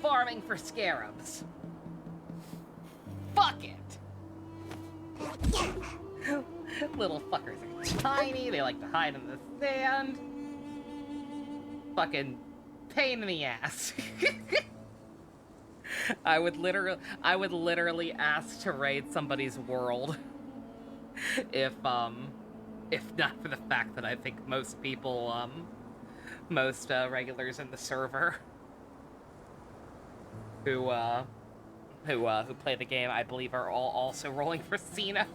farming for scarabs. Fuck it. Little fuckers are tiny, they like to hide in the sand. Fucking pain in the ass. I would literally ask to raid somebody's world if not for the fact that I think most people, most regulars in the server who play the game, I believe, are all also rolling for Sino.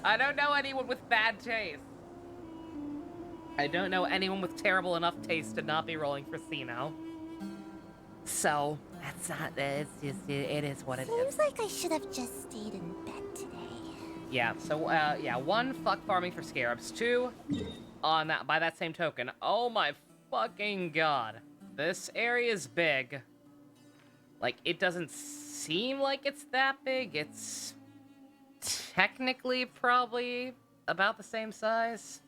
I don't know anyone with bad taste. I don't know anyone with terrible enough taste to not be rolling for Sino. So, that's not, it is what it is. Seems like I should have just stayed in bed today. Yeah, so, yeah, 1, fuck farming for scarabs. 2, by that same token, oh my fucking god. This area is big. Like, it doesn't seem like it's that big. It's technically probably about the same size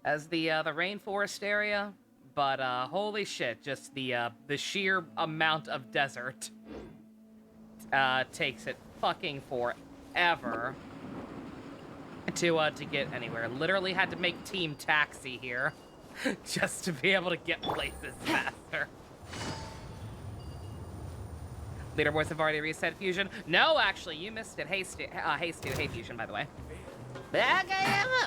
as the rainforest area, but holy shit, just the sheer amount of desert takes it fucking forever to get anywhere. Literally had to make Team Taxi here just to be able to get places faster. Leaderboards have already reset Fusion. No, actually, you missed it. Hey, Stu. Hey, Fusion, by the way.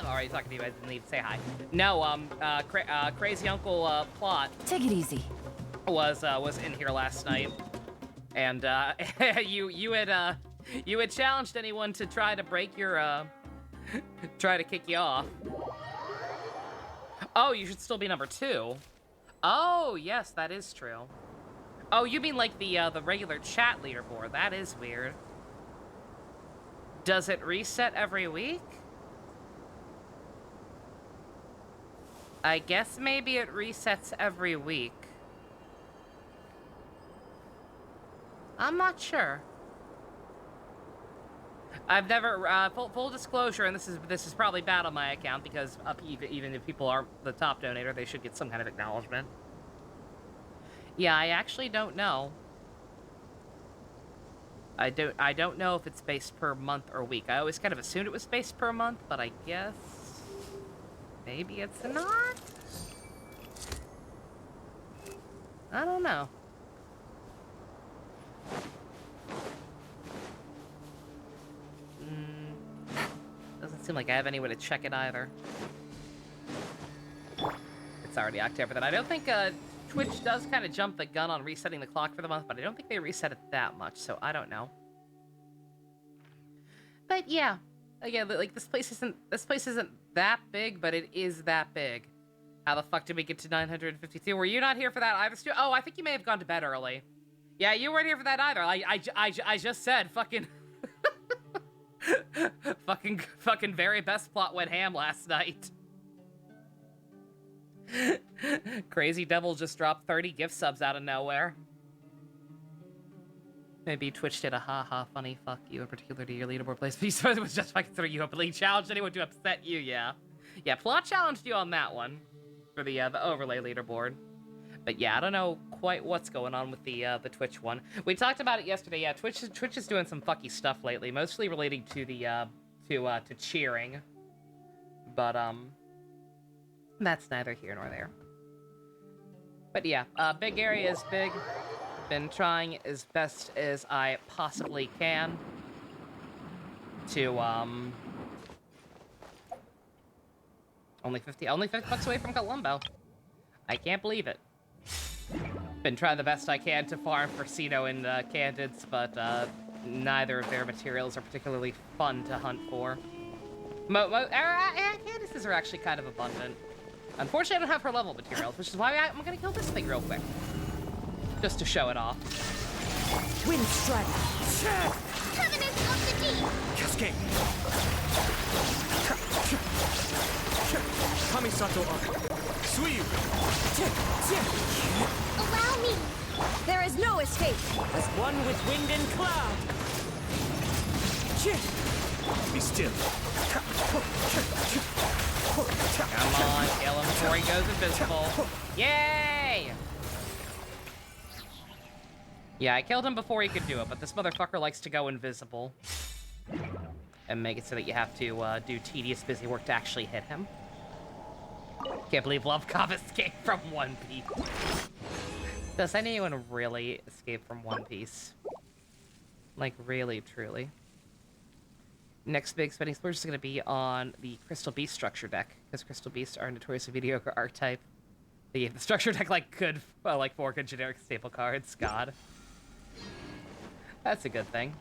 Already talking to you. I didn't need to say hi. No, Crazy Uncle Plot. Take it easy. Was in here last night, and you had challenged anyone to try to break your try to kick you off. Oh, you should still be number 2. Oh, yes, that is true. Oh, you mean like the regular chat leaderboard? That is weird. Does it reset every week? I guess maybe it resets every week. I'm not sure. I've never full disclosure, and this is probably bad on my account because even if people aren't the top donator, they should get some kind of acknowledgement. Yeah, I actually don't know. I don't know if it's based per month or week. I always kind of assumed it was based per month, but I guess maybe it's not? I don't know. Doesn't seem like I have any way to check it either. It's already October then. I don't think Twitch does kind of jump the gun on resetting the clock for the month, but I don't think they reset it that much, so I don't know. But yeah, again, like this place isn't that big, but it is that big. How the fuck did we get to 952? Were you not here for that either, Stu? Oh, I think you may have gone to bed early. Yeah, you weren't here for that either. I just said fucking fucking very best plot went ham last night. Crazy Devil just dropped 30 gift subs out of nowhere. Maybe Twitch did a haha funny fuck you in particular to your leaderboard place. But it was just fucking through you openly. Challenged anyone to upset you, yeah. Yeah, Plot challenged you on that one for the overlay leaderboard. But yeah, I don't know quite what's going on with the Twitch one. We talked about it yesterday. Yeah, Twitch is doing some fucky stuff lately, mostly relating to the to cheering. But that's neither here nor there. But yeah, big area is big. Been trying as best as I possibly can to only 50 bucks away from Columbo. I can't believe it. Been trying the best I can to farm for Sino and Candids, but neither of their materials are particularly fun to hunt for. Candices are actually kind of abundant. Unfortunately, I don't have her level materials, which is why I'm gonna kill this thing real quick. Just to show it off. Wind strike. Covenant of the Deep! Cascade. Kamisato up. Suiyu. Allow me! There is no escape. As one with wind and cloud. Be still. Come on, kill him before he goes invisible. Yay! Yeah, I killed him before he could do it, but this motherfucker likes to go invisible. And make it so that you have to do tedious, busy work to actually hit him. Can't believe Lovekov escaped from One Piece. Does anyone really escape from One Piece? Like, really, truly? Next big spending splurge is going to be on the Crystal Beast structure deck, because Crystal Beasts are notoriously mediocre archetype. They gave the structure deck, like, good, well, like, 4 good generic staple cards. God. That's a good thing.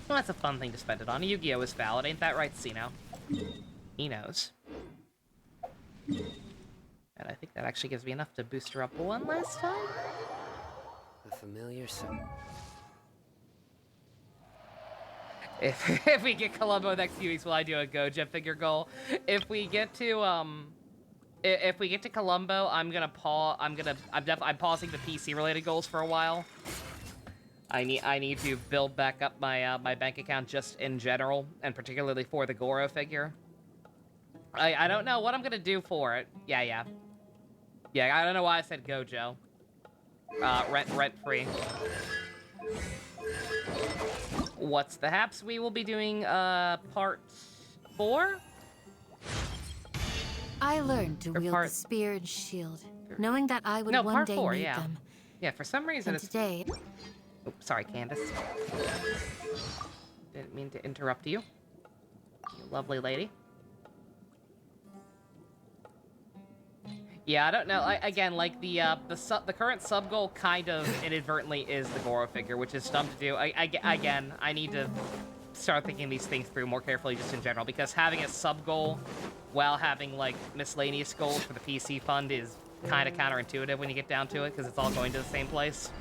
Well, that's a fun thing to spend it on. Yu-Gi-Oh! Is valid, ain't that right, Sino? He knows. And I think that actually gives me enough to boost her up one last time. A familiar sound. If we get Columbo next few weeks, will I do a Goja figure goal? If we get to Columbo, I'm pausing the PC related goals for a while. I need to build back up my my bank account just in general, and particularly for the Goro figure. I don't know what I'm gonna do for it. Yeah, I don't know why I said Gojo. Rent free. What's the haps? We will be doing part 4? I learned to Or wield part- the spear and shield, knowing that I would No, one part day 4, need yeah. them. Yeah, for some reason And it's... today, Oh, sorry, Candace. Didn't mean to interrupt you. You lovely lady. Yeah, I don't know. Again, like the current sub goal kind of inadvertently is the Goro figure, which is dumb to do. Again, I need to start thinking these things through more carefully just in general, because having a sub goal while having like miscellaneous goals for the PC fund is kind of counterintuitive when you get down to it, because it's all going to the same place.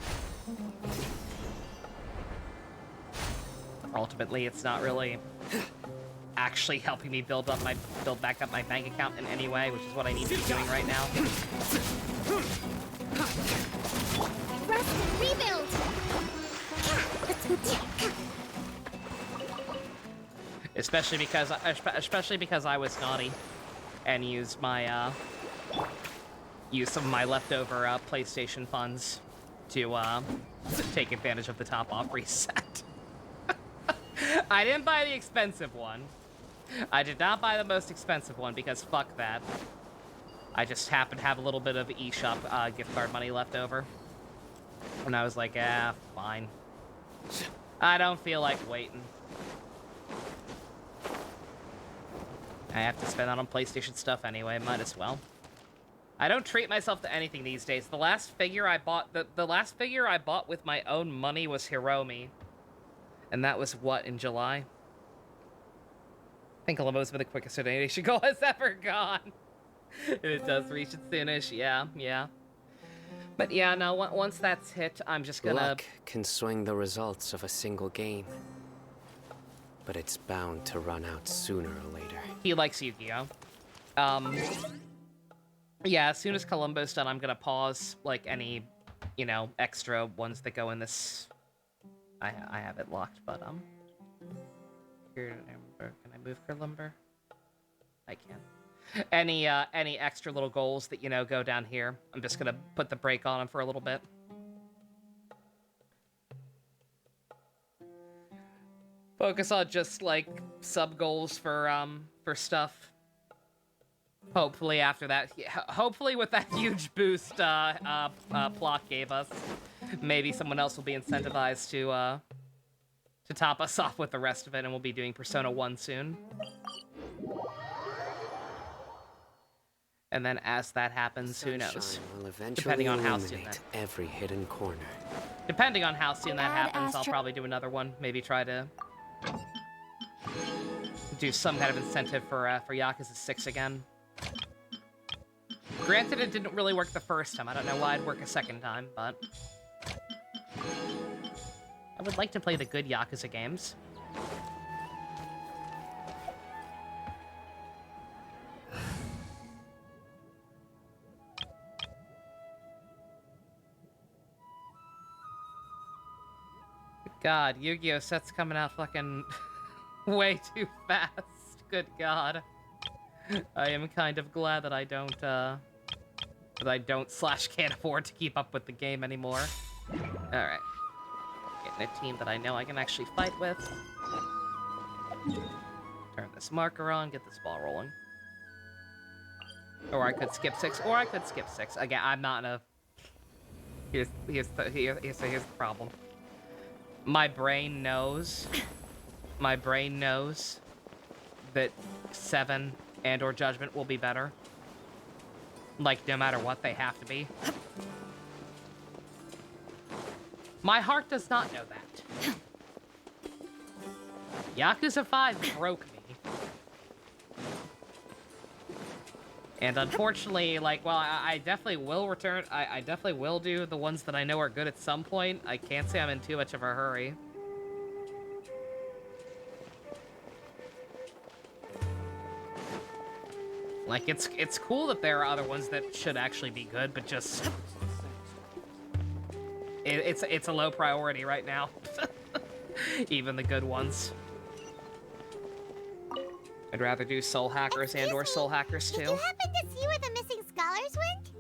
Ultimately, it's not really actually helping me build back up my bank account in any way, which is what I need to be doing right now. Rest and rebuild. Especially because I was naughty and used my used some of my leftover PlayStation funds to take advantage of the top off reset. I didn't buy the expensive one. I did not buy the most expensive one because fuck that. I just happened to have a little bit of eShop gift card money left over. And I was like, fine. I don't feel like waiting. I have to spend that on PlayStation stuff anyway, might as well. I don't treat myself to anything these days. The last figure I bought, the last figure I bought with my own money was Hiromi. And that was, what, in July? I think Columbo's been the quickest donation goal has ever gone. It does reach it soonish, yeah. But yeah, no, once that's hit, I'm just gonna... Luck can swing the results of a single game. But it's bound to run out sooner or later. He likes Yu-Gi-Oh! Yeah, as soon as Columbo's done, I'm gonna pause, like, any, you know, extra ones that go in this... I have it locked, but, Here, can I move Columbo? I can. Any extra little goals that, you know, go down here, I'm just gonna put the brake on them for a little bit. Focus on just, like, sub-goals for stuff. Hopefully after that, hopefully with that huge boost Plot gave us, maybe someone else will be incentivized to top us off with the rest of it, and we'll be doing Persona 1 soon. And then as that happens, who knows? Depending on how soon that... every hidden corner. Depending on how soon that happens, I'll probably do another one. Maybe try to do some kind of incentive for Yakuza 6 again. Granted, it didn't really work the first time. I don't know why it'd work a second time, but... I would like to play the good Yakuza games. God, Yu-Gi-Oh! Set's coming out fucking way too fast. Good God. I am kind of glad that I don't, / can't afford to keep up with the game anymore. Alright. Getting a team that I know I can actually fight with. Turn this marker on, get this ball rolling. Or I could skip 6, or I could skip 6. Again, I'm not in a... Here's the problem. My brain knows that 7 and or Judgment will be better. Like, no matter what, they have to be. My heart does not know that. Yakuza 5 broke me. And unfortunately, like, while I definitely will return, I definitely will do the ones that I know are good at some point, I can't say I'm in too much of a hurry. Like, it's cool that there are other ones that should actually be good, but just... It's a low priority right now. Even the good ones. I'd rather do Soul Hackers and or Soul Hackers too. Did you happen to see where the missing scholars went?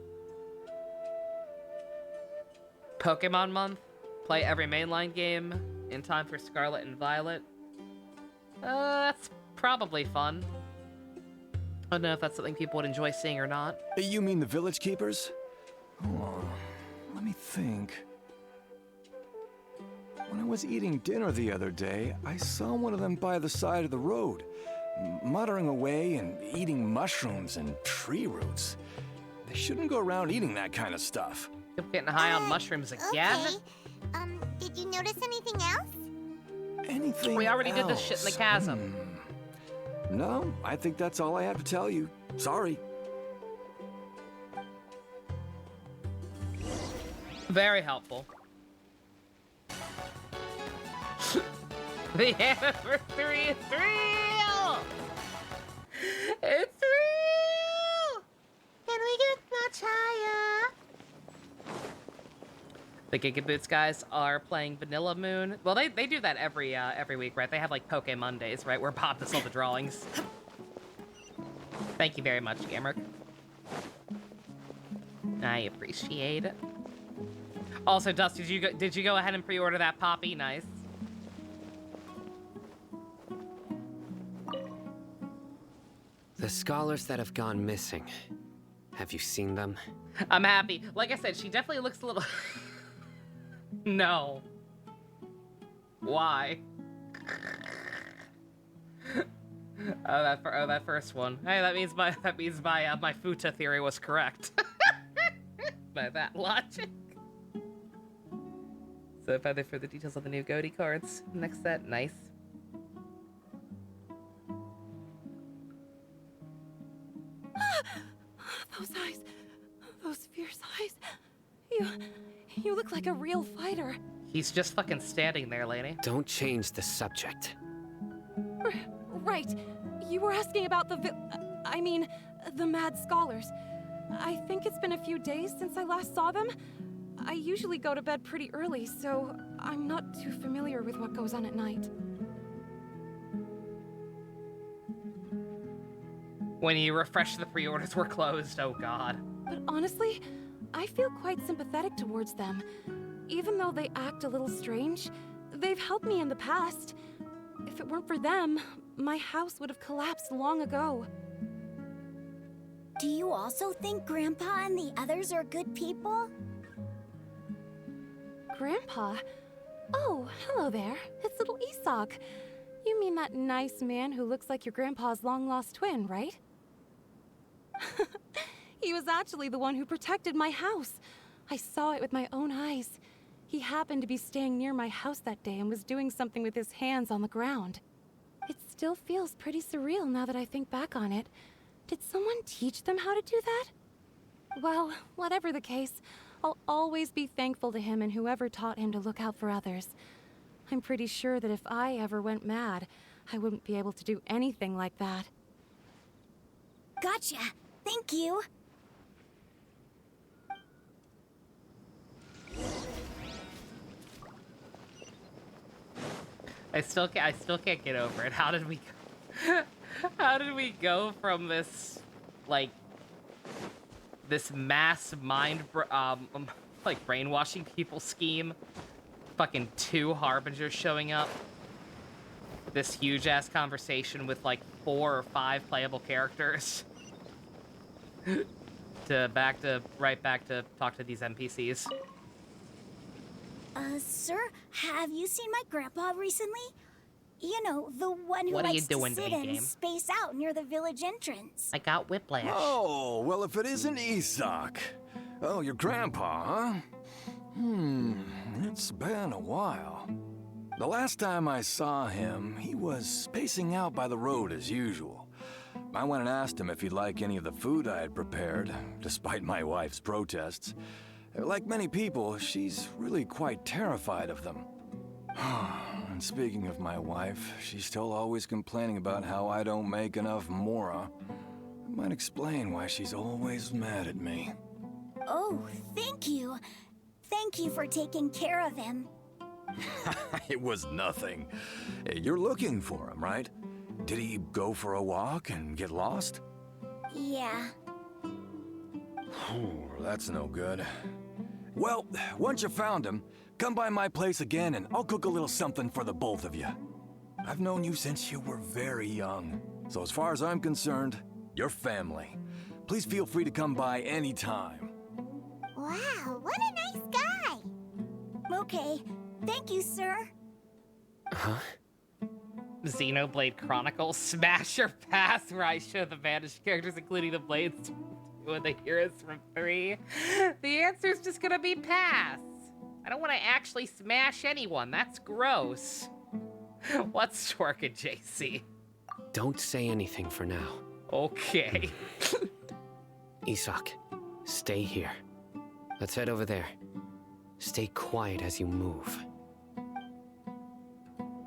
Pokemon month. Play every mainline game in time for Scarlet and Violet. That's probably fun. I don't know if that's something people would enjoy seeing or not. You mean the village keepers? Oh, let me think. When I was eating dinner the other day, I saw one of them by the side of the road, muttering away and eating mushrooms and tree roots. They shouldn't go around eating that kind of stuff. You're getting high on mushrooms again? Okay. Did you notice anything else? Anything We already did this shit in the chasm. No, I think that's all I have to tell you. Sorry. Very helpful. The anniversary is real! It's real! Can we get much higher? The Giga Boots guys are playing Vanilla Moon. Well, they do that every week, right? They have like Poke Mondays, right? Where Bob does all the drawings. Thank you very much, Gamer. I appreciate it. Also, Dust, did you go ahead and pre-order that Poppy? Nice. The scholars that have gone missing. Have you seen them? I'm happy. Like I said, she definitely looks a little... No. Why? that first one. Hey, that means my my Futa theory was correct. By that logic. So further for the details of the new Goaty cards. Next set, nice. Those eyes. Those fierce eyes. You look like a real fighter. He's just fucking standing there, lady. Don't change the subject. Right. You were asking about the mad scholars. I think it's been a few days since I last saw them. I usually go to bed pretty early, so I'm not too familiar with what goes on at night. When you refresh the pre-orders were closed, oh god. But honestly, I feel quite sympathetic towards them. Even though they act a little strange, they've helped me in the past. If it weren't for them, my house would have collapsed long ago. Do you also think Grandpa and the others are good people? Grandpa? Oh, hello there. It's little Isak. You mean that nice man who looks like your grandpa's long-lost twin, right? He was actually the one who protected my house. I saw it with my own eyes. He happened to be staying near my house that day and was doing something with his hands on the ground. It still feels pretty surreal now that I think back on it. Did someone teach them how to do that? Well, whatever the case, I'll always be thankful to him and whoever taught him to look out for others. I'm pretty sure that if I ever went mad, I wouldn't be able to do anything like that. Gotcha. Thank you. I still can't get over it. How did we how did we go from this like this mass like brainwashing people scheme. Fucking 2 harbingers showing up. This huge ass conversation with like 4 or 5 playable characters. Right back to talk to these NPCs. Sir, have you seen my grandpa recently? You know, the one who What are you likes to doing, sit game? and space out near the village entrance. I got whiplash. Oh, well, if it isn't Isak. Oh, your grandpa, huh? It's been a while. The last time I saw him, he was spacing out by the road as usual. I went and asked him if he'd like any of the food I had prepared, despite my wife's protests. Like many people, she's really quite terrified of them. And speaking of my wife, she's still always complaining about how I don't make enough mora. It might explain why she's always mad at me. Oh, thank you. Thank you for taking care of him. It was nothing. You're looking for him, right? Did he go for a walk and get lost? Yeah. That's no good. Well, once you found him, come by my place again and I'll cook a little something for the both of you. I've known you since you were very young, so as far as I'm concerned, you're family. Please feel free to come by anytime. Wow, what a nice guy. Okay, thank you, sir. Huh? Xenoblade Chronicles Smash or Pass, where I show the banished characters, including the blades, when the heroes from 3. The answer's just gonna be pass. I don't want to actually smash anyone. That's gross. What's twerking, JC? Don't say anything for now. Okay. Isak, stay here. Let's head over there. Stay quiet as you move.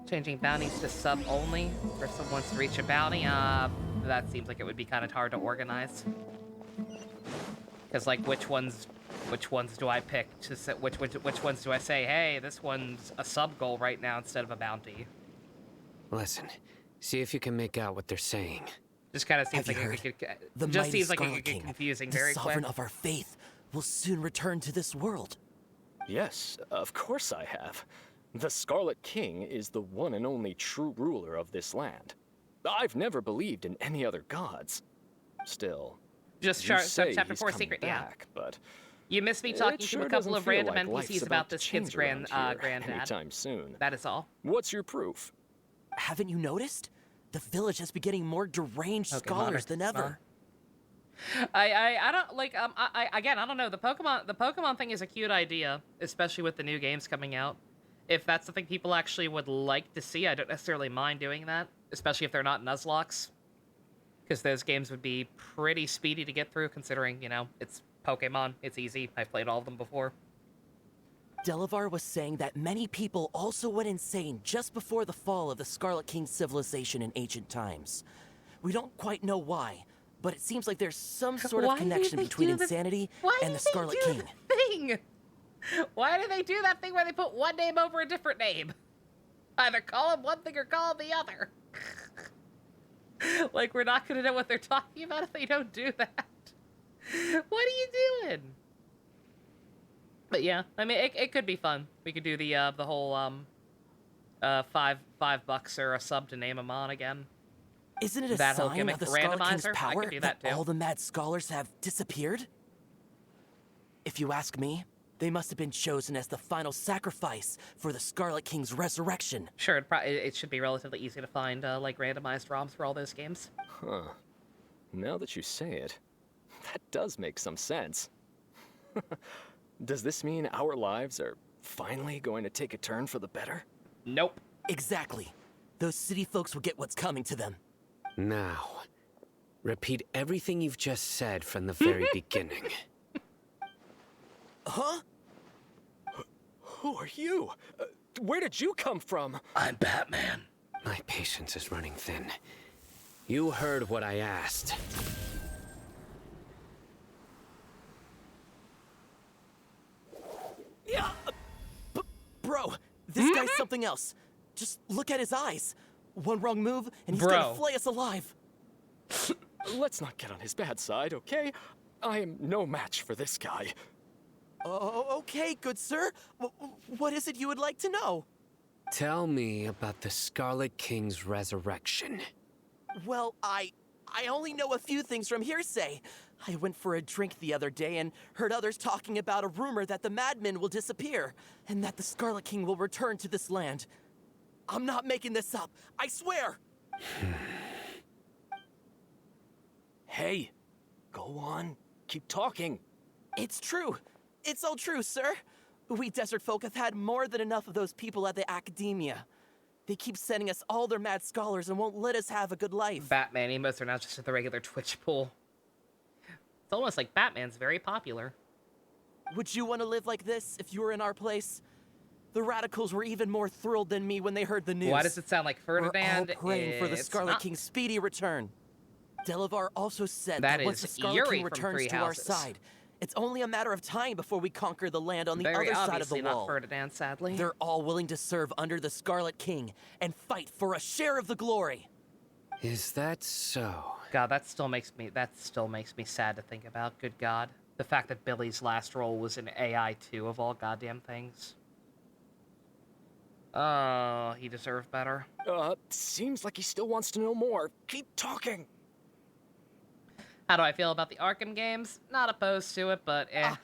Changing bounties to sub only for someone wants to reach a bounty. That seems like it would be kind of hard to organize. Because like, which ones do I pick to set? Which ones do I say? Hey, this one's a sub goal right now instead of a bounty. Listen, see if you can make out what they're saying. Just kind of seems Have like you it heard? could. The Just mighty seems like it Scarlet could get King, confusing the very sovereign quick. of our faith, will soon return to this world. Yes, of course I have. The Scarlet King is the one and only true ruler of this land. I've never believed in any other gods. Still, Just you say chapter he's 4 coming secret, back, but You missed me talking it to sure a couple doesn't of feel random like life's NPCs about about to this kid's change around here granddad. anytime soon. That is all. What's your proof? Haven't you noticed? The village has been getting more deranged Okay, scholars than ever. I don't like I don't know, the Pokemon thing is a cute idea, especially with the new games coming out. If that's something people actually would like to see, I don't necessarily mind doing that, especially if they're not Nuzlocks, because those games would be pretty speedy to get through, considering, you know, it's Pokemon, it's easy. I've played all of them before. Delavar was saying that many people also went insane just before the fall of the Scarlet King civilization in ancient times. We don't quite know why, but it seems like there's some sort Why of do connection they between do the- insanity Why and do the they Scarlet do King. the thing? Why do they do that thing where they put one name over a different name? Either call him one thing or call him the other. Like, we're not gonna know what they're talking about if they don't do that. What are you doing? But yeah, I mean, it could be fun. We could do the whole $5 or a sub to name him on again. Isn't it a That whole sign gimmick of the Scarlet King's randomizer? I power could do that too. all the mad scholars have disappeared? If you ask me, they must have been chosen as the final sacrifice for the Scarlet King's resurrection. Sure, it should be relatively easy to find like randomized ROMs for all those games. Huh. Now that you say it, that does make some sense. Does this mean our lives are finally going to take a turn for the better? Nope. Exactly. Those city folks will get what's coming to them. Now, repeat everything you've just said from the very beginning. Huh? Who are you? Where did you come from? I'm Batman. My patience is running thin. You heard what I asked. Yeah. Bro, this guy's something else. Just look at his eyes. One wrong move, and he's Bro. gonna flay us alive. Let's not get on his bad side, okay? I am no match for this guy. Oh, okay, good sir. What is it you would like to know? Tell me about the Scarlet King's resurrection. Well, I only know a few things from hearsay. I went for a drink the other day and heard others talking about a rumor that the madmen will disappear and that the Scarlet King will return to this land. I'm not making this up, I swear! Hey, go on. Keep talking. It's true. It's all true, sir. We desert folk have had more than enough of those people at the academia. They keep sending us all their mad scholars and won't let us have a good life. Batman emotes are now just at the regular Twitch pool. It's almost like Batman's very popular. Would you want to live like this if you were in our place? The radicals were even more thrilled than me when they heard the news. Why does it sound like Ferdinand? We're all praying for the It's Scarlet not. King's speedy return. Delavar also said That that once the is Scarlet Yuri King from returns Three to our Houses. side, it's only a matter of time before we conquer the land on the Very other side of the obviously wall. not Ferdinand, sadly. They're all willing to serve under the Scarlet King and fight for a share of the glory. Is that so? God, that still makes me sad to think about. Good God. The fact that Billy's last role was in AI 2 of all goddamn things. Oh, he deserved better. Seems like he still wants to know more. Keep talking. How do I feel about the Arkham games? Not opposed to it, but eh.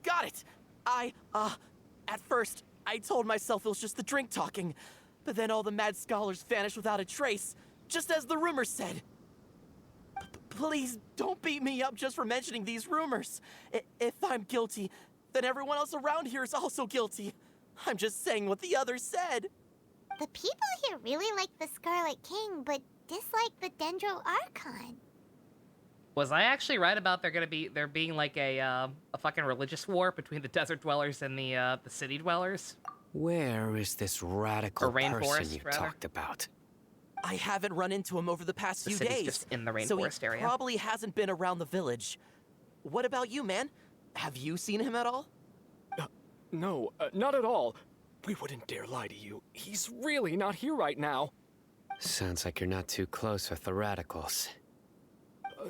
Got it! At first, I told myself it was just the drink talking, but then all the mad scholars vanished without a trace, just as the rumors said. Please don't beat me up just for mentioning these rumors. If I'm guilty, then everyone else around here is also guilty. I'm just saying what the others said. The people here really like the Scarlet King, but dislike the Dendro Archon. Was I actually right about there being like a fucking religious war between the desert dwellers and the city dwellers? Where is this radical Or rainforest, person you rather. talked about? I haven't run into him over the past The few city's days, just in the so he rainforest area. probably hasn't been around the village. What about you, man? Have you seen him at all? No, not at all. We wouldn't dare lie to you. He's really not here right now. Sounds like you're not too close with the radicals.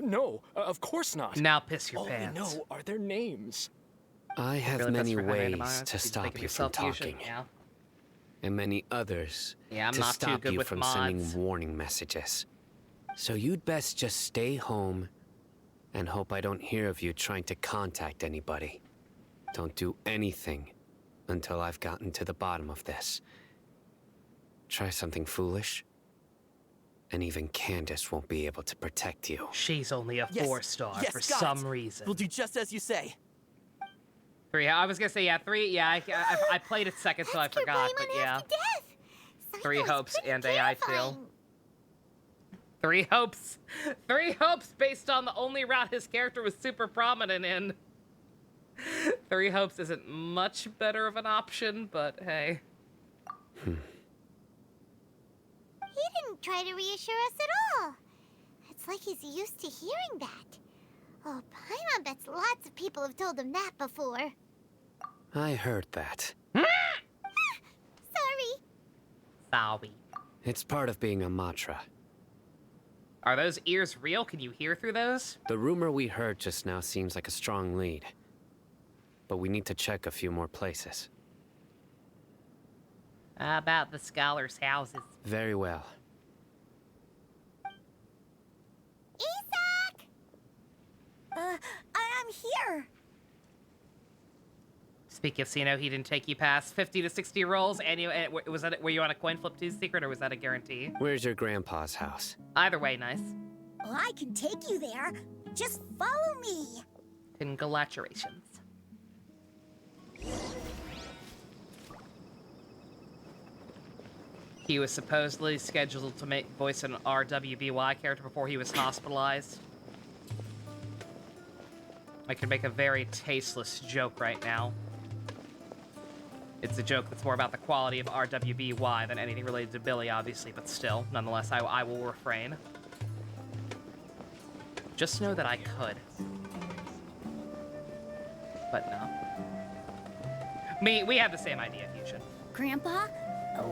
No, of course not. Now piss your All pants. we know are their names. I have Really many best for ways randomized? to You stop think of you from yourself usually? talking, Yeah. and many others Yeah, I'm to not too stop good you with from mods. sending warning messages. So you'd best just stay home and hope I don't hear of you trying to contact anybody. Don't do anything until I've gotten to the bottom of this. Try something foolish, and even Candace won't be able to protect you. She's only a Yes, 4-star yes, for got some it. reason. We'll do just as you say. 3. I was gonna say yeah. 3. Yeah, I played it second, so I Let's get forgot. Raymond But yeah, half to death. 3 Psycho's hopes pretty and AI 2. terrifying. 3 hopes. 3 hopes based on the only route his character was super prominent in. 3 hopes isn't much better of an option, but hey. He didn't try to reassure us at all. It's like he's used to hearing that. Oh, Paimon bets lots of people have told him that before. I heard that. Sorry. Sorry. It's part of being a Matra. Are those ears real? Can you hear through those? The rumor we heard just now seems like a strong lead. But we need to check a few more places. How about the scholars' houses? Very well. Isak! I'm here. Speaking of Sino, he didn't take you past 50 to 60 rolls, and were you on a coin flip 2 secret, or was that a guarantee? Where's your grandpa's house? Either way, nice. Well, I can take you there. Just follow me. Congratulations. He was supposedly scheduled to voice an RWBY character before he was hospitalized. I could make a very tasteless joke right now. It's a joke that's more about the quality of RWBY than anything related to Billy, obviously, but still, nonetheless, I will refrain. Just know that I could. But no. We have the same idea, Fusion. Grandpa,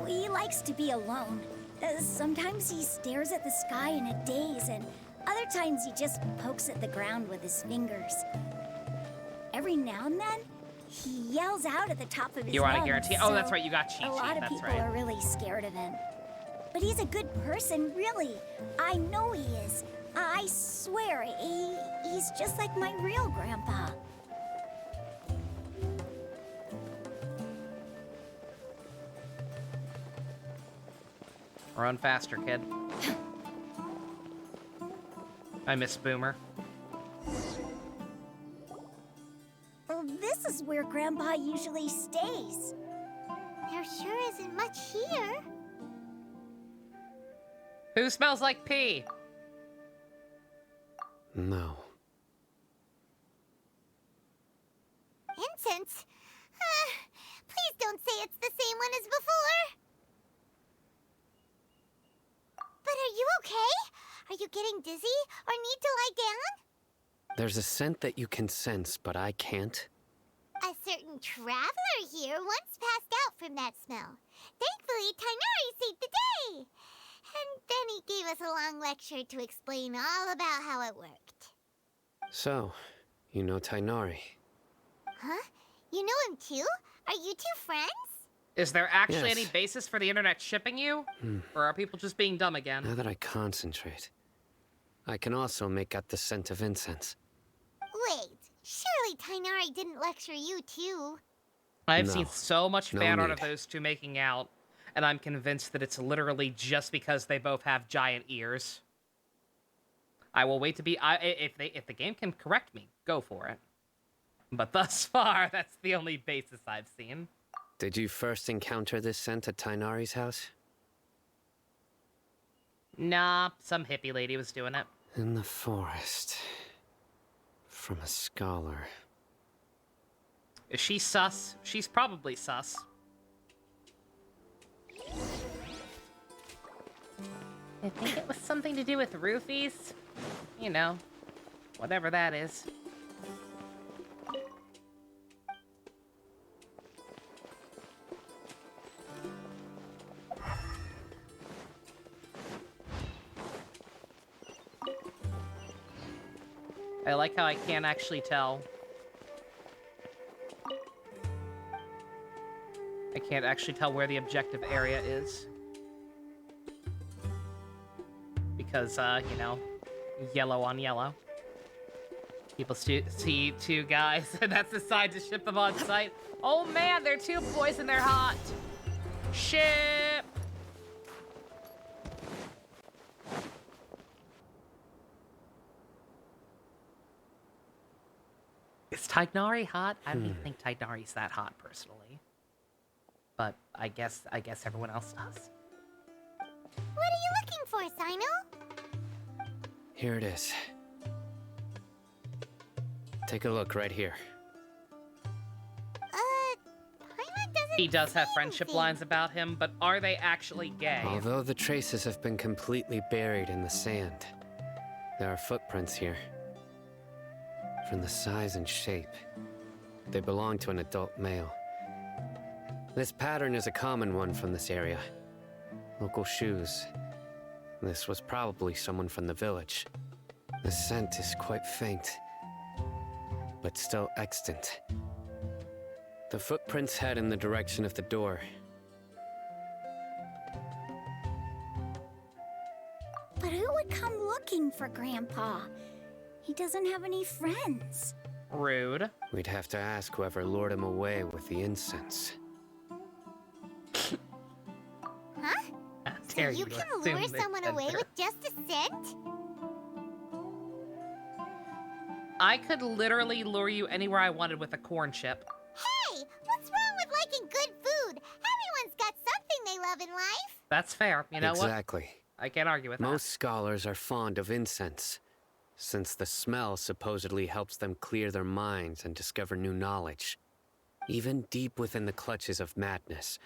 he likes to be alone. Sometimes he stares at the sky in a daze, and Other times he just pokes at the ground with his fingers. Every now and then, he yells out at the top of his You want to lungs, guarantee? Oh, that's so right. You got cheat a lot sheet. of That's people right. are really scared of him. But he's a good person, really. I know he is. I swear, he's just like my real grandpa. Run faster, kid. I miss Boomer. Well, this is where Grandpa usually stays. There sure isn't much here. Who smells like pee? No. Incense? Please don't say it's the same one as before. But are you okay? Are you getting dizzy or need to lie down? There's a scent that you can sense, but I can't. A certain traveler here once passed out from that smell. Thankfully, Tainari saved the day. And then he gave us a long lecture to explain all about how it worked. So, you know Tainari. Huh? You know him too? Are you two friends? Is there actually Yes. any basis for the internet shipping you? Or are people just being dumb again? Now that I concentrate, I can also make out the scent of incense. Wait, surely Tainari didn't lecture you too. I've No. seen so much No fan art of need. those two making out, and I'm convinced that it's literally just because they both have giant ears. I will wait to be. If the game can correct me, go for it. But thus far, that's the only basis I've seen. Did you first encounter this scent at Tainari's house? Nah, some hippie lady was doing it. In the forest. From a scholar. Is she sus? She's probably sus. I think it was something to do with roofies. You know, whatever that is. I like how I can't actually tell. I can't actually tell where the objective area is. Because, you know, yellow on yellow. People see two guys, and that's decide to ship them on site. Oh man, they're two boys and they're hot. Ship! Is Tainari hot? I don't even think Tainari's that hot, personally. But I guess everyone else does. What are you looking for, Sino? Here it is. Take a look right here. Paimon doesn't He does have say friendship anything. lines about him, but are they actually gay? Although the traces have been completely buried in the sand, there are footprints here. From the size and shape, they belong to an adult male. This pattern is a common one from this area. Local shoes. This was probably someone from the village. The scent is quite faint, but still extant. The footprints head in the direction of the door. But who would come looking for Grandpa? He doesn't have any friends. Rude. We'd have to ask whoever lured him away with the incense. Huh? How So dare you to can assume lure they someone said away there. with just a scent? I could literally lure you anywhere I wanted with a corn chip. Hey, what's wrong with liking good food? Everyone's got something they love in life. That's fair. You know what? Exactly. I can't argue with Most scholars are fond of incense, since the smell supposedly helps them clear their minds and discover new knowledge. Even deep within the clutches of madness,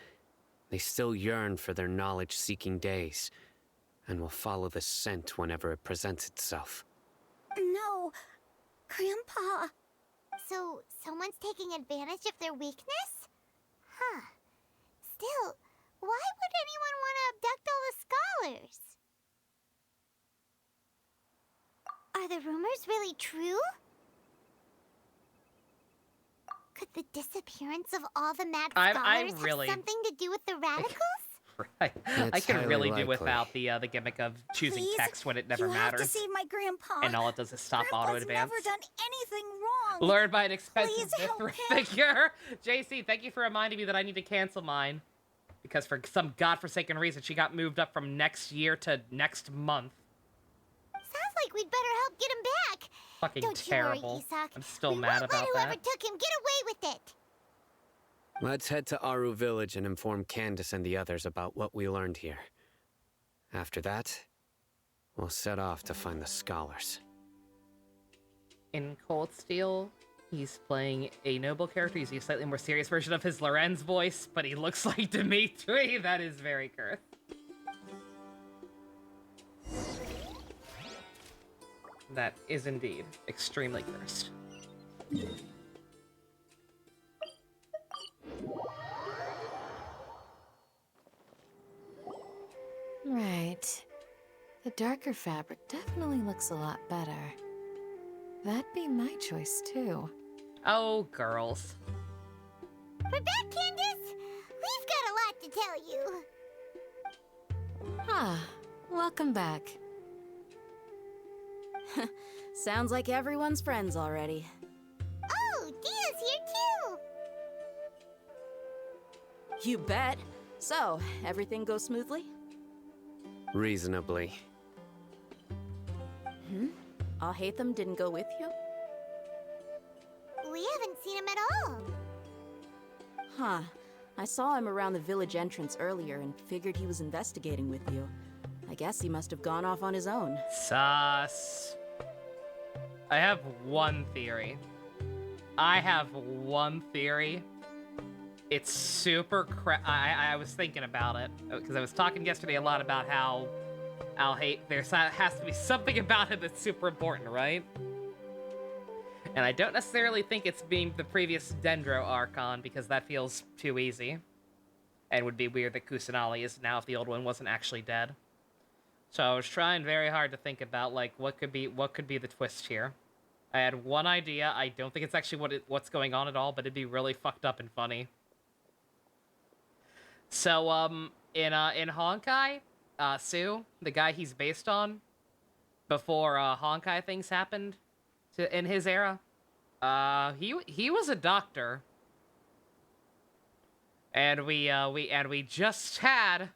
they still yearn for their knowledge-seeking days, and will follow the scent whenever it presents itself. No, Grandpa. So, someone's taking advantage of their weakness? Huh. Still, why would anyone want to abduct all the scholars? Are the rumors really true? Could the disappearance of all the mad scholars really- have something to do with the radicals? Right. I It's could highly really do likely. without the gimmick of choosing Please, text when it never you have to matters. save my grandpa. And all it does is stop auto Grandpa's advance. never done anything wrong. Lured by an expensive Please help Mithra him. figure. JC, thank you for reminding me that I need to cancel mine. Because for some godforsaken reason, she got moved up from next year to next month. Sounds like we'd better help get him back. Fucking Don't terrible. you worry, Isak. I'm still we mad won't about let whoever that. took him get away with it. Let's head to Aru Village and inform Candace and the others about what we learned here. After that, we'll set off to find the scholars. In Cold Steel, he's playing a noble character. He's a slightly more serious version of his Lorenz voice, but he looks like Dimitri. That is very cursed. That is indeed extremely cursed. Right. The darker fabric definitely looks a lot better. That'd be my choice, too. Oh, girls. We're back, Candace. We've got a lot to tell you. Ah, welcome back. Sounds like everyone's friends already. Oh, Dia's here too. You bet. So, everything goes smoothly? Reasonably. Alhaitham didn't go with you? We haven't seen him at all. Huh. I saw him around the village entrance earlier and figured he was investigating with you. I guess he must have gone off on his own. Sus. I have one theory. It's super I was thinking about it because I was talking yesterday a lot about how there has to be something about him that's super important, right? And I don't necessarily think it's being the previous Dendro Archon because that feels too easy. And would be weird that Kusanali is now if the old one wasn't actually dead. So I was trying very hard to think about like what could be the twist here. I had one idea. I don't think it's actually what's going on at all, but it'd be really fucked up and funny. So in Honkai, Sue, the guy he's based on, before Honkai things happened in his era, he was a doctor. And we just had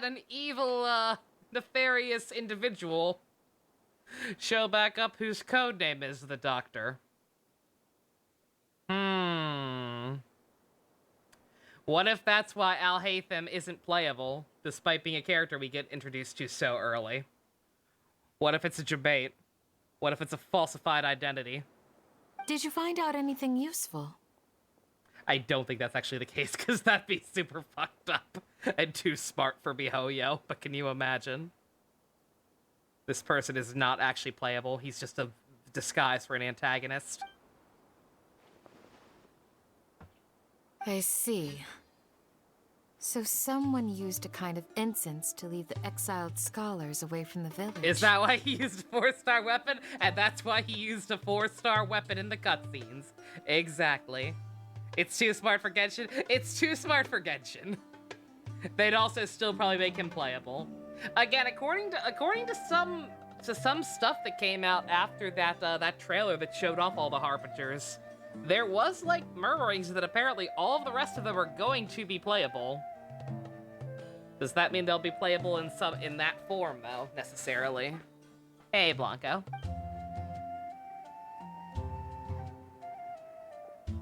an evil nefarious individual show back up whose codename is the Doctor. What if that's why Alhaitham isn't playable, despite being a character we get introduced to so early? What if it's a debate? What if it's a falsified identity? Did you find out anything useful? I don't think that's actually the case, because that'd be super fucked up and too smart for MiHoYo, but can you imagine? This person is not actually playable. He's just a disguise for an antagonist. I see. So someone used a kind of incense to lead the exiled scholars away from the village. Is that why he used a 4-star weapon? And that's why he used a 4-star weapon in the cutscenes. Exactly. It's too smart for Genshin. It's too smart for Genshin. They'd also still probably make him playable. Again, according to some stuff that came out after that trailer that showed off all the Harbingers, there was like murmurings that apparently all of the rest of them are going to be playable. Does that mean they'll be playable in that form though, necessarily? Hey, Blanco.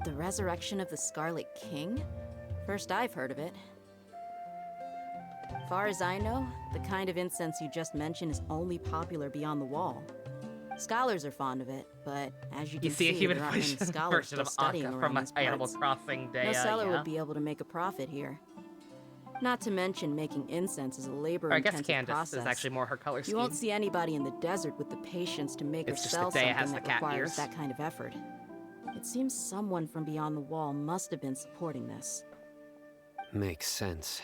The resurrection of the Scarlet King? First I've heard of it. Far as I know, the kind of incense you just mentioned is only popular beyond the wall. Scholars are fond of it, but as you can You see a human there aren't many scholars version still of studying Akka around from these Animal parts. Crossing Day. No seller yeah. would be able to make a profit here. Not to mention making incense is a Or I labor-intensive guess Candace process. is actually more her color scheme. You won't see anybody in the desert with the patience to make It's or just sell that Dea something has the that cat requires ears. that kind of effort. It seems someone from beyond the wall must have been supporting this. Makes sense.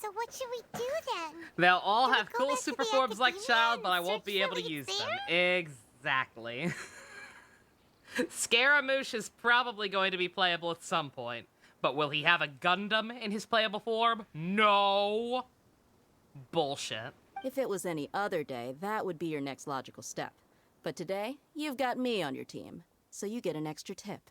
So what should we do then? They'll all Do we have go cool back to super the forms like academia Child, and but I won't search be for able to it use there? them. Exactly. Scaramouche is probably going to be playable at some point, but will he have a Gundam in his playable form? No. Bullshit. If it was any other day, that would be your next logical step. But today, you've got me on your team, so you get an extra tip.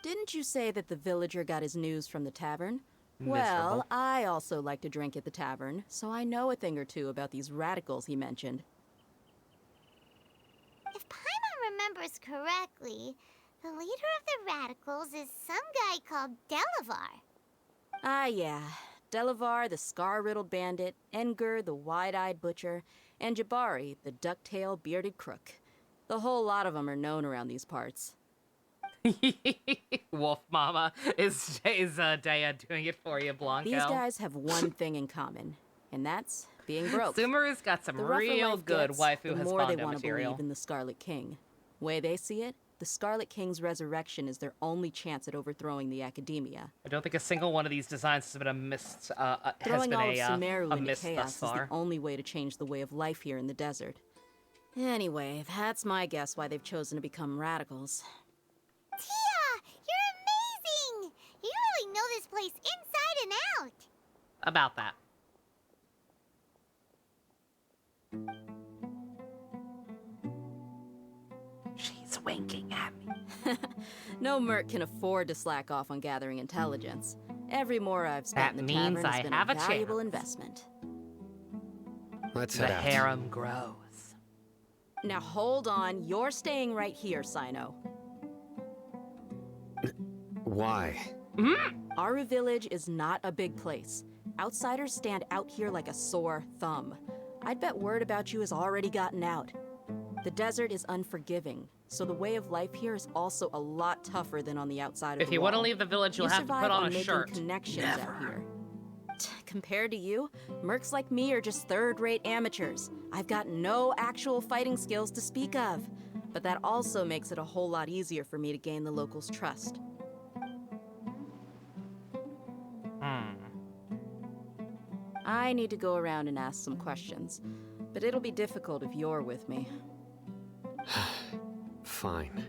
Didn't you say that the villager got his news from the tavern? Well, Miserable. I also like to drink at the tavern, so I know a thing or two about these radicals he mentioned. If Paimon remembers correctly, the leader of the radicals is some guy called Delavar. Ah, yeah. Delavar, the scar-riddled bandit, Engur, the wide-eyed butcher, and Jabari, the duck-tailed bearded crook. The whole lot of them are known around these parts. Wolf Mama is Daya doing it for you, Blanco. These guys have one thing in common, and that's being broke. Sumeru's got some The rougher real life good gets, waifu the more they husbando want to material. believe in the Scarlet King. Way they see it, the Scarlet King's resurrection is their only chance at overthrowing the Academia. I don't think a single one of these designs has been a miss. Throwing all of a Sumeru into miss thus chaos is the far. only way to change the way of life here in the desert. Anyway, that's my guess why they've chosen to become radicals. Tia, you're amazing! You really know this place inside and out. About that. She's winking at me. No merc can afford to slack off on gathering intelligence. Every more I've spent That in the means tavern has I been have a a valuable chance. investment. Let's The head out. harem grows. Now hold on, you're staying right here, Sino. Why? Aru Village is not a big place. Outsiders stand out here like a sore thumb. I'd bet word about you has already gotten out. The desert is unforgiving, so the way of life here is also a lot tougher than on the outside of If the you want to wall. leave the village, you'll You have to survive put on a making shirt. connections out here. Compared to you, mercs like me are just third-rate amateurs. I've got no actual fighting skills to speak of. But that also makes it a whole lot easier for me to gain the locals' trust. I need to go around and ask some questions, but it'll be difficult if you're with me. Fine.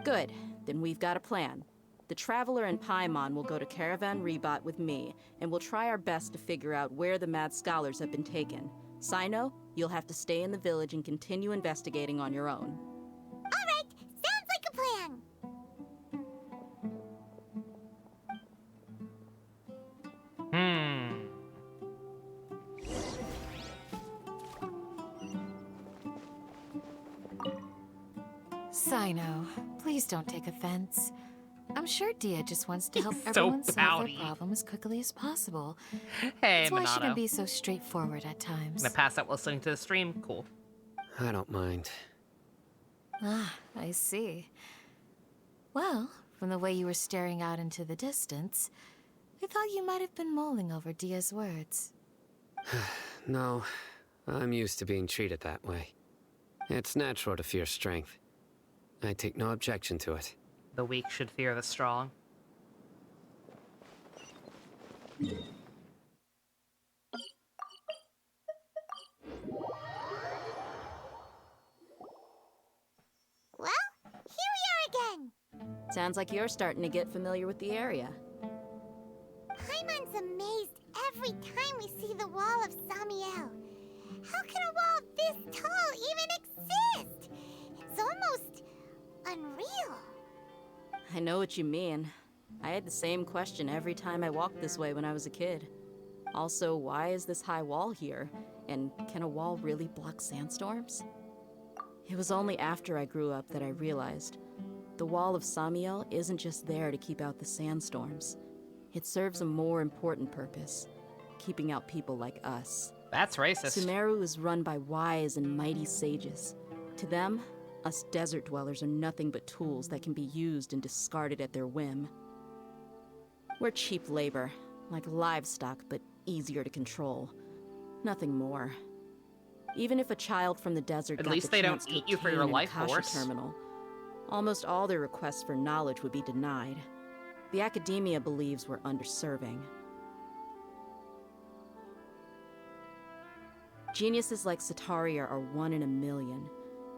Good, then we've got a plan. The Traveler and Paimon will go to Caravan Rebot with me, and we'll try our best to figure out where the mad scholars have been taken. Sino, you'll have to stay in the village and continue investigating on your own. All right, sounds like a plan. Sino, please don't take offense. I'm sure Dia just wants to help He's so everyone solve pouty. their problem as quickly as possible. Hey, That's why she Minato. can be so straightforward at times. Gonna pass out listening to the stream? Cool. I don't mind. Ah, I see. Well, from the way you were staring out into the distance, I thought you might have been mulling over Dia's words. No, I'm used to being treated that way. It's natural to fear strength. I take no objection to it. The weak should fear the strong. Well, here we are again. Sounds like you're starting to get familiar with the area. Paimon's amazed every time we see the wall of Samiel. How can a wall this tall even exist? It's almost unreal. I know what you mean. I had the same question every time I walked this way when I was a kid. Also, why is this high wall here? And can a wall really block sandstorms? It was only after I grew up that I realized the wall of Samiel isn't just there to keep out the sandstorms. It serves a more important purpose, keeping out people like us. That's racist. Sumeru is run by wise and mighty sages. To them, us desert dwellers are nothing but tools that can be used and discarded at their whim. We're cheap labor, like livestock, but easier to control. Nothing more. Even if a child from the desert At got least the they don't chance to eat you for obtain your an life Akasha force. terminal, almost all their requests for knowledge would be denied. The academia believes we're underserving. Geniuses like Sataria are 1 in a million.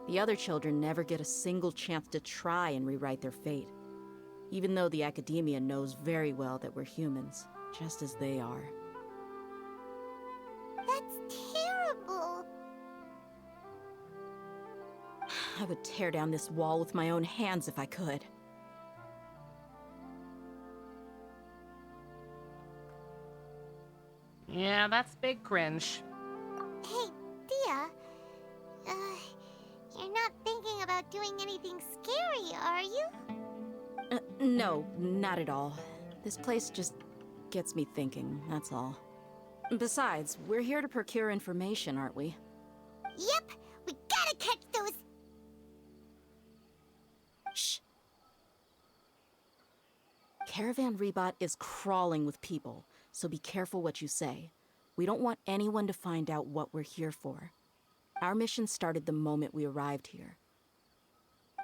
The other children never get a single chance to try and rewrite their fate. Even though the academia knows very well that we're humans, just as they are. That's terrible. I would tear down this wall with my own hands if I could. Yeah, that's big cringe. Hey, Dia. You're not thinking about doing anything scary, are you? No, not at all. This place just gets me thinking, that's all. Besides, we're here to procure information, aren't we? Yep, we gotta catch those. Shh. Caravan Rebot is crawling with people, so be careful what you say. We don't want anyone to find out what we're here for. Our mission started the moment we arrived here.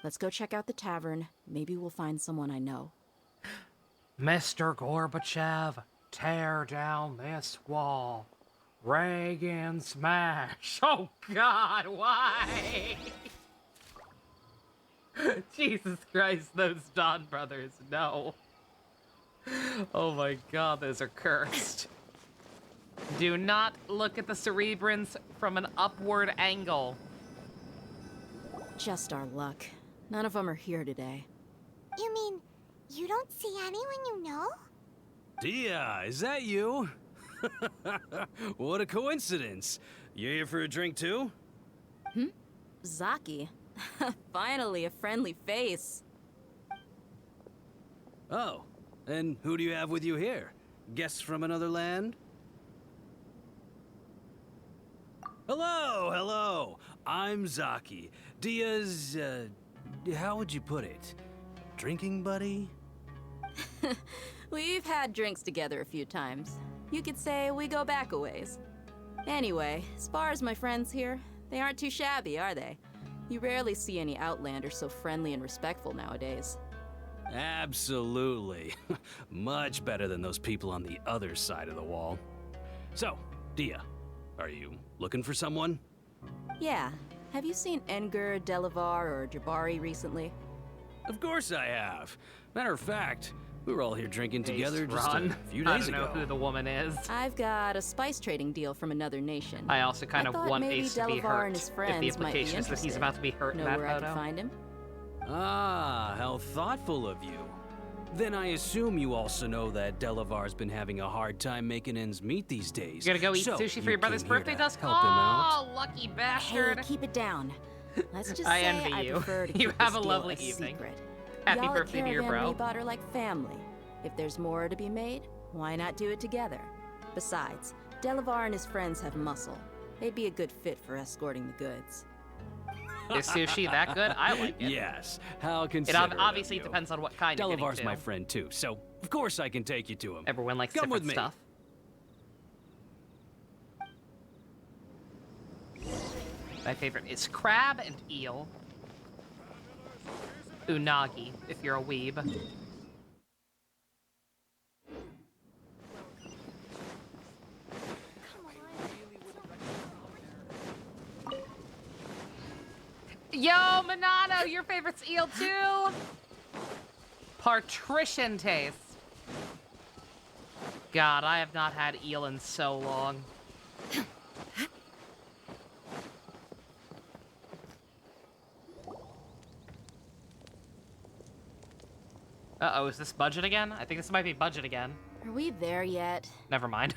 Let's go check out the tavern. Maybe we'll find someone I know. Mr. Gorbachev, tear down this wall. Reagan smash. Oh God, why? Jesus Christ, those Don brothers, no. Oh my God, those are cursed. Do not look at the Cerebrans from an upward angle. Just our luck. None of them are here today. You mean, you don't see anyone you know? Dia, is that you? What a coincidence. You here for a drink too? Zaki. Finally, a friendly face. Oh, and who do you have with you here? Guests from another land? Hello, hello. I'm Zaki. Dia's, how would you put it? Drinking buddy? We've had drinks together a few times. You could say we go back a ways. Anyway, as far as my friends here, they aren't too shabby, are they? You rarely see any Outlanders so friendly and respectful nowadays. Absolutely. Much better than those people on the other side of the wall. So, Dia, are you looking for someone? Yeah. Have you seen Enger, Delavar, or Jabari recently? Of course I have. Matter of fact, we were all here drinking together just Run. a few I days don't know ago. who the woman is. I've got a spice trading deal from another nation. I also kind of thought want maybe Ace to be Delavar hurt. and his If friends the might be implication is that he's interested. about to be hurt Know in that where I photo. can find him? Ah, how thoughtful of you. Then I assume you also know that Delavar's been having a hard time making ends meet these days. You gonna go eat So, sushi for you your brother's came here birthday, to Dusk? help him out? Oh, lucky Hey, bastard. keep it down. Let's just I say envy I you. prefer to You keep have this a deal lovely a evening. secret. Happy Y'all birthday at to your Caravan bro. Rebot are like family. If there's more to be made, why not do it together? Besides, Delavar and his friends have muscle. They'd be a good fit for escorting the goods. Is sushi that good? I like it. Yes, how It considerate obviously of you. depends on what kind you're Delavar's getting my to. friend too, so of course I can take you to him. Everyone likes Come different with me. stuff. My favorite is crab and eel. Unagi, if you're a weeb. Yo, Monano, your favorite's eel too? Patrician taste. God, I have not had eel in so long. Uh-oh, is this budget again? I think this might be budget again. Are we there yet? Never mind.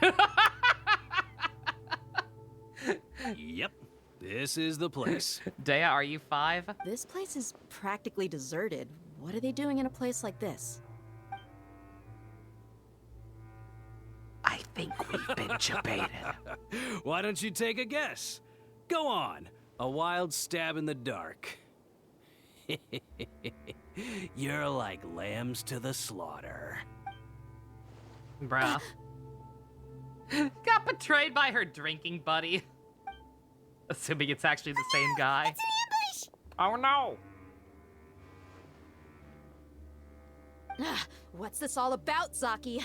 Yep, this is the place. Dea, are you 5? This place is practically deserted. What are they doing in a place like this? I think we've been debated. Why don't you take a guess? Go on, a wild stab in the dark. You're like lambs to the slaughter. Bruh. Got betrayed by her drinking buddy. Assuming it's actually the same guy. It's an ambush! Oh no! What's this all about, Zaki?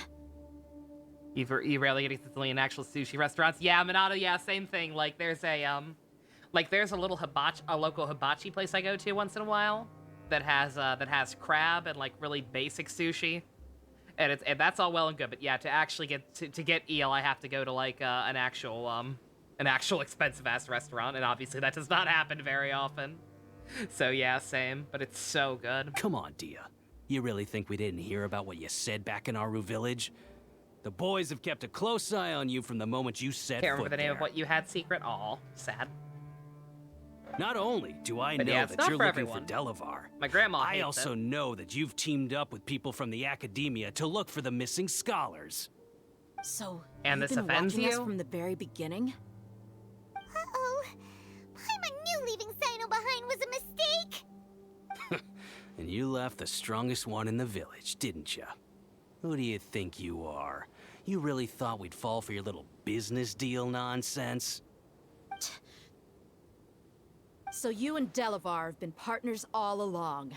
You rarely get Sicilian actual sushi restaurants. Yeah, Minato, yeah, same thing. Like there's a there's a little local hibachi place I go to once in a while that has crab and like really basic sushi. And that's all well and good, but yeah, to actually get eel, I have to go to like an actual expensive ass restaurant, and obviously that does not happen very often. So yeah, same, but it's so good. Come on, Dia. You really think we didn't hear about what you said back in Aru Village? The boys have kept a close eye on you from the moment you set Can't foot remember the name there. of what you had secret. Aw, sad. Not only do I But know yeah, it's that not you're for looking everyone. for Delavar, My grandma I hates also it. know that you've teamed up with people from the academia to look for the missing scholars. So, And you've this been offends watching us you? from the very beginning? Uh-oh. Paimon knew leaving Sino behind was a mistake. And you left the strongest one in the village, didn't you? Who do you think you are? You really thought we'd fall for your little business deal nonsense? So you and Delavar have been partners all along.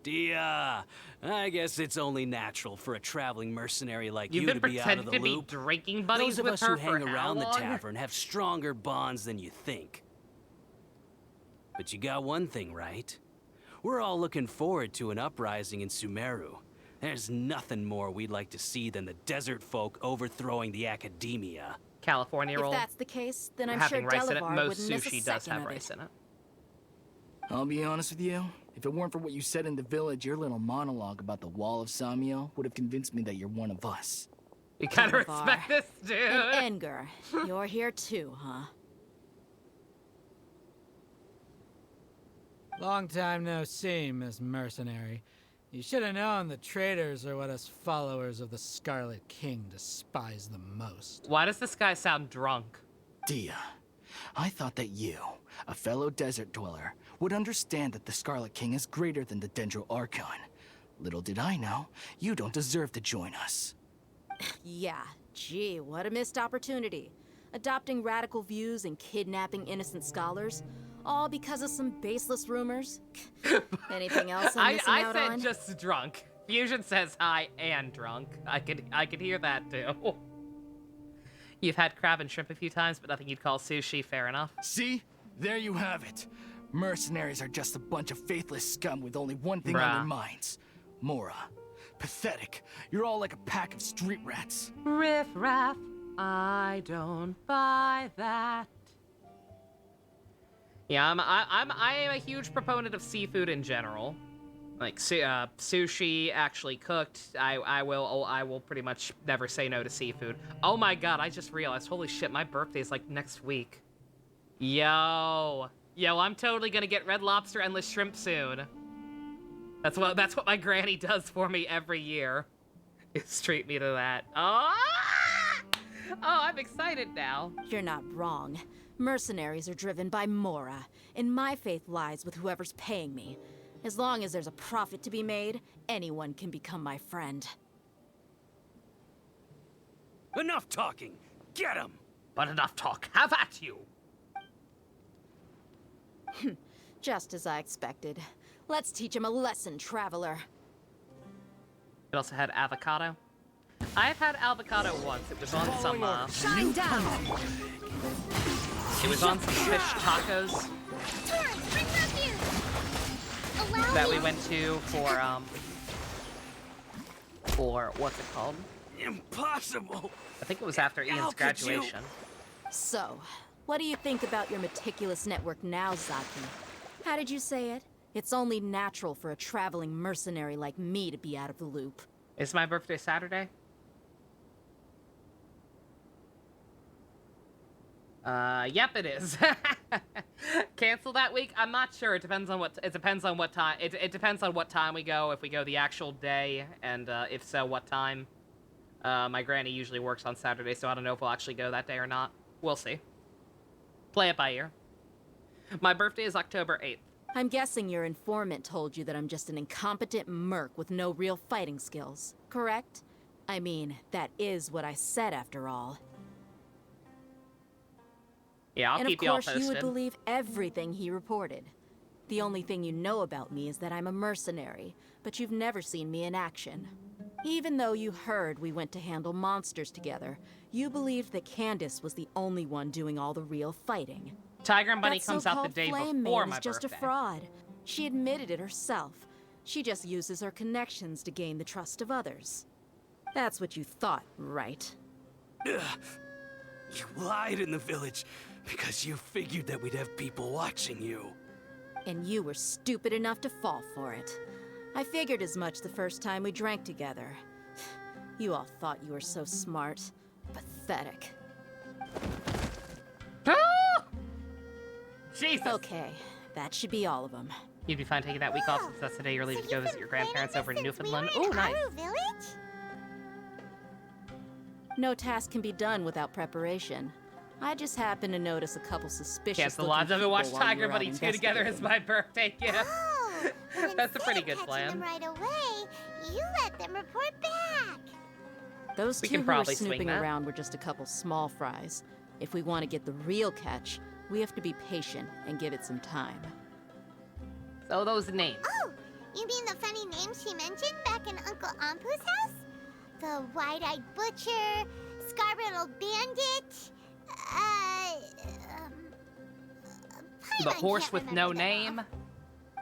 Dia, I guess it's only natural for a traveling mercenary like You've you been to be out of pretending the to be loop. drinking buddies Those of with us her who for hang how around the long? tavern have stronger bonds than you think. But you got one thing right. We're all looking forward to an uprising in Sumeru. There's nothing more we'd like to see than the desert folk overthrowing the academia. California If roll. that's the case, then I'm sure Having rice in it. Delavar Most wouldn't miss a sushi does second have of rice it. in it. I'll be honest with you. If it weren't for what you said in the village, your little monologue about the Wall of Samio would have convinced me that you're one of us. You kind of Delavar. respect this, dude. And Enger, you're here too, huh? Long time no see, Miss Mercenary. You should have known the traitors are what us followers of the Scarlet King despise the most. Why does this guy sound drunk? Dia, I thought that you, a fellow desert dweller, would understand that the Scarlet King is greater than the Dendro Archon. Little did I know, you don't deserve to join us. Yeah, gee, what a missed opportunity. Adopting radical views and kidnapping innocent scholars, all because of some baseless rumors. Anything else I'm missing I out said on? just drunk. Fusion says hi and drunk. I could hear that too. You've had crab and shrimp a few times, but nothing you'd call sushi. Fair enough. See? There you have it. Mercenaries are just a bunch of faithless scum with only one thing on Bruh. their minds. Mora. Pathetic. You're all like a pack of street rats. Riff raff. I don't buy that. Yeah, I am a huge proponent of seafood in general. Like sushi, actually cooked. I will pretty much never say no to seafood. Oh my god, I just realized, holy shit, my birthday's like next week. Yo, I'm totally gonna get Red Lobster Endless Shrimp soon. That's what my granny does for me every year. Is treat me to that. Oh, I'm excited now. You're not wrong. Mercenaries are driven by Mora, and my faith lies with whoever's paying me. As long as there's a profit to be made, anyone can become my friend. Enough talking! Get him! But enough talk. Have at you. Just as I expected. Let's teach him a lesson, traveler. It also had avocado. I've had avocado once. It was on some Shine down! it was on some fish tacos Torrent, bring refuge! Allow that me. we went to for what's it called? Impossible! I think it was after Ian's How could you? graduation. So, what do you think about your meticulous network now, Zaki? How did you say it? It's only natural for a traveling mercenary like me to be out of the loop. Is my birthday Saturday? Yep, it is. Cancel that week? I'm not sure. It depends on what time. It depends on what time we go. If we go the actual day, and if so, what time. My granny usually works on Saturday, so I don't know if we'll actually go that day or not. We'll see. Play it by ear. My birthday is October 8th. I'm guessing your informant told you that I'm just an incompetent merc with no real fighting skills, correct? I mean, that is what I said after all. Yeah, I'll And of keep you all course, you would posted. believe everything he reported. The only thing you know about me is that I'm a mercenary, but you've never seen me in action. Even though you heard we went to handle monsters together, you believed that Candace was the only one doing all the real fighting. Tiger and Bunny That comes out the so-called day flame before maid my is just birthday. a fraud. She admitted it herself. She just uses her connections to gain the trust of others. That's what you thought, right? Ugh. You lied in the village because you figured that we'd have people watching you. And you were stupid enough to fall for it. I figured as much the first time we drank together. You all thought you were so smart. Pathetic. Ah! Jesus. Okay, that should be all of them. You'd be fine taking that week off since that's the day you're leaving to go visit your grandparents over in Newfoundland. Oh, nice. Village? No task can be done without preparation. I just happened to notice a couple suspicious Cancel looking lodge. I've been people watching while you Tiger were Buddy out 2 together as my birthday gift. Oh, and That's a pretty instead good of catching them plan. right away, you let them report back. Those We two can who were probably swing snooping that. around were just a couple small fries. If we want to get the real catch, we have to be patient and give it some time. So those names. Oh, you mean the funny name she mentioned back in Uncle Ampu's house? The wide-eyed butcher, scar-riddled bandit, The horse with no name.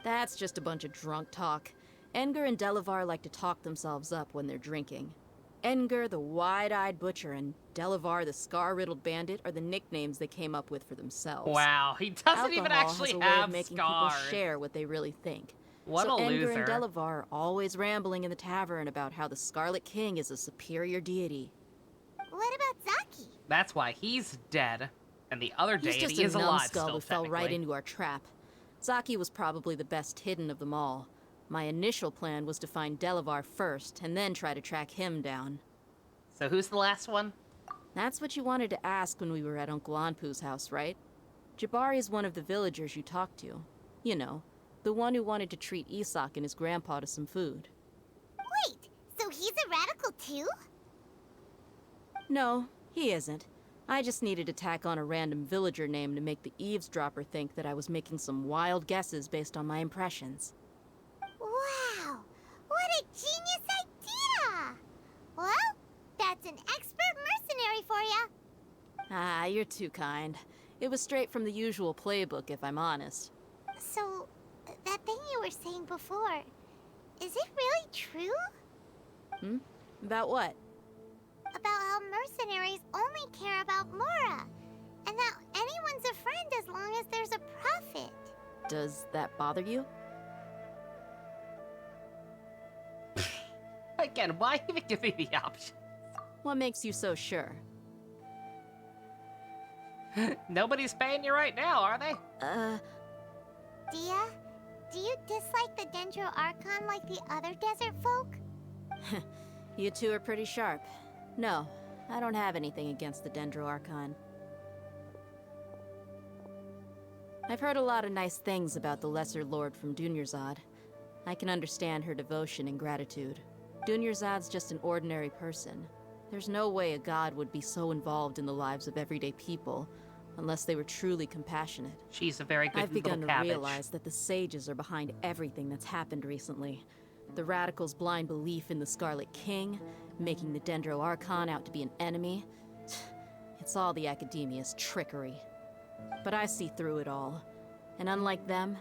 That's just a bunch of drunk talk. Edgar and Delavar like to talk themselves up when they're drinking. Edgar, the wide-eyed butcher, and Delavar, the scar-riddled bandit, are the nicknames they came up with for themselves. Wow, he doesn't even Alcohol actually has a way have of making scars. people share what they really think. What so a Edgar loser. and Delavar are always rambling in the tavern about how the Scarlet King is a superior deity. What about Zaki? That's why he's dead, and the other He's deity just a is alive numbskull still, who fell right technically. into our trap. Zaki was probably the best hidden of them all. My initial plan was to find Delavar first, and then try to track him down. So who's the last one? That's what you wanted to ask when we were at Uncle Anpu's house, right? Jabari is one of the villagers you talked to. You know, the one who wanted to treat Isak and his grandpa to some food. Wait, so he's a radical too? No, he isn't. I just needed to tack on a random villager name to make the eavesdropper think that I was making some wild guesses based on my impressions. Wow, what a genius idea! Well, that's an expert mercenary for ya. Ah, you're too kind. It was straight from the usual playbook, if I'm honest. So, that thing you were saying before, is it really true? Hmm? About what? About how mercenaries only care about Mora, and that anyone's a friend as long as there's a profit. Does that bother you? Again, why even give me the option? What makes you so sure? Nobody's paying you right now, are they? Dia, do you dislike the Dendro Archon like the other desert folk? You two are pretty sharp. No, I don't have anything against the Dendro Archon. I've heard a lot of nice things about the Lesser Lord from Dunyarzad. I can understand her devotion and gratitude. Dunyarzad's just an ordinary person. There's no way a god would be so involved in the lives of everyday people, unless they were truly compassionate. She's a very good I've begun little to cabbage. realize that the sages are behind everything that's happened recently. The radicals' blind belief in the Scarlet King, making the Dendro Archon out to be an enemy. It's all the Academia's trickery. But I see through it all. And unlike them,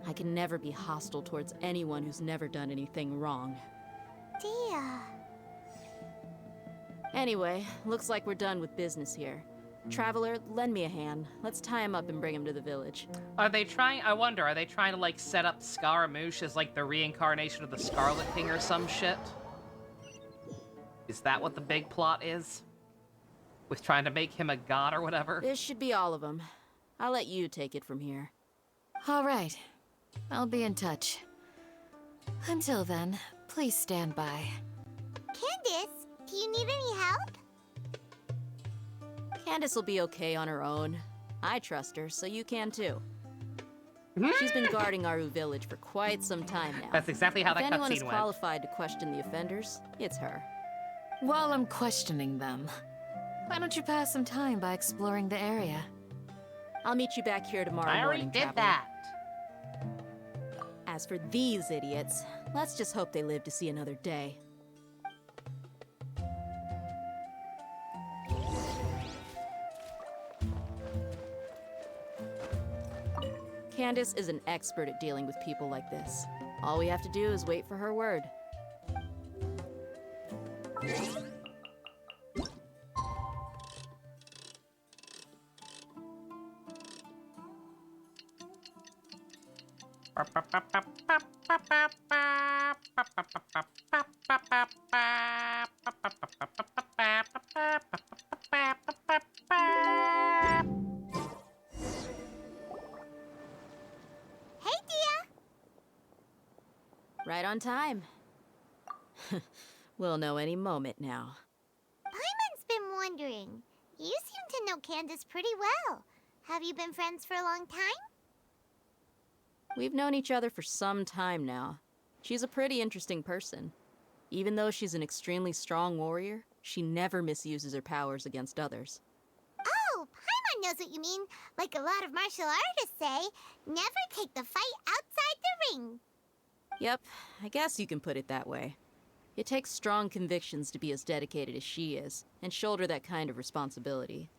I can never be hostile towards anyone who's never done anything wrong. Dia. Anyway, looks like we're done with business here. Traveler, lend me a hand. Let's tie him up and bring him to the village. Are they trying, I wonder, are they trying to, like, set up Scaramouche as, like, the reincarnation of the Scarlet King or some shit? Is that what the big plot is? With trying to make him a god or whatever? This should be all of them. I'll let you take it from here. All right. I'll be in touch. Until then, please stand by. Candace, do you need any help? Candace will be okay on her own. I trust her, so you can too. She's been guarding Aru village for quite some time now. That's exactly how if that anyone is cutscene went. qualified to question the offenders, it's her. While I'm questioning them, why don't you pass some time by exploring the area? I'll meet you back here tomorrow I already morning, did traveler. that. As for these idiots, let's just hope they live to see another day. Candace is an expert at dealing with people like this. All we have to do is wait for her word. Hey, Dia! Right on time. We'll know any moment now. Paimon's been wondering. You seem to know Candace pretty well. Have you been friends for a long time? We've known each other for some time now. She's a pretty interesting person. Even though she's an extremely strong warrior, she never misuses her powers against others. Oh, Paimon knows what you mean. Like a lot of martial artists say, never take the fight outside the ring. Yep, I guess you can put it that way. It takes strong convictions to be as dedicated as she is, and shoulder that kind of responsibility.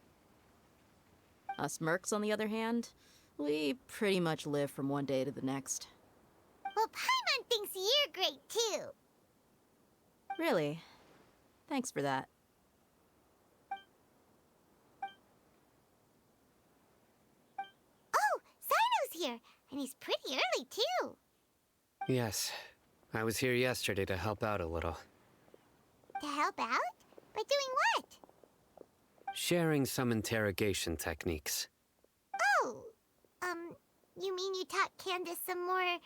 Us mercs, on the other hand, we pretty much live from one day to the next. Well, Paimon thinks you're great, too. Really? Thanks for that. Oh, Sino's here, and he's pretty early, too. Yes. I was here yesterday to help out a little. To help out? By doing what? Sharing some interrogation techniques. Oh, you mean you taught Candace some more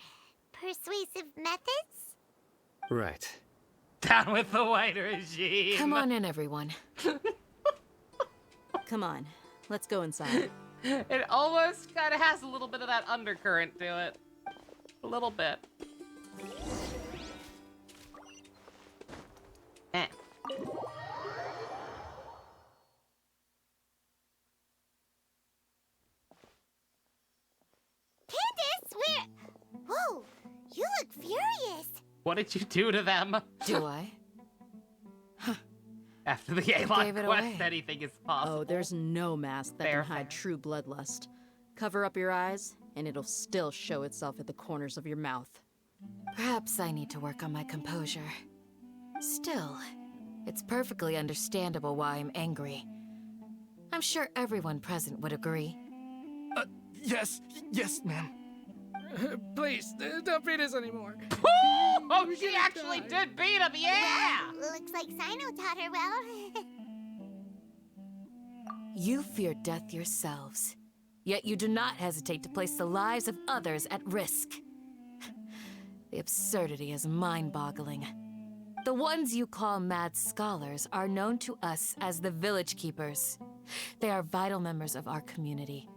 persuasive methods? Right. Down with the white regime. Come on in, everyone. Come on, let's go inside. It almost kind of has a little bit of that undercurrent to it. A little bit. Eh. Candace, where... Whoa, you look furious. What did you do to them? Do I? After the Gave A-Lock it quest, away. anything is possible. Oh, there's no mask that Fair, can hide fair. true bloodlust. Cover up your eyes, and it'll still show itself at the corners of your mouth. Perhaps I need to work on my composure. Still, it's perfectly understandable why I'm angry. I'm sure everyone present would agree. Yes, ma'am. Please, don't beat us anymore. Oh, she actually did beat him, yeah! Well, looks like Sino taught her well. You fear death yourselves, yet you do not hesitate to place the lives of others at risk. The absurdity is mind-boggling. The ones you call mad scholars are known to us as the Village Keepers. They are vital members of our community,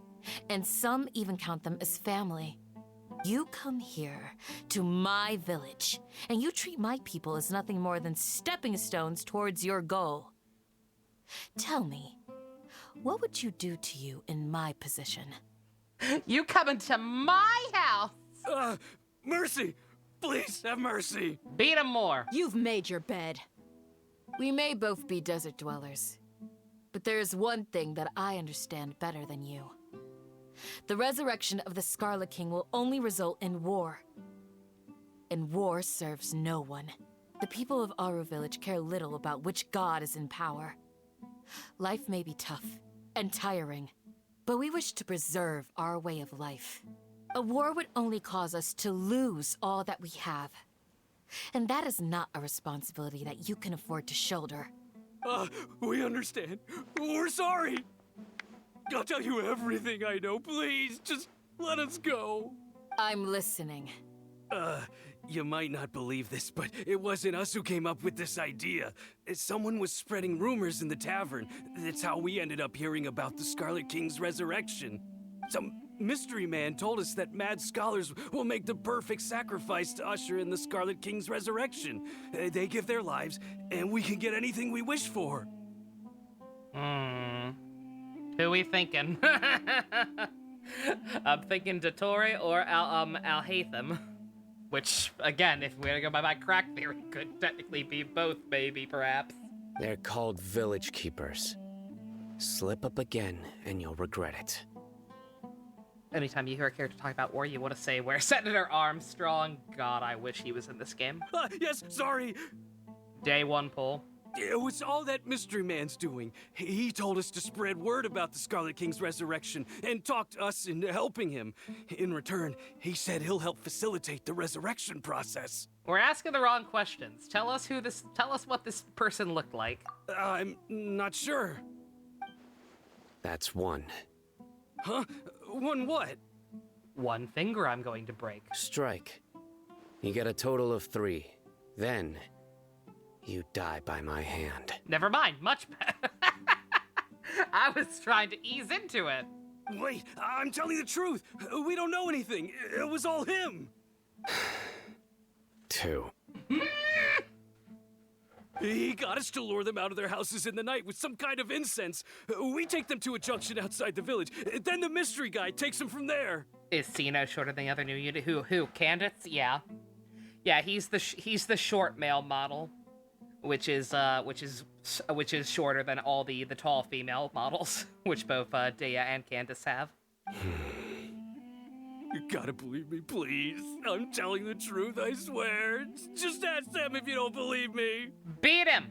and some even count them as family. You come here, to my village, and you treat my people as nothing more than stepping stones towards your goal. Tell me, what would you do to you in my position? You coming to my house? Mercy! Please have mercy! Beat him more. You've made your bed. We may both be desert dwellers, but there is one thing that I understand better than you. The resurrection of the Scarlet King will only result in war. And war serves no one. The people of Aru Village care little about which god is in power. Life may be tough and tiring, but we wish to preserve our way of life. A war would only cause us to lose all that we have. And that is not a responsibility that you can afford to shoulder. We understand. We're sorry. I'll tell you everything I know. Please, just let us go. I'm listening. You might not believe this, but it wasn't us who came up with this idea. Someone was spreading rumors in the tavern. That's how we ended up hearing about the Scarlet King's resurrection. Some mystery man told us that mad scholars will make the perfect sacrifice to usher in the Scarlet King's resurrection. They give their lives, and we can get anything we wish for. Who we thinking? I'm thinking Dottore or Al-Hatham. Which, again, if we're gonna go by my crack theory, could technically be both, maybe, perhaps. They're called village keepers. Slip up again, and you'll regret it. Anytime you hear a character talk about war, you want to say, where Senator Armstrong? God, I wish he was in this game. Yes, sorry. Day one pull. It was all that mystery man's doing. He told us to spread word about the Scarlet King's resurrection and talked us into helping him. In return, he said he'll help facilitate the resurrection process. We're asking the wrong questions. Tell us what this person looked like. I'm not sure. That's one. Huh? One what? One finger I'm going to break. Strike. You get a total of 3. Then, you die by my hand. Never mind, much better. I was trying to ease into it. Wait, I'm telling the truth. We don't know anything. It was all him. 2. He got us to lure them out of their houses in the night with some kind of incense. We take them to a junction outside the village. Then the mystery guy takes them from there. Is Sino shorter than the other new unit? Who? Candace? Yeah. Yeah, he's the short male model, which is shorter than all the tall female models, which both Dea and Candace have. You gotta believe me, please. I'm telling the truth, I swear. Just ask them if you don't believe me. Beat him!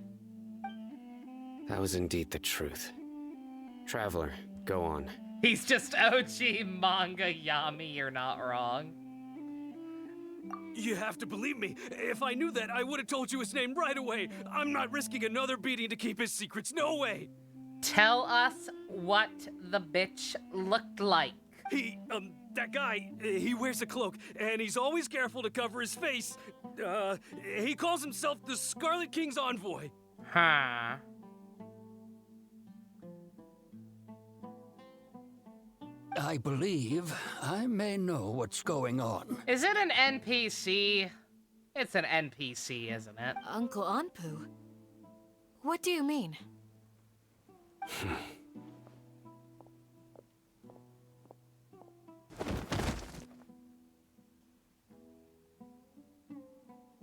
That was indeed the truth. Traveler, go on. He's just OG manga Yami, you're not wrong. You have to believe me. If I knew that, I would have told you his name right away. I'm not risking another beating to keep his secrets, no way. Tell us what the bitch looked like. That guy, he wears a cloak, and he's always careful to cover his face. He calls himself the Scarlet King's envoy. Huh. I believe I may know what's going on. Is it an NPC? It's an NPC, isn't it? Uncle Anpu? What do you mean?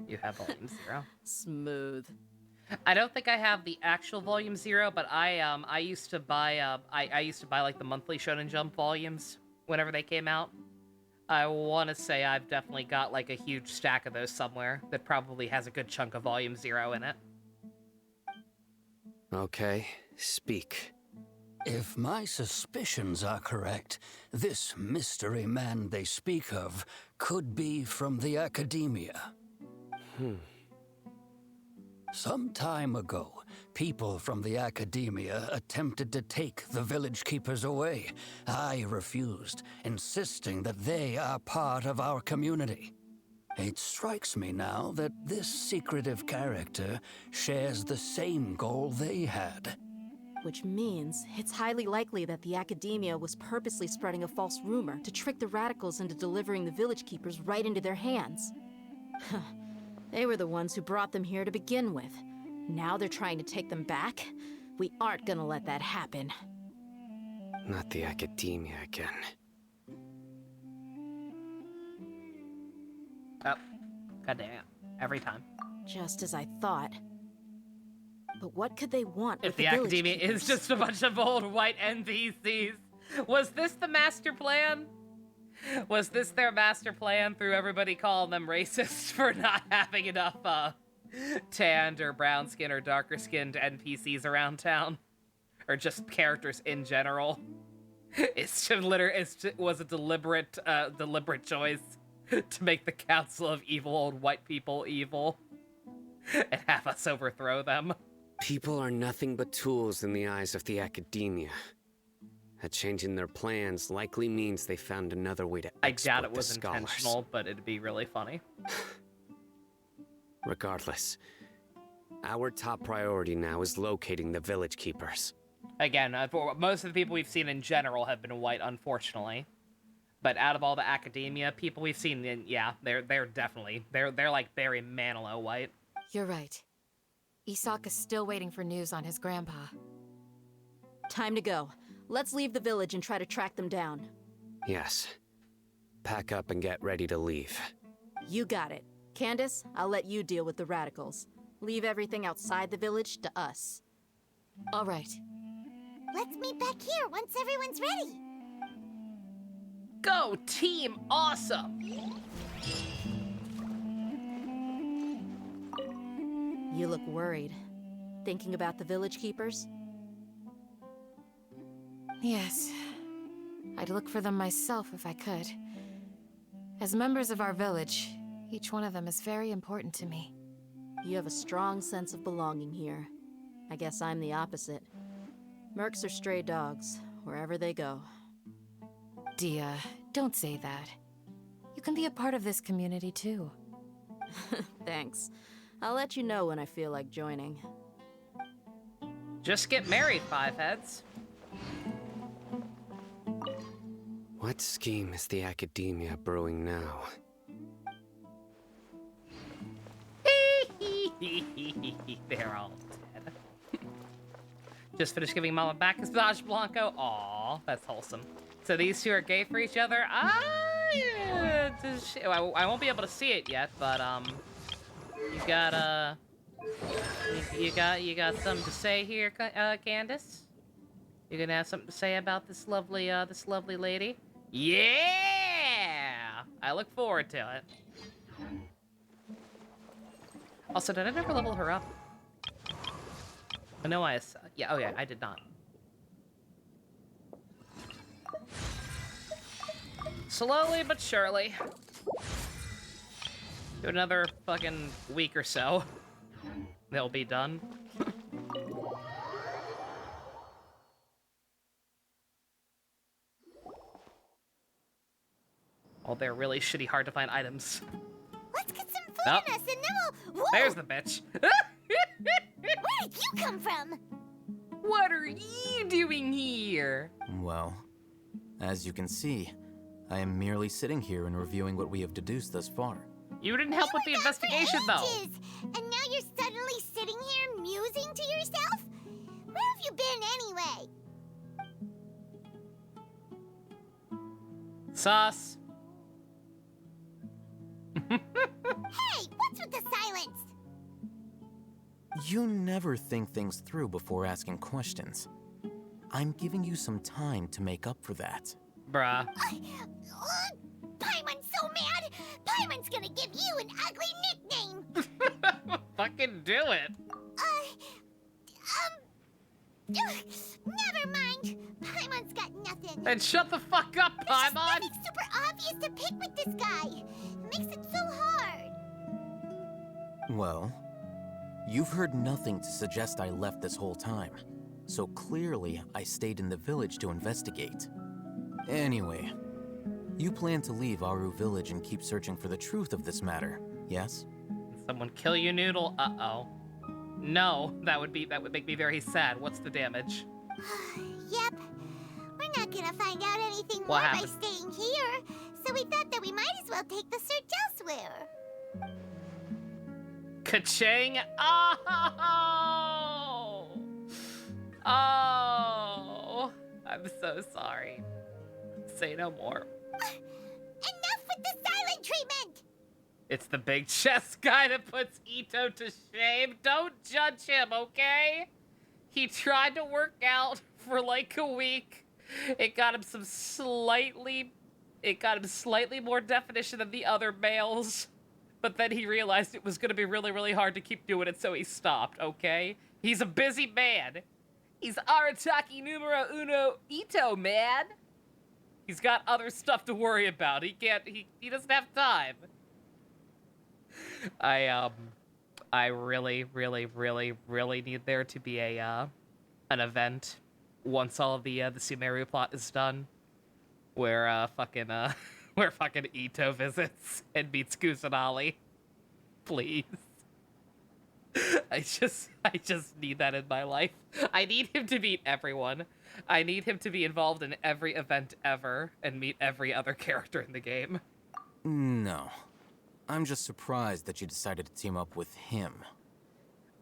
You have volume 0. Smooth. I don't think I have the actual volume 0, but I used to buy like the monthly Shonen Jump volumes whenever they came out. I want to say I've definitely got like a huge stack of those somewhere that probably has a good chunk of volume 0 in it. Okay, speak. If my suspicions are correct, this mystery man they speak of could be from the academia. Some time ago, people from the academia attempted to take the village keepers away. I refused, insisting that they are part of our community. It strikes me now that this secretive character shares the same goal they had. Which means it's highly likely that the academia was purposely spreading a false rumor to trick the radicals into delivering the village keepers right into their hands. They were the ones who brought them here to begin with. Now they're trying to take them back? We aren't gonna let that happen. Not the academia again. Oh, goddamn. Every time. Just as I thought. But what could they want If with the village academia keepers? is just a bunch of old white NPCs. Was this the master plan? Was this their master plan through everybody calling them racist for not having enough tanned or brown skin or darker skinned NPCs around town? Or just characters in general? Was a deliberate choice to make the Council of Evil Old White People evil and have us overthrow them. People are nothing but tools in the eyes of the academia. A change in their plans likely means they found another way to I exploit doubt it the was scholars. intentional, but it'd be really funny. Regardless, our top priority now is locating the village keepers. Again, most of the people we've seen in general have been white, unfortunately. But out of all the academia people we've seen, yeah, they're definitely like Barry Manilow white. You're right. Isak is still waiting for news on his grandpa. Time to go. Let's leave the village and try to track them down. Yes. Pack up and get ready to leave. You got it. Candace, I'll let you deal with the radicals. Leave everything outside the village to us. All right. Let's meet back here once everyone's ready. Go team awesome! You look worried. Thinking about the village keepers? Yes. I'd look for them myself if I could. As members of our village, each one of them is very important to me. You have a strong sense of belonging here. I guess I'm the opposite. Mercs are stray dogs, wherever they go. Dia, don't say that. You can be a part of this community too. Thanks. I'll let you know when I feel like joining. Just get married, Five Heads. What scheme is the Academia brewing now? They're all dead. Just finished giving Mama back his Badge Blanco. Aw, that's wholesome. So these two are gay for each other? I won't be able to see it yet, but you got something to say here, Candace? You gonna have something to say about this lovely lady? Yeah! I look forward to it. Also, did I never level her up? I know yeah, oh yeah, I did not. Slowly but surely. Do another fucking week or so. They'll be done. Oh, they're really shitty, hard to find items. Let's get some food in us and then we'll... Whoa! There's the bitch. Where did you come from? What are you doing here? Well, as you can see, I am merely sitting here and reviewing what we have deduced thus far. You didn't help with the investigation, though. And now you're suddenly sitting here musing to yourself? Where have you been anyway? Sus. Hey, what's with the silence? You never think things through before asking questions. I'm giving you some time to make up for that. Bruh. Paimon's so mad! Paimon's gonna give you an ugly nickname! Fucking do it. Never mind. Paimon's got nothing. Then shut the fuck up, Paimon! It's super obvious to pick with this guy. It makes it so hard. Well, you've heard nothing to suggest I left this whole time. So clearly, I stayed in the village to investigate. Anyway, you plan to leave Aru Village and keep searching for the truth of this matter, yes? Someone kill you, Noodle? Uh-oh. No, that would make me very sad. What's the damage? Yep. We're not gonna find out anything What more happened? by staying here, so we thought that we might as well take the search elsewhere. Ka-ching! Oh! Oh! I'm so sorry. Say no more. Enough with the silent treatment! It's the big chest guy that puts Ito to shame. Don't judge him, okay? He tried to work out for like a week. It got him slightly more definition than the other males. But then he realized it was gonna be really, really hard to keep doing it, so he stopped, okay? He's a busy man. He's Arataki numero uno Ito, man. He's got other stuff to worry about. He doesn't have time. I really, really, really, really need there to be an event once all of the Sumeru plot is done, where fucking Ito visits and meets Kusanali. Please. I just need that in my life. I need him to meet everyone. I need him to be involved in every event ever and meet every other character in the game. No. I'm just surprised that you decided to team up with him.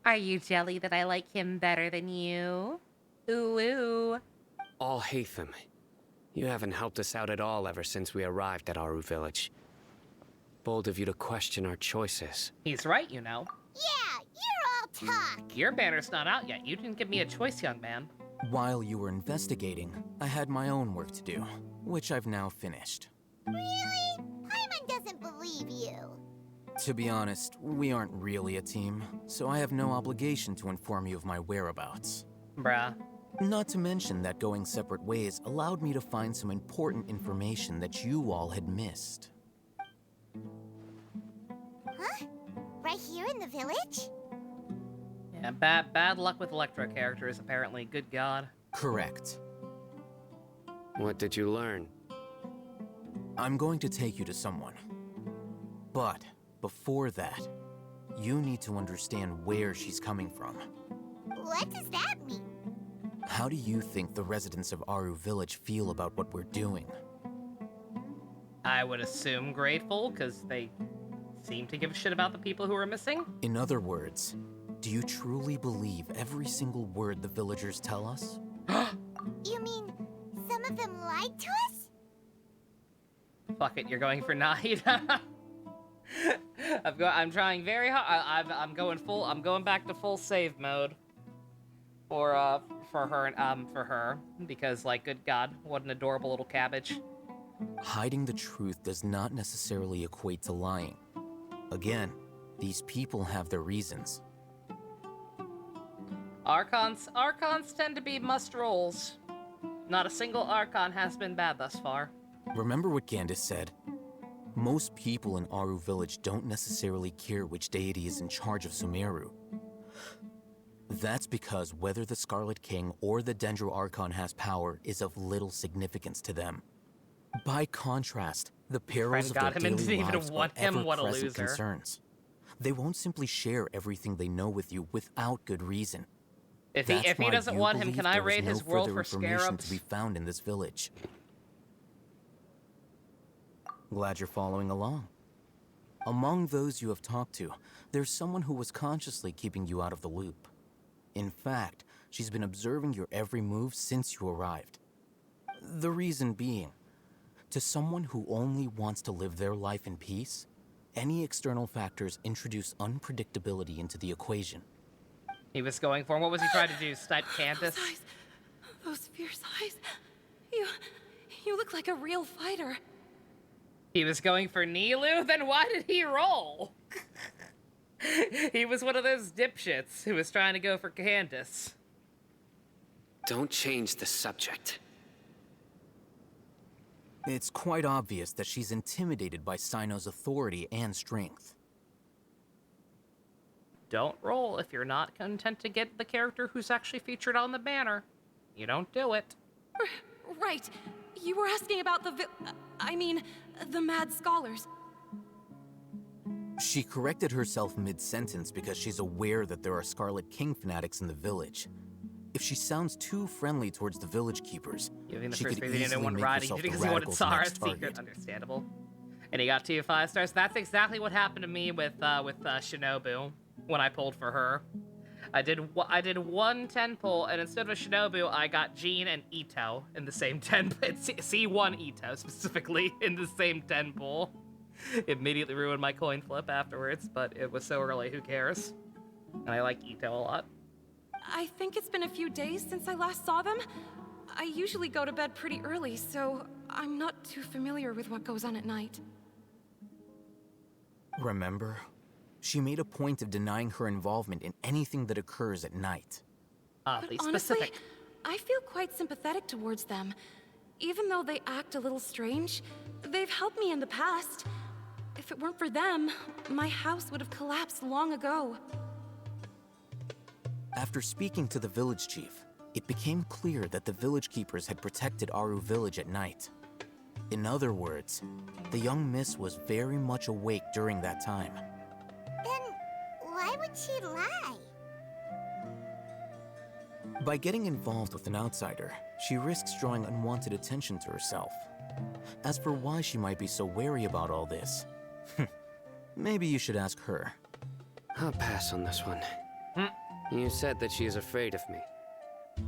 Are you jelly that I like him better than you? Ooh, ooh. Alhaitham, you haven't helped us out at all ever since we arrived at Aru Village. bold of you to question our choices. He's right, you know. Yeah, you're all talk. Your banner's not out yet. You didn't give me a choice, young man. While you were investigating, I had my own work to do, which I've now finished. Really? Paimon doesn't believe you. To be honest, we aren't really a team, so I have no obligation to inform you of my whereabouts. Bruh. Not to mention that going separate ways allowed me to find some important information that you all had missed. Huh? Right here in the village? Yeah, bad luck with Electro characters, apparently. Good God. Correct. What did you learn? I'm going to take you to someone. But before that, you need to understand where she's coming from. What does that mean? How do you think the residents of Aru Village feel about what we're doing? I would assume grateful, because they seem to give a shit about the people who are missing. In other words, do you truly believe every single word the villagers tell us? You mean some of them lied to us? Fuck it, you're going for Nahid. I'm trying very hard. I'm going back to full save mode for her because, like, good God, what an adorable little cabbage. Hiding the truth does not necessarily equate to lying. Again, these people have their reasons. Archons tend to be must rolls. Not a single Archon has been bad thus far. Remember what Gandis said? Most people in Aru Village don't necessarily care which deity is in charge of Sumeru. That's because whether the Scarlet King or the Dendro Archon has power is of little significance to them. By contrast, the perils of their daily lives are ever-present concerns. They won't simply share everything they know with you without good reason. If he doesn't want him, can I raid his world for scarabs? To be found in this village. Glad you're following along. Among those you have talked to, there's someone who was consciously keeping you out of the loop. In fact, she's been observing your every move since you arrived. The reason being, to someone who only wants to live their life in peace, any external factors introduce unpredictability into the equation. He was going for him. What was he trying to do? Snipe Candace? Those fierce eyes. You look like a real fighter. He was going for Nilu? Then why did he roll? He was one of those dipshits who was trying to go for Candace. Don't change the subject. It's quite obvious that she's intimidated by Sino's authority and strength. Don't roll if you're not content to get the character who's actually featured on the banner. You don't do it. Right. You were asking about the Mad Scholars. She corrected herself mid-sentence because she's aware that there are Scarlet King fanatics in the village. If she sounds too friendly towards the village keepers, she could easily make herself the radical's next target. Understandable. And he got 2 5 stars. That's exactly what happened to me with Shinobu when I pulled for her. I did 1 10 pull, and instead of a Shinobu, I got Jean and Ito in the same 10. C1 Ito specifically in the same 10 pull. Immediately ruined my coin flip afterwards, but it was so early. Who cares? And I like Ito a lot. I think it's been a few days since I last saw them. I usually go to bed pretty early, so I'm not too familiar with what goes on at night. Remember? She made a point of denying her involvement in anything that occurs at night. Oddly honestly, specific. I feel quite sympathetic towards them. Even though they act a little strange, they've helped me in the past. If it weren't for them, my house would have collapsed long ago. After speaking to the village chief, it became clear that the village keepers had protected Aru Village at night. In other words, the young miss was very much awake during that time. Then why would she lie? By getting involved with an outsider, she risks drawing unwanted attention to herself. As for why she might be so wary about all this, maybe you should ask her. I'll pass on this one. You said that she is afraid of me.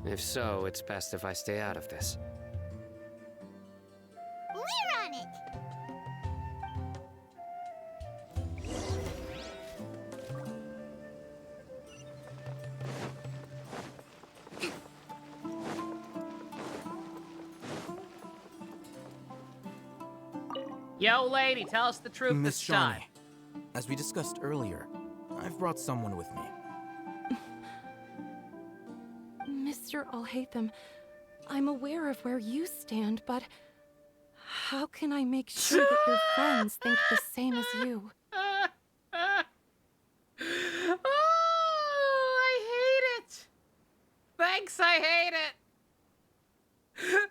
If so, it's best if I stay out of this. We're on it! Yo, lady, tell us the truth Miss this time. Shawnee, as we discussed earlier, I've brought someone with me. Mr. Alhaitham, I'm aware of where you stand, but how can I make sure that your friends think the same as you? Oh, I hate it. Thanks, I hate it.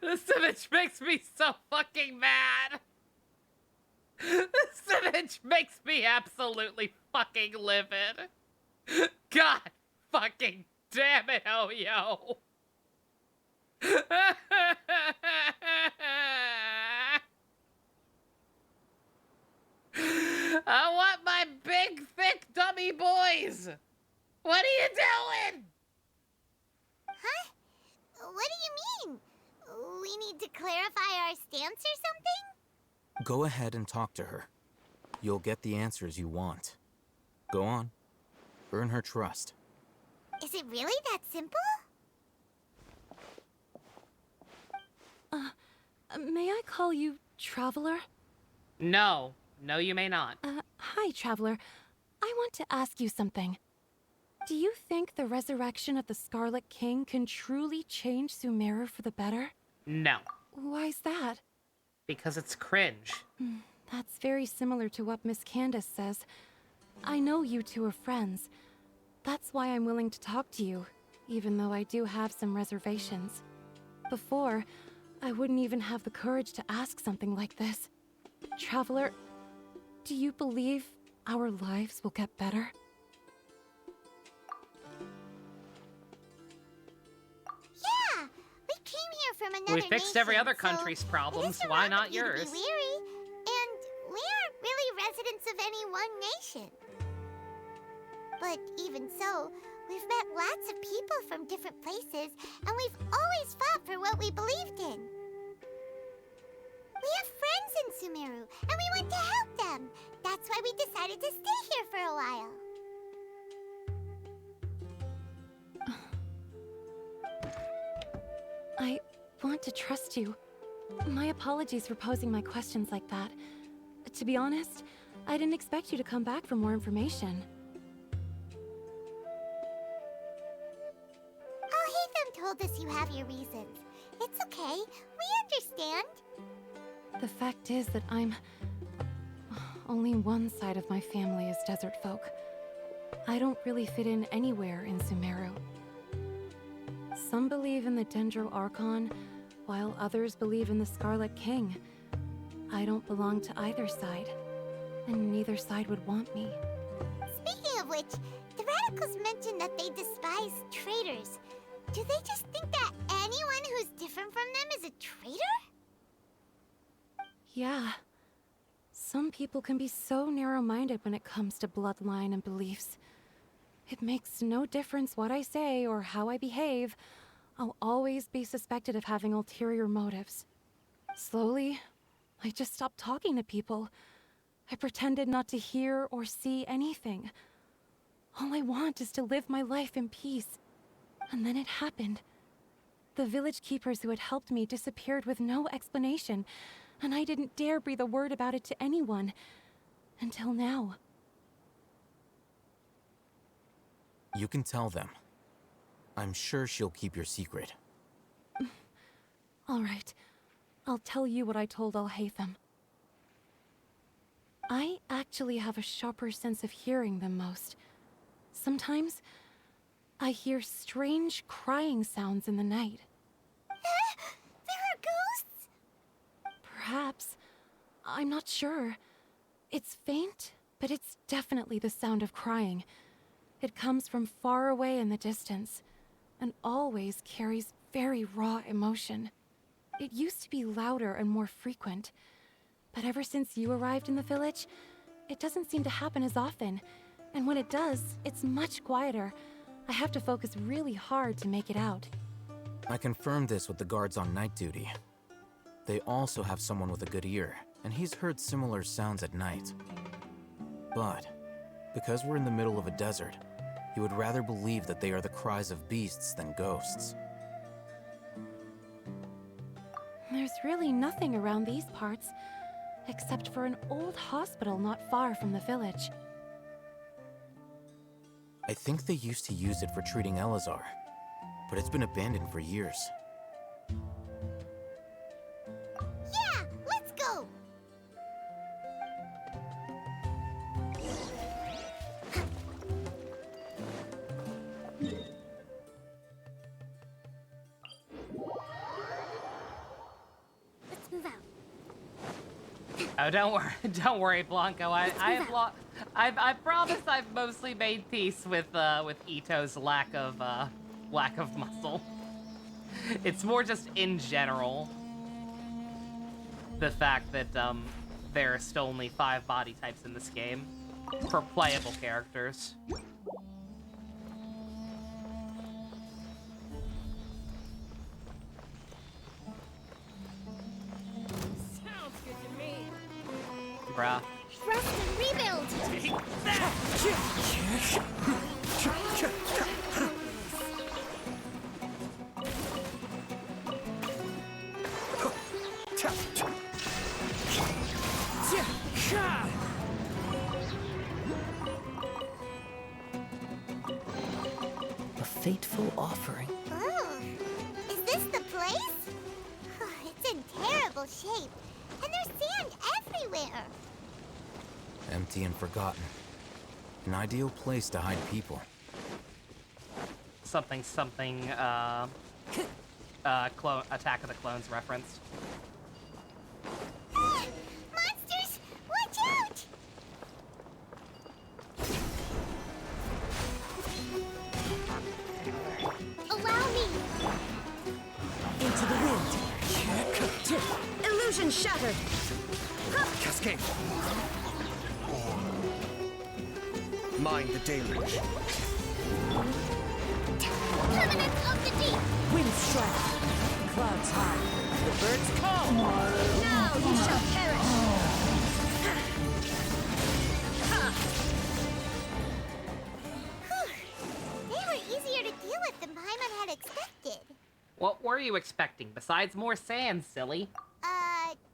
This image makes me so fucking mad. This image makes me absolutely fucking livid. God fucking damn it, oh yo. I want my big, thick, dummy boys. What are you doing? Huh? What do you mean? We need to clarify our stance or something? Go ahead and talk to her. You'll get the answers you want. Go on. Earn her trust. Is it really that simple? May I call you Traveler? No. No, you may not. Hi, Traveler. I want to ask you something. Do you think the resurrection of the Scarlet King can truly change Sumeru for the better? No. Why's that? Because it's cringe. That's very similar to what Miss Candace says. I know you two are friends. That's why I'm willing to talk to you, even though I do have some reservations. Before, I wouldn't even have the courage to ask something like this. Traveler, do you believe our lives will get better? Yeah! We came here from another We fixed nation, every other so country's problems. it isn't Why wrong not of you to be yours? weary. And we aren't really residents of any one nation. But even so, we've met lots of people from different places, and we've always fought for what we believed in. We have friends in Sumeru, and we want to help them. That's why we decided to stay here for a while. I want to trust you. My apologies for posing my questions like that. To be honest, I didn't expect you to come back for more information. Alhaitham told us you have your reasons. It's okay. We understand. The fact is that only one side of my family is desert folk. I don't really fit in anywhere in Sumeru. Some believe in the Dendro Archon, while others believe in the Scarlet King. I don't belong to either side, and neither side would want me. Speaking of which, the Radicals mentioned that they despise traitors. Do they just think that anyone who's different from them is a traitor? Yeah. Some people can be so narrow-minded when it comes to bloodline and beliefs. It makes no difference what I say or how I behave. I'll always be suspected of having ulterior motives. Slowly, I just stopped talking to people. I pretended not to hear or see anything. All I want is to live my life in peace. And then it happened. The village keepers who had helped me disappeared with no explanation, and I didn't dare breathe a word about it to anyone. Until now. You can tell them. I'm sure she'll keep your secret. All right. I'll tell you what I told Alhaitham. I actually have a sharper sense of hearing than most. Sometimes, I hear strange crying sounds in the night. There are ghosts? Perhaps. I'm not sure. It's faint, but it's definitely the sound of crying. It comes from far away in the distance, and always carries very raw emotion. It used to be louder and more frequent, but ever since you arrived in the village, it doesn't seem to happen as often, and when it does, it's much quieter. I have to focus really hard to make it out. I confirmed this with the guards on night duty. They also have someone with a good ear, and he's heard similar sounds at night. But, because we're in the middle of a desert, he would rather believe that they are the cries of beasts than ghosts. There's really nothing around these parts. except for an old hospital not far from the village. I think they used to use it for treating Elazar, but it's been abandoned for years. Yeah, let's go! Let's move out. Oh, don't worry, Blanco. I promise I've mostly made peace with Ito's lack of muscle. It's more just in general the fact that there are still only 5 body types in this game for playable characters. Sounds good to me. Bruh. Rest and rebuild! Take that! A fateful offering. Oh, is this the place? It's in terrible shape, and there's sand everywhere. Empty and forgotten. An ideal place to hide people. Something, Attack of the Clones referenced. Monsters, watch out! Allow me. Into the wind. Illusion shattered. Cascade. Mind the deluge. Permanence of the deep. Wind strike. Clouds high. The birds call. Now you shall perish. They were easier to deal with than Paimon had expected. What were you expecting besides more sand, silly?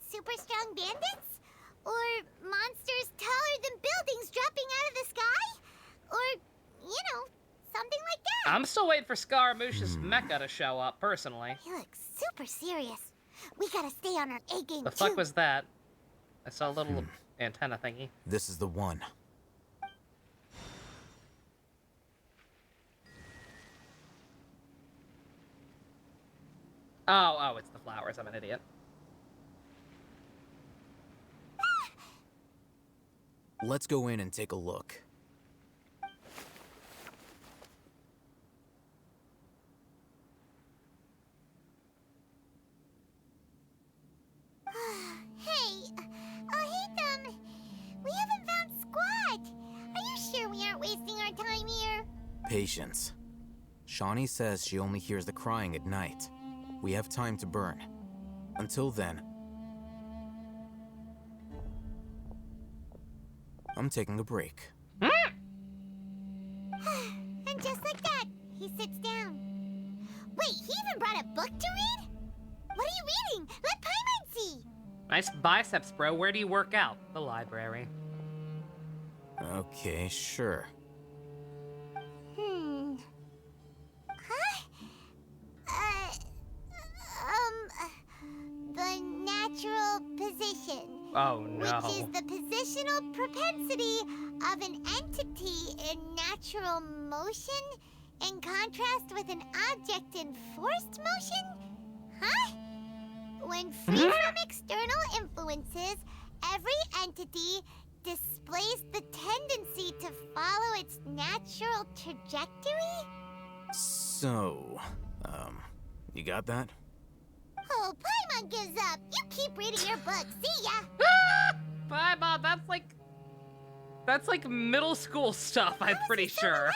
Super strong bandits? Or monsters taller than buildings dropping out of the sky? Or, something like that. I'm still waiting for Scaramouche's mecha to show up, personally. He looks super serious. We gotta stay on our A game, The fuck was that? I saw a little antenna thingy. This is the one. Oh, it's the flowers. I'm an idiot. Let's go in and take a look. Hey, we haven't found squat. Are you sure we aren't wasting our time here? Patience. Shawnee says she only hears the crying at night. We have time to burn. Until then, I'm taking a break. And just like that, he sits down. Wait, he even brought a book to read? What are you reading? Let Paimon see. Nice biceps, bro. Where do you work out? The library. Okay, sure. The natural position. Oh, no. Which is the positional propensity of an entity in natural motion in contrast with an object in forced motion? Huh? When free from external influences, every entity displays the tendency to follow its natural trajectory? So, you got that? Oh, Paimon gives up. You keep reading your book. See ya. Paimon, that's like middle school stuff, I'm pretty sure.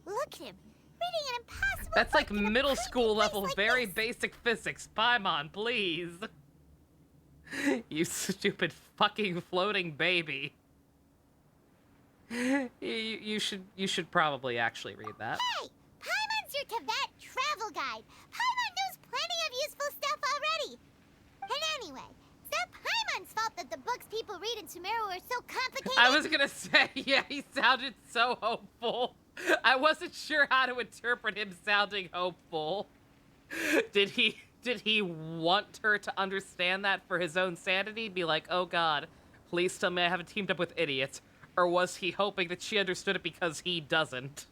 Look at him. Reading an impossible That's like book in a middle crazy school place level, like very this. basic physics. Paimon, please. You stupid fucking floating baby. You should probably actually read that. Hey, Paimon's your Tibet travel guide. Paimon knows plenty of useful stuff already. And anyway, that Paimon's fault that the books people read in Sumeru are so complicated. I was gonna say, yeah, he sounded so hopeful. I wasn't sure how to interpret him sounding hopeful. Did he want her to understand that for his own sanity? Be like, oh god, please tell me I haven't teamed up with idiots. Or was he hoping that she understood it because he doesn't?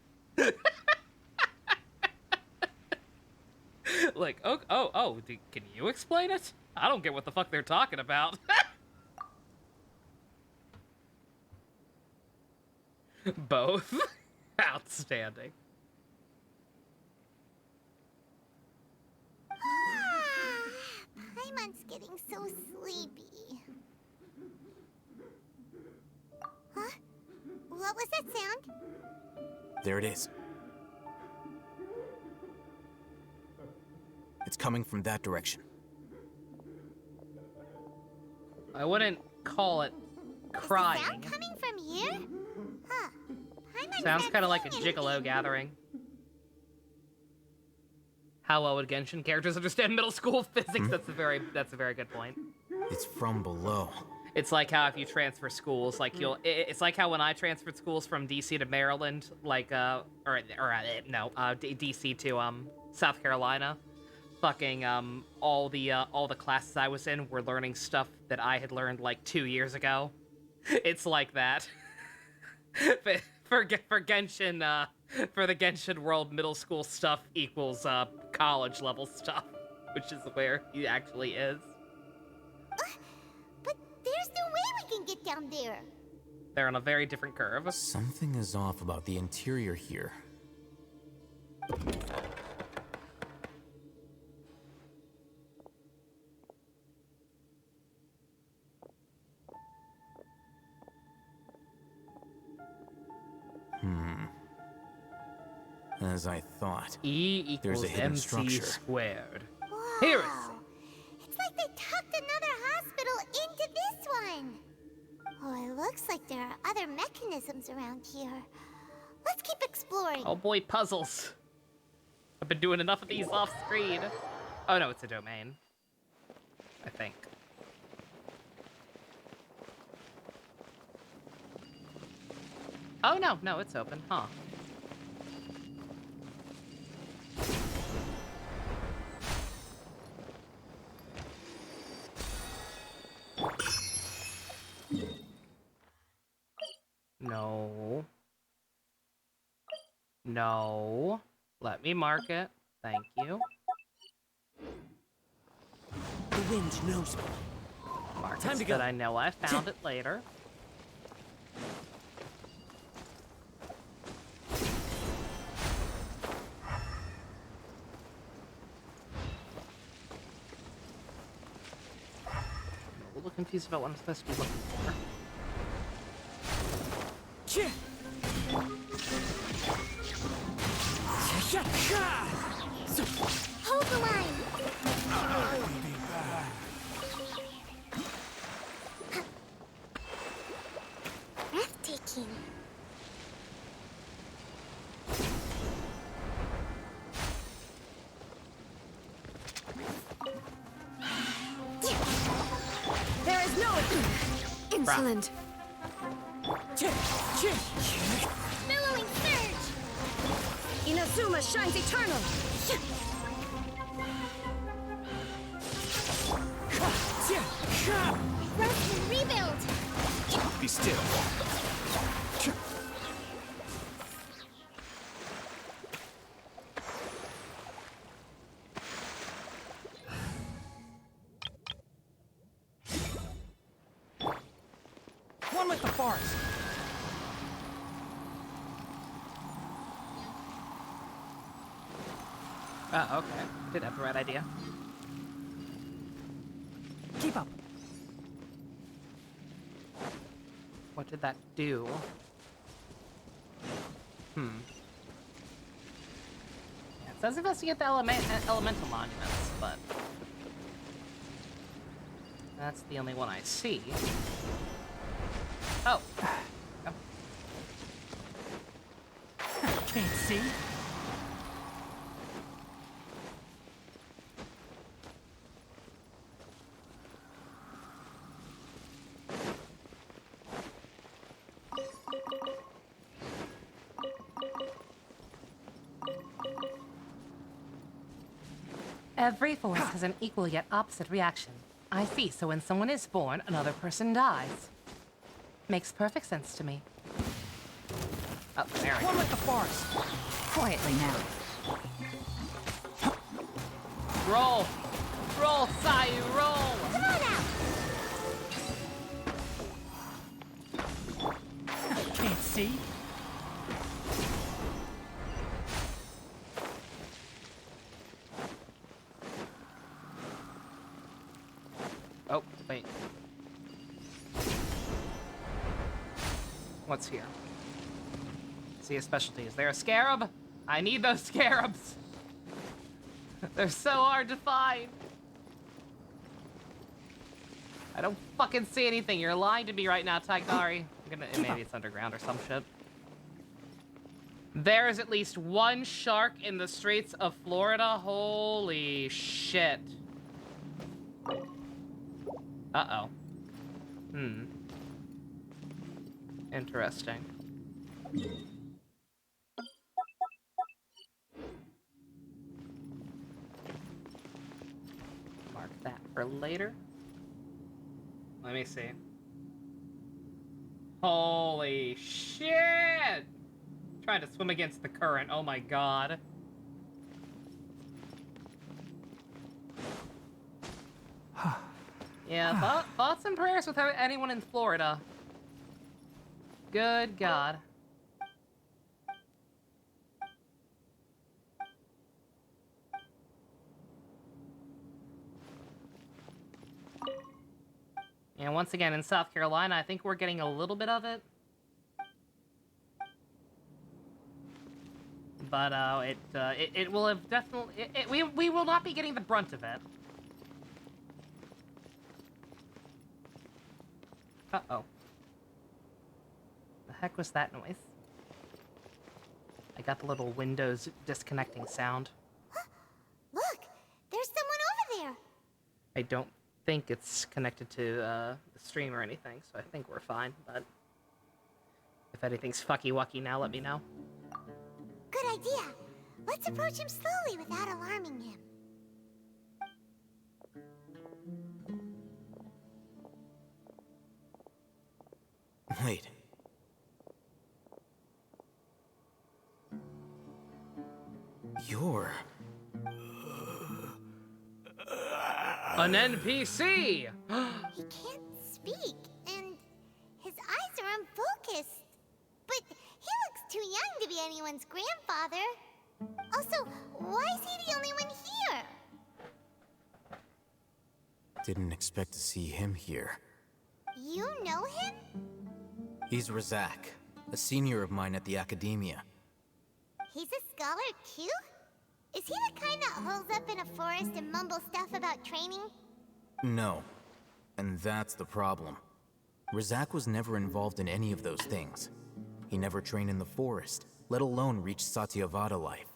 Like, can you explain it? I don't get what the fuck they're talking about. Both. Outstanding. Paimon's getting so sleepy. Huh? What was that sound? There it is. It's coming from that direction. I wouldn't call it crying. Is the sound coming from here? Huh. Paimon's Sounds not kind of like a saying gigolo anything. gathering. How well would Genshin characters understand middle school physics? That's a very good point. It's from below. It's like how if you transfer schools, like it's like how when I transferred schools from DC to Maryland, like DC to South Carolina, fucking all the classes I was in were learning stuff that I had learned like 2 years ago. It's like that. for Genshin, for the Genshin world, middle school stuff equals college level stuff, which is where he actually is. But there's no way we can get down there. They're on a very different curve. Something is off about the interior here. As I thought. E equals There's a hidden MC structure. squared. Wow. Heresy. It's like they tucked another hospital into this one. Oh, it looks like there are other mechanisms around here. Let's keep exploring. Oh boy, puzzles. I've been doing enough of these off screen. Oh no, it's a domain. I think. Oh no, it's open, huh? No. No. Let me mark it. Thank you. The wind knows me. Mark Time it to so go. that I know I found it later. I'm a little confused about what I'm supposed to be looking for. Hold the line. Breathtaking. There is no insolent. Billowing surge. Inazuma shines eternal. Rest and rebuild. Be still. One with the forest. Oh, okay. Did have the right idea. Keep up. What did that do? Yeah, it says investigate the elemental monuments, but that's the only one I see. Oh. Yep. Can't see. Every force has an equal yet opposite reaction. I see, so when someone is born, another person dies. Makes perfect sense to me. Oh, there we go. One with the forest. Quietly now. Roll! Roll, Sayu, roll! Come on out! Can't see. Oh, wait. What's here? See a specialty. Is there a scarab? I need those scarabs! They're so hard to find. I don't fucking see anything. You're lying to me right now, Tagnari. Maybe it's underground or some shit. There is at least one shark in the streets of Florida. Holy shit. Uh-oh. Interesting. Mark that for later. Let me see. Holy shit! Trying to swim against the current. Oh my god. Yeah, thoughts and prayers with anyone in Florida. Good God. And once again, in South Carolina, I think we're getting a little bit of it. But it will have definitely... we will not be getting the brunt of it. Uh-oh. The heck was that noise? I got the little Windows disconnecting sound. Look! There's someone over there! I don't think it's connected to the stream or anything, so I think we're fine, but... if anything's fucky-wucky now, let me know. Good idea. Let's approach him slowly without alarming him. Wait. You're... an NPC! He can't speak, and his eyes are unfocused. But he looks too young to be anyone's grandfather. Also, why is he the only one here? Didn't expect to see him here. You know him? He's Razak, a senior of mine at the Academia. He's a scholar too? Is he the kind that holes up in a forest and mumbles stuff about training? No. And that's the problem. Razak was never involved in any of those things. He never trained in the forest, let alone reach Satyavada life.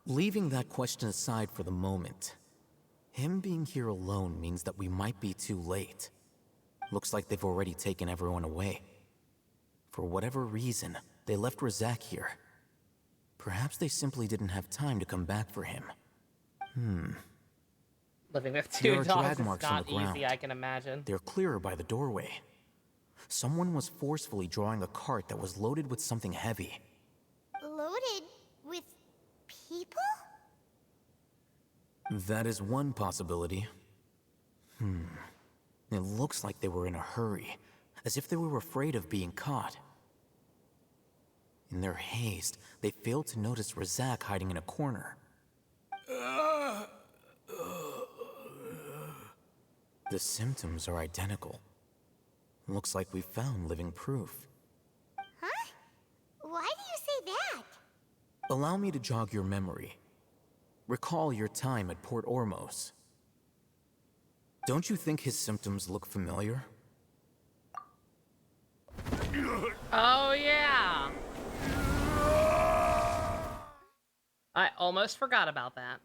Leaving that question aside for the moment, him being here alone means that we might be too late. Looks like they've already taken everyone away. For whatever reason, they left Razak here. Perhaps they simply didn't have time to come back for him. Living with There two are dogs drag is marks on not the ground. easy, I can imagine. They're clearer by the doorway. Someone was forcefully drawing a cart that was loaded with something heavy. Loaded with people? That is one possibility. It looks like they were in a hurry, as if they were afraid of being caught. In their haste, they failed to notice Razak hiding in a corner. The symptoms are identical. Looks like we found living proof. Huh? Why do you say that? Allow me to jog your memory. Recall your time at Port Ormos. Don't you think his symptoms look familiar? Oh, yeah! I almost forgot about that.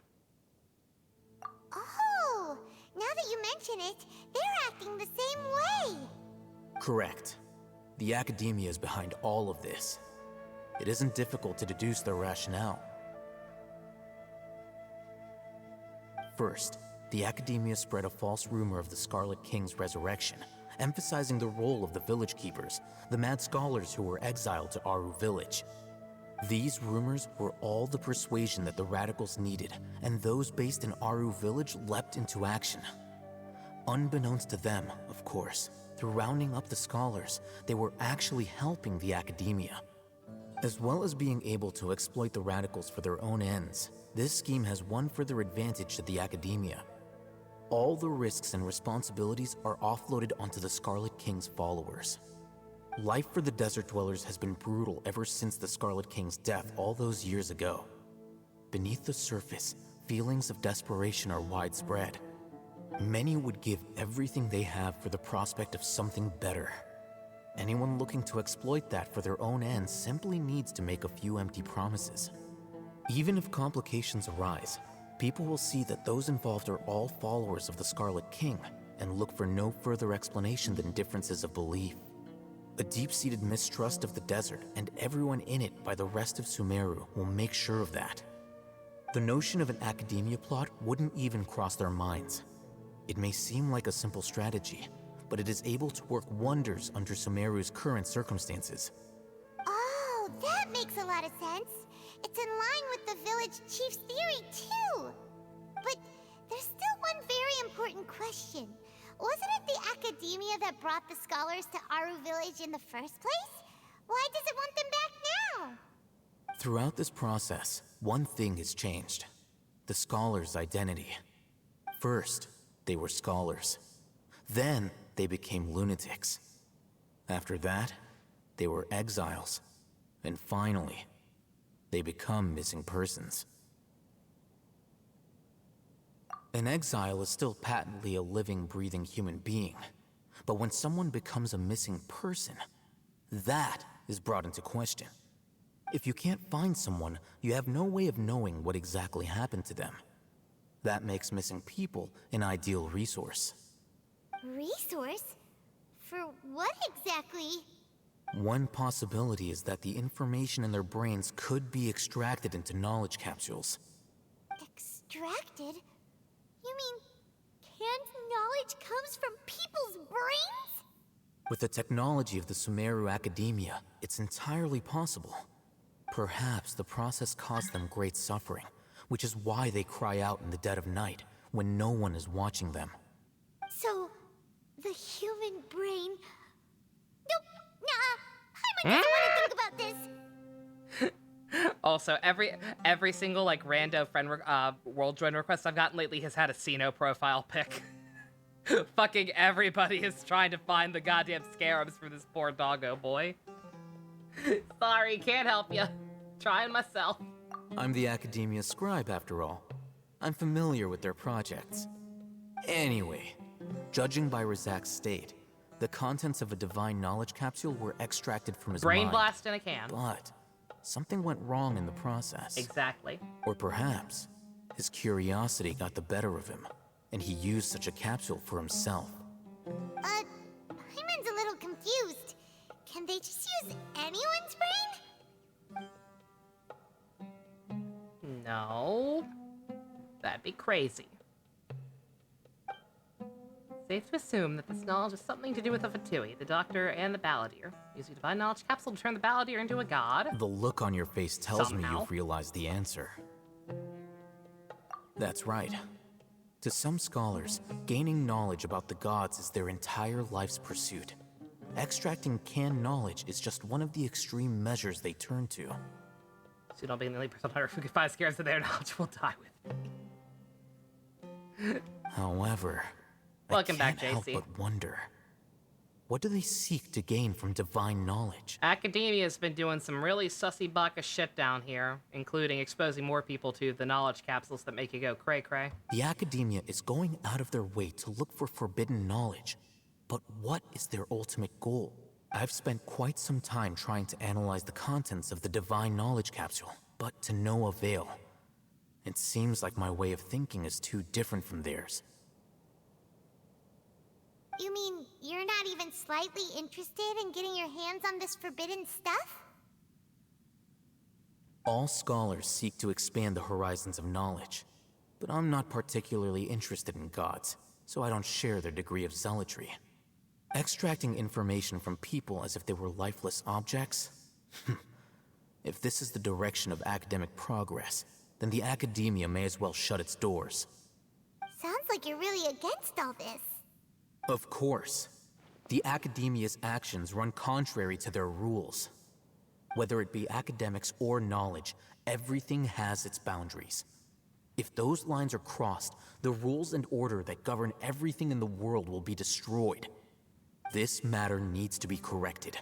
Oh, now that you mention it, they're acting the same way. Correct. The Academia is behind all of this. It isn't difficult to deduce their rationale. First, the Academia spread a false rumor of the Scarlet King's resurrection, emphasizing the role of the village keepers, the mad scholars who were exiled to Aru Village. These rumors were all the persuasion that the radicals needed, and those based in Aru Village leapt into action. Unbeknownst to them, of course, through rounding up the scholars, they were actually helping the Academia. As well as being able to exploit the radicals for their own ends, this scheme has one further advantage to the Academia. All the risks and responsibilities are offloaded onto the Scarlet King's followers. Life for the Desert Dwellers has been brutal ever since the Scarlet King's death all those years ago. Beneath the surface, feelings of desperation are widespread. Many would give everything they have for the prospect of something better. Anyone looking to exploit that for their own ends simply needs to make a few empty promises. Even if complications arise, people will see that those involved are all followers of the Scarlet King and look for no further explanation than differences of belief. A deep-seated mistrust of the desert and everyone in it by the rest of Sumeru will make sure of that. The notion of an academia plot wouldn't even cross their minds. It may seem like a simple strategy, but it is able to work wonders under Sumeru's current circumstances. Oh, that makes a lot of sense. It's in line with the village chief's theory, too. But there's still one very important question. Wasn't it the Academia that brought the scholars to Aru Village in the first place? Why does it want them back now? Throughout this process, one thing has changed. The scholars' identity. First, they were scholars. Then, they became lunatics. After that, they were exiles. And finally, they become missing persons. An exile is still patently a living, breathing human being. But when someone becomes a missing person, that is brought into question. If you can't find someone, you have no way of knowing what exactly happened to them. That makes missing people an ideal resource. Resource? For what exactly? One possibility is that the information in their brains could be extracted into knowledge capsules. Extracted? You mean canned knowledge comes from people's brains? With the technology of the Sumeru Academia, it's entirely possible. Perhaps the process caused them great suffering, which is why they cry out in the dead of night when no one is watching them. So, the human brain... Nope, nah, Paimon doesn't want to think about this. Also, every single like rando friend world join request I've gotten lately has had a Sino profile pic. Fucking everybody is trying to find the goddamn scarabs for this poor doggo boy. Sorry, can't help you. Trying myself. I'm the Academia scribe, after all. I'm familiar with their projects. Anyway, judging by Razak's state, the contents of a divine knowledge capsule were extracted from his Brain mind. blast in a can. But something went wrong in the process. Exactly. Or perhaps his curiosity got the better of him, and he used such a capsule for himself. Paimon's a little confused. Can they just use anyone's brain? No. That'd be crazy. Safe to assume that this knowledge has something to do with the Fatui, the Doctor, and the Balladeer. Using divine knowledge capsule to turn the Balladeer into a god. The look on your face tells me Somehow. you've realized the answer. That's right. To some scholars, gaining knowledge about the gods is their entire life's pursuit. Extracting canned knowledge is just one of the extreme measures they turn to. So don't being the only person on Earth who can find scares that their knowledge will die with. However, Welcome I can't back, help JC. but wonder, what do they seek to gain from divine knowledge? Academia's been doing some really sussy baka shit down here, including exposing more people to the knowledge capsules that make you go cray-cray. The Academia is going out of their way to look for forbidden knowledge. But what is their ultimate goal? I've spent quite some time trying to analyze the contents of the divine knowledge capsule, but to no avail. It seems like my way of thinking is too different from theirs. You mean you're not even slightly interested in getting your hands on this forbidden stuff? All scholars seek to expand the horizons of knowledge. But I'm not particularly interested in gods, so I don't share their degree of zealotry. Extracting information from people as if they were lifeless objects? If this is the direction of academic progress, then the academia may as well shut its doors. Sounds like you're really against all this. Of course. The academia's actions run contrary to their rules. Whether it be academics or knowledge, everything has its boundaries. If those lines are crossed, the rules and order that govern everything in the world will be destroyed. This matter needs to be corrected,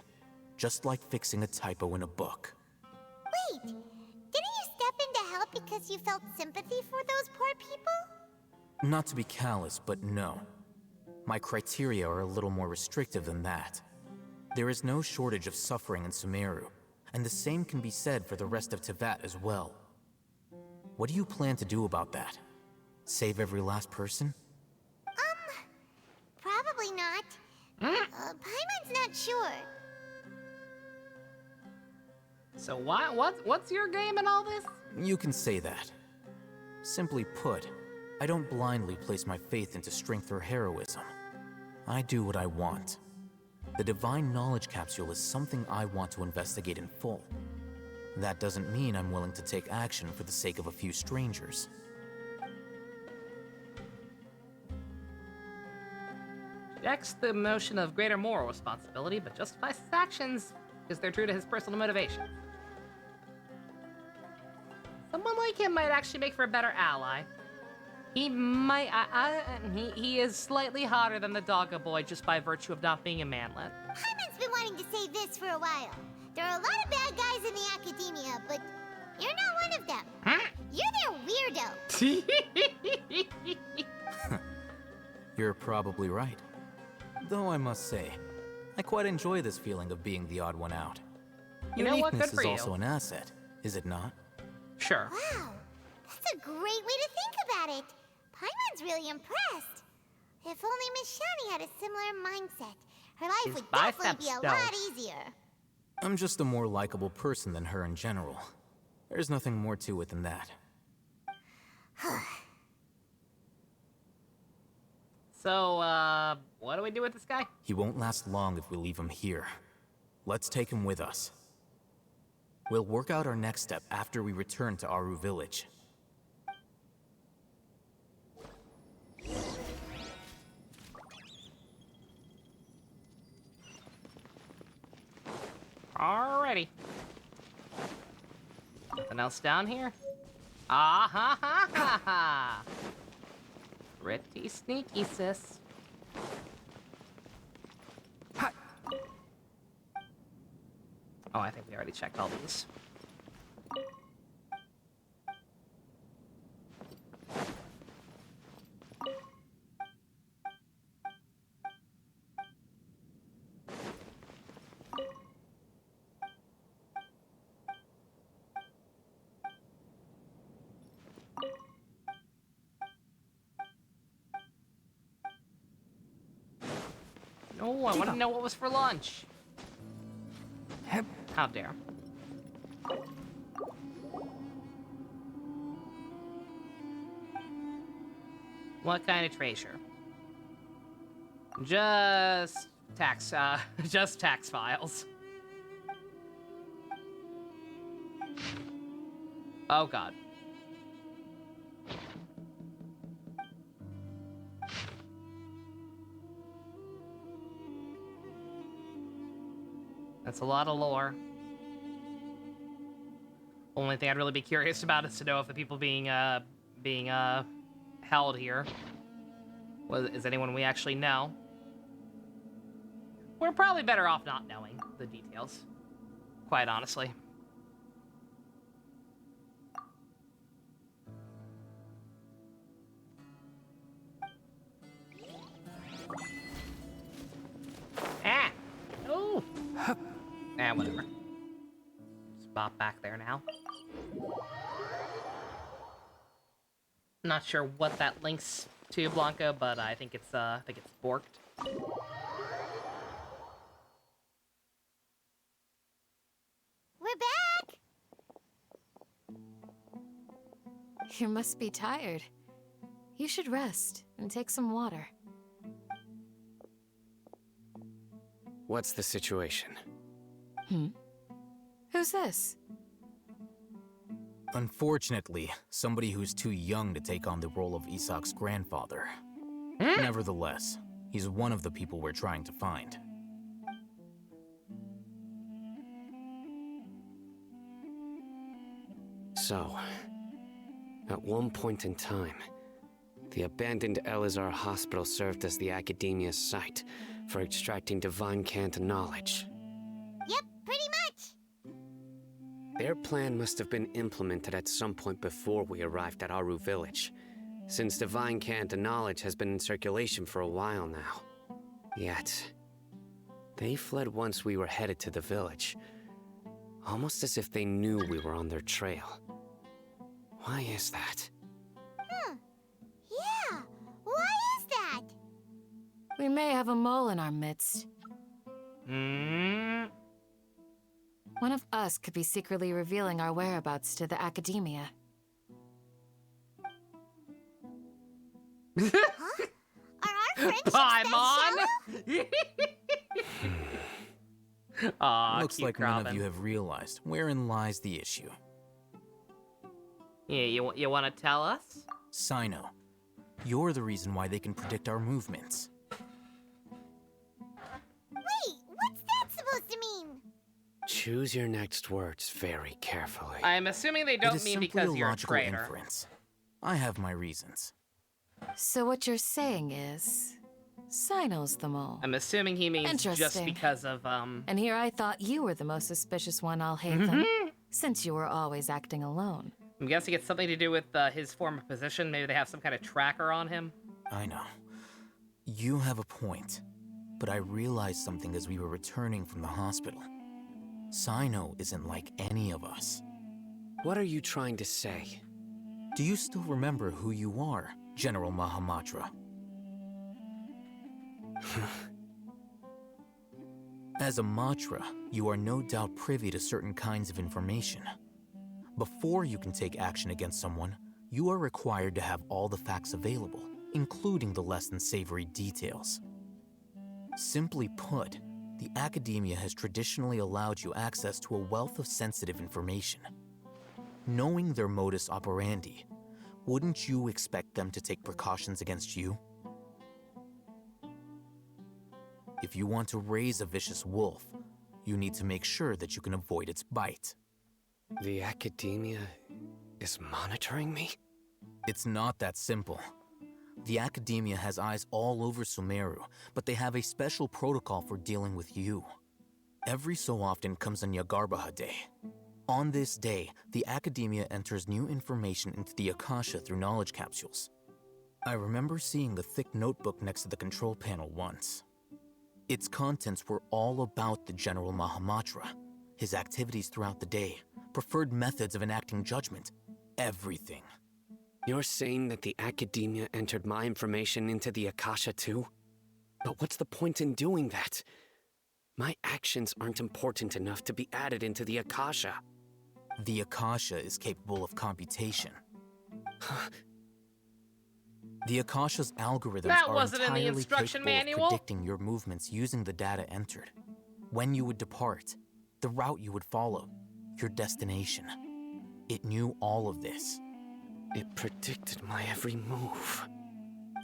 just like fixing a typo in a book. Wait, didn't you step in to help because you felt sympathy for those poor people? Not to be callous, but no. My criteria are a little more restrictive than that. There is no shortage of suffering in Sumeru, and the same can be said for the rest of Teyvat as well. What do you plan to do about that? Save every last person? Probably not. Paimon's not sure. So what's your game in all this? You can say that. Simply put, I don't blindly place my faith into strength or heroism. I do what I want. The Divine Knowledge Capsule is something I want to investigate in full. That doesn't mean I'm willing to take action for the sake of a few strangers. Rejects the notion of greater moral responsibility, but justifies his actions because they're true to his personal motivation. Someone like him might actually make for a better ally. He might. He is slightly hotter than the Doggo Boy just by virtue of not being a manlet. Paimon's been wanting to say this for a while. There are a lot of bad guys in the academia, but you're not one of them. Huh? You're their weirdo. You're probably right. Though I must say, I quite enjoy this feeling of being the odd one out. You know what? Good Uniqueness for is you. also an asset, is it not? Sure. Wow, that's a great way to think about it. Paimon's really impressed. If only Miss Shani had a similar mindset, her life His would definitely biceps be a don't. lot easier. I'm just a more likable person than her in general. There's nothing more to it than that. So, what do we do with this guy? He won't last long if we leave him here. Let's take him with us. We'll work out our next step after we return to Aru Village. Alrighty. Nothing else down here? Ah ha ha ha ha! Pretty sneaky, sis. Oh, I think we already checked all these. No, I want to know what was for lunch. How dare. What kind of treasure? Just tax files. Oh god. That's a lot of lore. Only thing I'd really be curious about is to know if the people being held here is anyone we actually know. We're probably better off not knowing the details, quite honestly. Ah! Oh! Whatever. Just bop back there now. Not sure what that links to, Blanca, but I think it's borked. We're back! You must be tired. You should rest and take some water. What's the situation? Who's this? Unfortunately, somebody who's too young to take on the role of Isak's grandfather. Nevertheless, he's one of the people we're trying to find. So, at one point in time, the abandoned Elazar Hospital served as the Academia's site for extracting divine cant knowledge. Yep, pretty much. Their plan must have been implemented at some point before we arrived at Aru Village, since divine cant knowledge has been in circulation for a while now. Yet, they fled once we were headed to the village, almost as if they knew we were on their trail. Why is that? Yeah, why is that? We may have a mole in our midst. One of us could be secretly revealing our whereabouts to the Academia. Are our friendships Paimon! Aw, Looks cute like Robin. none of you have realized wherein lies the issue. Yeah, you want to tell us? Sino, you're the reason why they can predict our movements. Wait, what's that supposed to mean? Choose your next words very carefully. I'm assuming they It don't is mean simply because a you're a logical traitor. inference. I have my reasons. So what you're saying is, Sino's the mole. I'm assuming he means just Interesting. because of, And here I thought you were the most suspicious one, Alhaitham, since you were always acting alone. I'm guessing it's something to do with his former position. Maybe they have some kind of tracker on him. I know. You have a point. But I realized something as we were returning from the hospital. Sino isn't like any of us. What are you trying to say? Do you still remember who you are, General Mahamatra? As a Matra, you are no doubt privy to certain kinds of information. Before you can take action against someone, you are required to have all the facts available, including the less than savory details. Simply put, the Academia has traditionally allowed you access to a wealth of sensitive information. Knowing their modus operandi, wouldn't you expect them to take precautions against you? If you want to raise a vicious wolf, you need to make sure that you can avoid its bite. The Academia is monitoring me? It's not that simple. The Academia has eyes all over Sumeru, but they have a special protocol for dealing with you. Every so often comes a Nyagarbaha Day. On this day, the Academia enters new information into the Akasha through knowledge capsules. I remember seeing the thick notebook next to the control panel once. Its contents were all about the General Mahamatra, his activities throughout the day, preferred methods of enacting judgment, everything. You're saying that the Academia entered my information into the Akasha too? But what's the point in doing that? My actions aren't important enough to be added into the Akasha. The Akasha is capable of computation. The Akasha's algorithms That are wasn't in the entirely instruction capable manual. of predicting your movements using the data entered. When you would depart, the route you would follow, your destination. It knew all of this. It predicted my every move.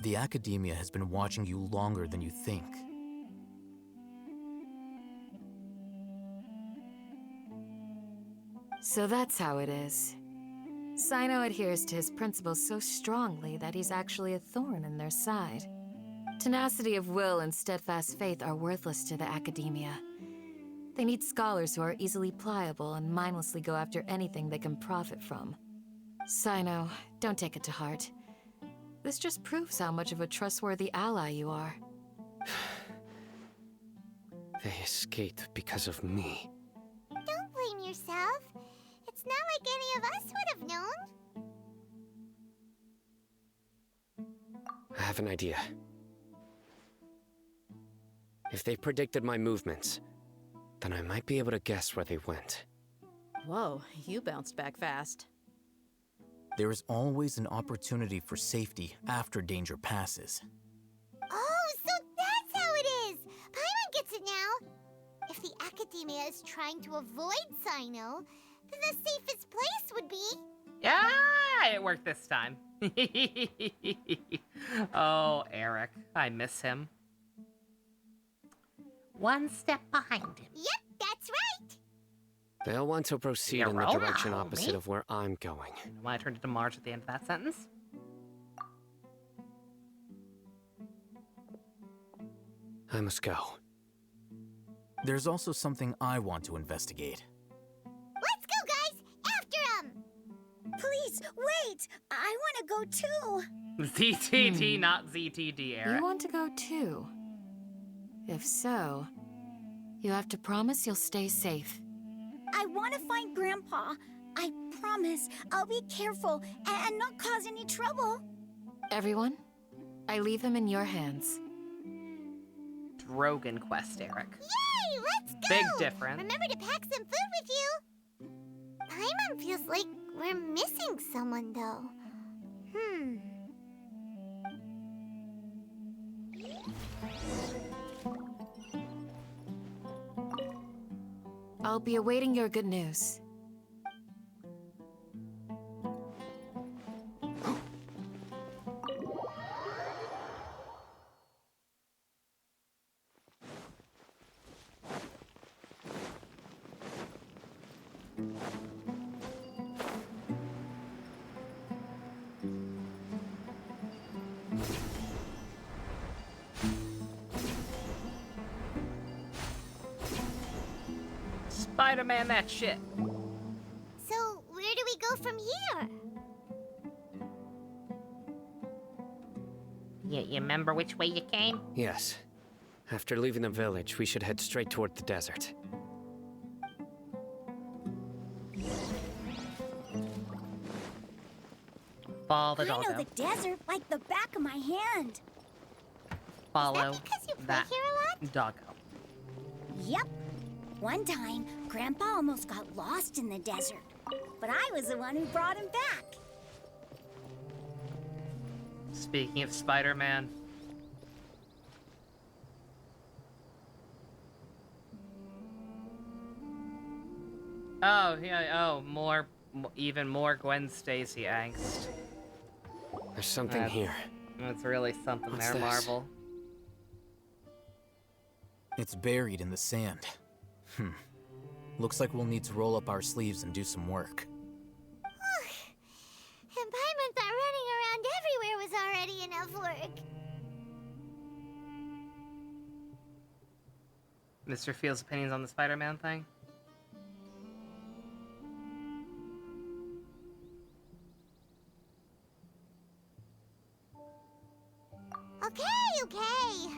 The Academia has been watching you longer than you think. So that's how it is. Sino adheres to his principles so strongly that he's actually a thorn in their side. Tenacity of will and steadfast faith are worthless to the Academia. They need scholars who are easily pliable and mindlessly go after anything they can profit from. Sino, don't take it to heart. This just proves how much of a trustworthy ally you are. They escaped because of me. Don't blame yourself. It's not like any of us would have known. I have an idea. If they predicted my movements, then I might be able to guess where they went. Whoa, you bounced back fast. There is always an opportunity for safety after danger passes. Oh, so that's how it is! Paimon gets it now! If the Academia is trying to avoid Sino, then the safest place would be... Yeah, it worked this time. Oh, Eric. I miss him. One step behind him. Yep, that's right! They'll want to proceed in the direction opposite of where I'm going. Why I turned into Marge at the end of that sentence? I must go. There's also something I want to investigate. Let's go, guys! After him! Please, wait! I want to go too. ZTD, not ZTD, Eric. You want to go too? If so, you have to promise you'll stay safe. I want to find Grandpa. I promise I'll be careful and not cause any trouble. Everyone, I leave him in your hands. Drogon quest, Eric. Yay! Let's go! Big difference. Remember to pack some food with you. Paimon feels like we're missing someone, though. I'll be awaiting your good news. Spider-Man that shit. So, where do we go from here? You remember which way you came? Yes. After leaving the village, we should head straight toward the desert. Follow the I know doggo. the desert like the back of my hand. Follow Because you play that here a lot? doggo. Yep. One time, Grandpa almost got lost in the desert, but I was the one who brought him back. Speaking of Spider-Man. Oh, yeah, even more Gwen Stacy angst. There's something here. That's really something. What's there, this? Marvel. It's buried in the sand. Looks like we'll need to roll up our sleeves and do some work. And Paimon thought running around everywhere was already enough work. Mr. Fields' opinions on the Spider-Man thing? Okay.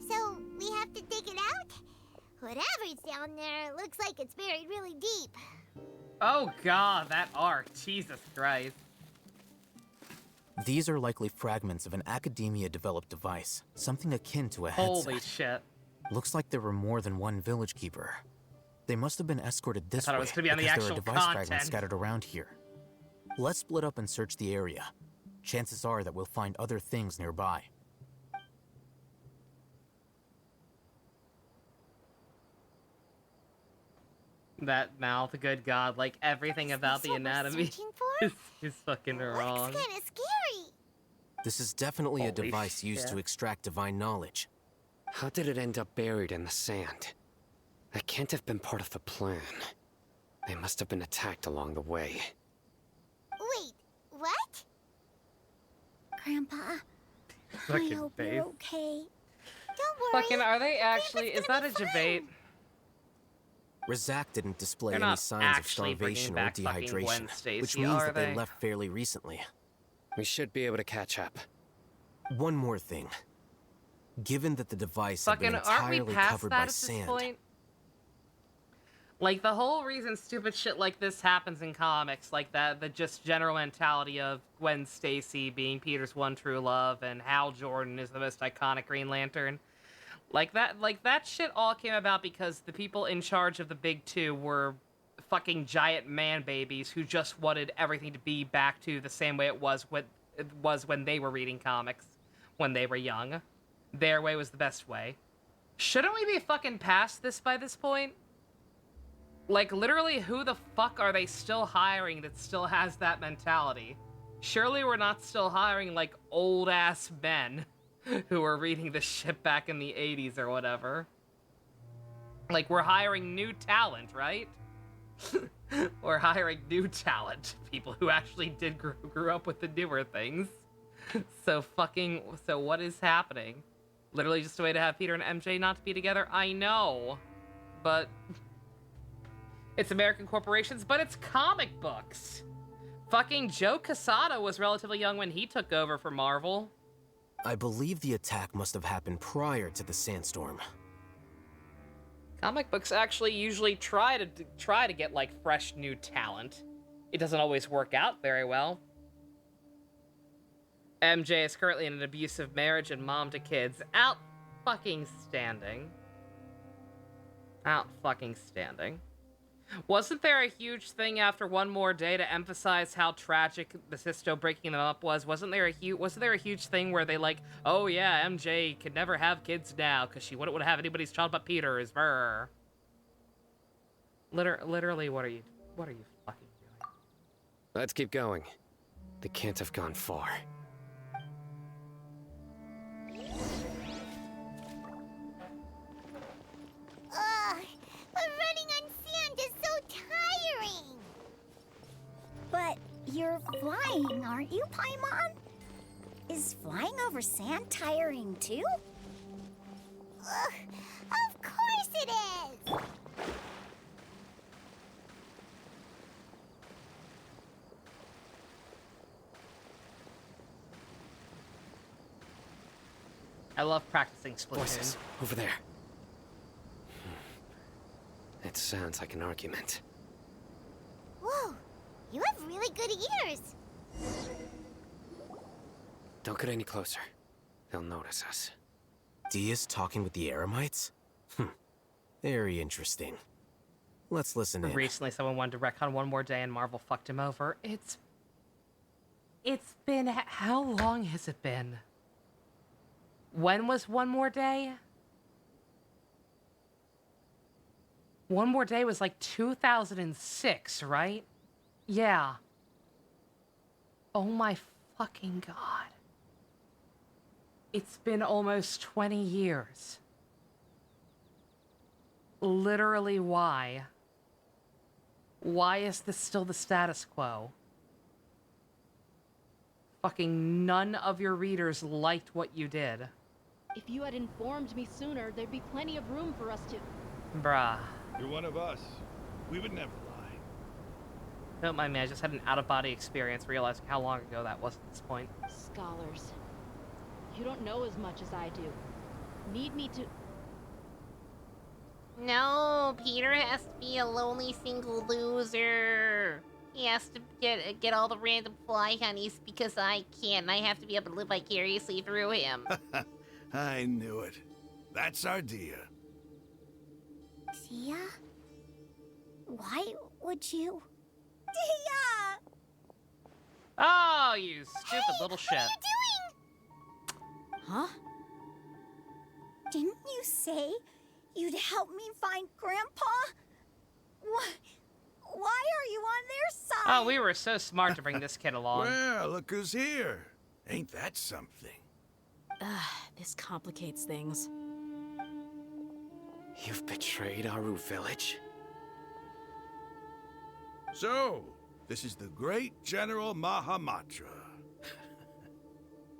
So, we have to dig it out? Whatever's down there, it looks like it's buried really deep. Oh god, that art. Jesus Christ. These are likely fragments of an Academia-developed device, something akin to a headset. Holy shit. Looks like there were more than one village keeper. They must have been escorted this I thought way it was gonna be on the because there are actual device content. fragments scattered around here. Let's split up and search the area. Chances are that we'll find other things nearby. That mouth, good god, like everything about the what we're anatomy searching for? is fucking wrong. Looks kinda scary. This is definitely a Holy device used shit. to extract divine knowledge. How did it end up buried in the sand? That can't have been part of the plan. They must have been attacked along the way. Wait, what? Grandpa, I Fucking hope face. you're okay. Don't worry. Fucking, are they actually, is that a debate? Razak didn't display They're any not signs of actually bringing starvation or back fucking Gwen dehydration, Stacy, which means are that they they? left fairly recently. We should be able to catch up. One more thing. Given that the device had Fucking, been aren't we entirely past covered that by at this sand, point? Like, the whole reason stupid shit like this happens in comics, like that, the just general mentality of Gwen Stacy being Peter's one true love and Hal Jordan is the most iconic Green Lantern. Like that shit all came about because the people in charge of the big two were fucking giant man babies who just wanted everything to be back to the same way it was when they were reading comics when they were young. Their way was the best way. Shouldn't we be fucking past this by this point? Like, literally, who the fuck are they still hiring that still has that mentality? Surely we're not still hiring, like, old-ass men who were reading this shit back in the 80s or whatever. Like, we're hiring new talent, right? We're hiring new talent. People who actually did grew up with the newer things. So what is happening? Literally just a way to have Peter and MJ not to be together? I know. But it's American corporations, but it's comic books. Fucking Joe Quesada was relatively young when he took over for Marvel. I believe the attack must have happened prior to the sandstorm. Comic books actually usually try to get like fresh new talent. It doesn't always work out very well. MJ is currently in an abusive marriage and mom to kids. Out fucking standing. Out fucking standing. Wasn't there a huge thing after One More Day to emphasize how tragic Mephisto breaking them up was? Wasn't there a huge thing where they like, oh yeah, MJ could never have kids now because she wouldn't want to have anybody's child but Peter's. Brr. Literally, what are you fucking doing? Let's keep going. They can't have gone far. But running on sand is so tiring. But you're flying, aren't you, Paimon? Is flying over sand tiring too? Of course it is. I love practicing Splatoon. Voices over there. It sounds like an argument. Whoa, you have really good ears. Don't get any closer. They'll notice us. Dia's talking with the Eremites? Very interesting. Let's listen in. Recently, someone wanted to retcon One More Day and Marvel fucked him over. It's been... How long has it been? When was One More Day? One More Day was like 2006, right? Yeah. Oh my fucking god. It's been almost 20 years. Literally, why? Why is this still the status quo? Fucking none of your readers liked what you did. If you had informed me sooner, there'd be plenty of room for us to... Bruh. You're one of us. We would never lie. Don't mind me, I just had an out-of-body experience realizing how long ago that was at this point. Scholars. You don't know as much as I do. Need me to... No, Peter has to be a lonely single loser. He has to get all the random fly honeys because I can't. I have to be able to live vicariously through him. I knew it. That's our Dia. Dia? Why would you... Dia! Oh, you stupid little shit. What are you doing? Huh? Didn't you say you'd help me find Grandpa? Why are you on their side? Oh, we were so smart to bring this kid along. Well, look who's here. Ain't that something? This complicates things. You've betrayed Aru village? So, this is the great General Mahamatra.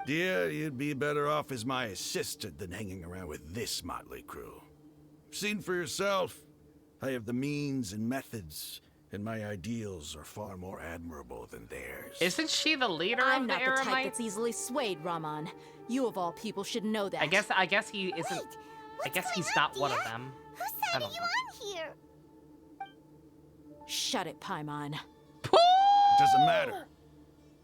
Dear, you'd be better off as my assistant than hanging around with this motley crew. Seen for yourself, I have the means and methods, and my ideals are far more admirable than theirs. Isn't she the leader I'm of the not the type Eremites? that's easily swayed, Raman. You of all people should know that. I guess he isn't. I guess he's not one of them. Whose side are you on here? Shut it, Paimon. It doesn't matter.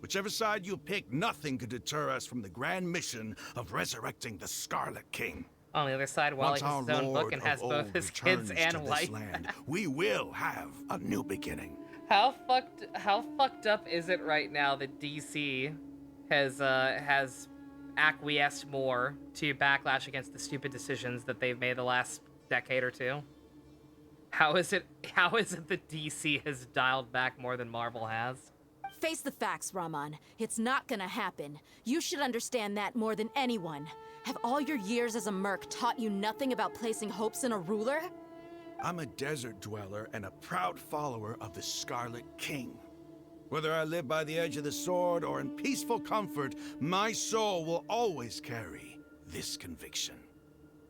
Whichever side you pick, nothing could deter us from the grand mission of resurrecting the Scarlet King. On the other side, Wally Once has our his own book Lord and of has both Old his kids returns to and this wife. land, we will have a new beginning. How fucked up is it right now that DC has acquiesced more to backlash against the stupid decisions that they've made the last decade or two? How is it that DC has dialed back more than Marvel has? Face the facts, Raman. It's not gonna happen. You should understand that more than anyone. Have all your years as a merc taught you nothing about placing hopes in a ruler? I'm a desert dweller and a proud follower of the Scarlet King. Whether I live by the edge of the sword or in peaceful comfort, my soul will always carry this conviction.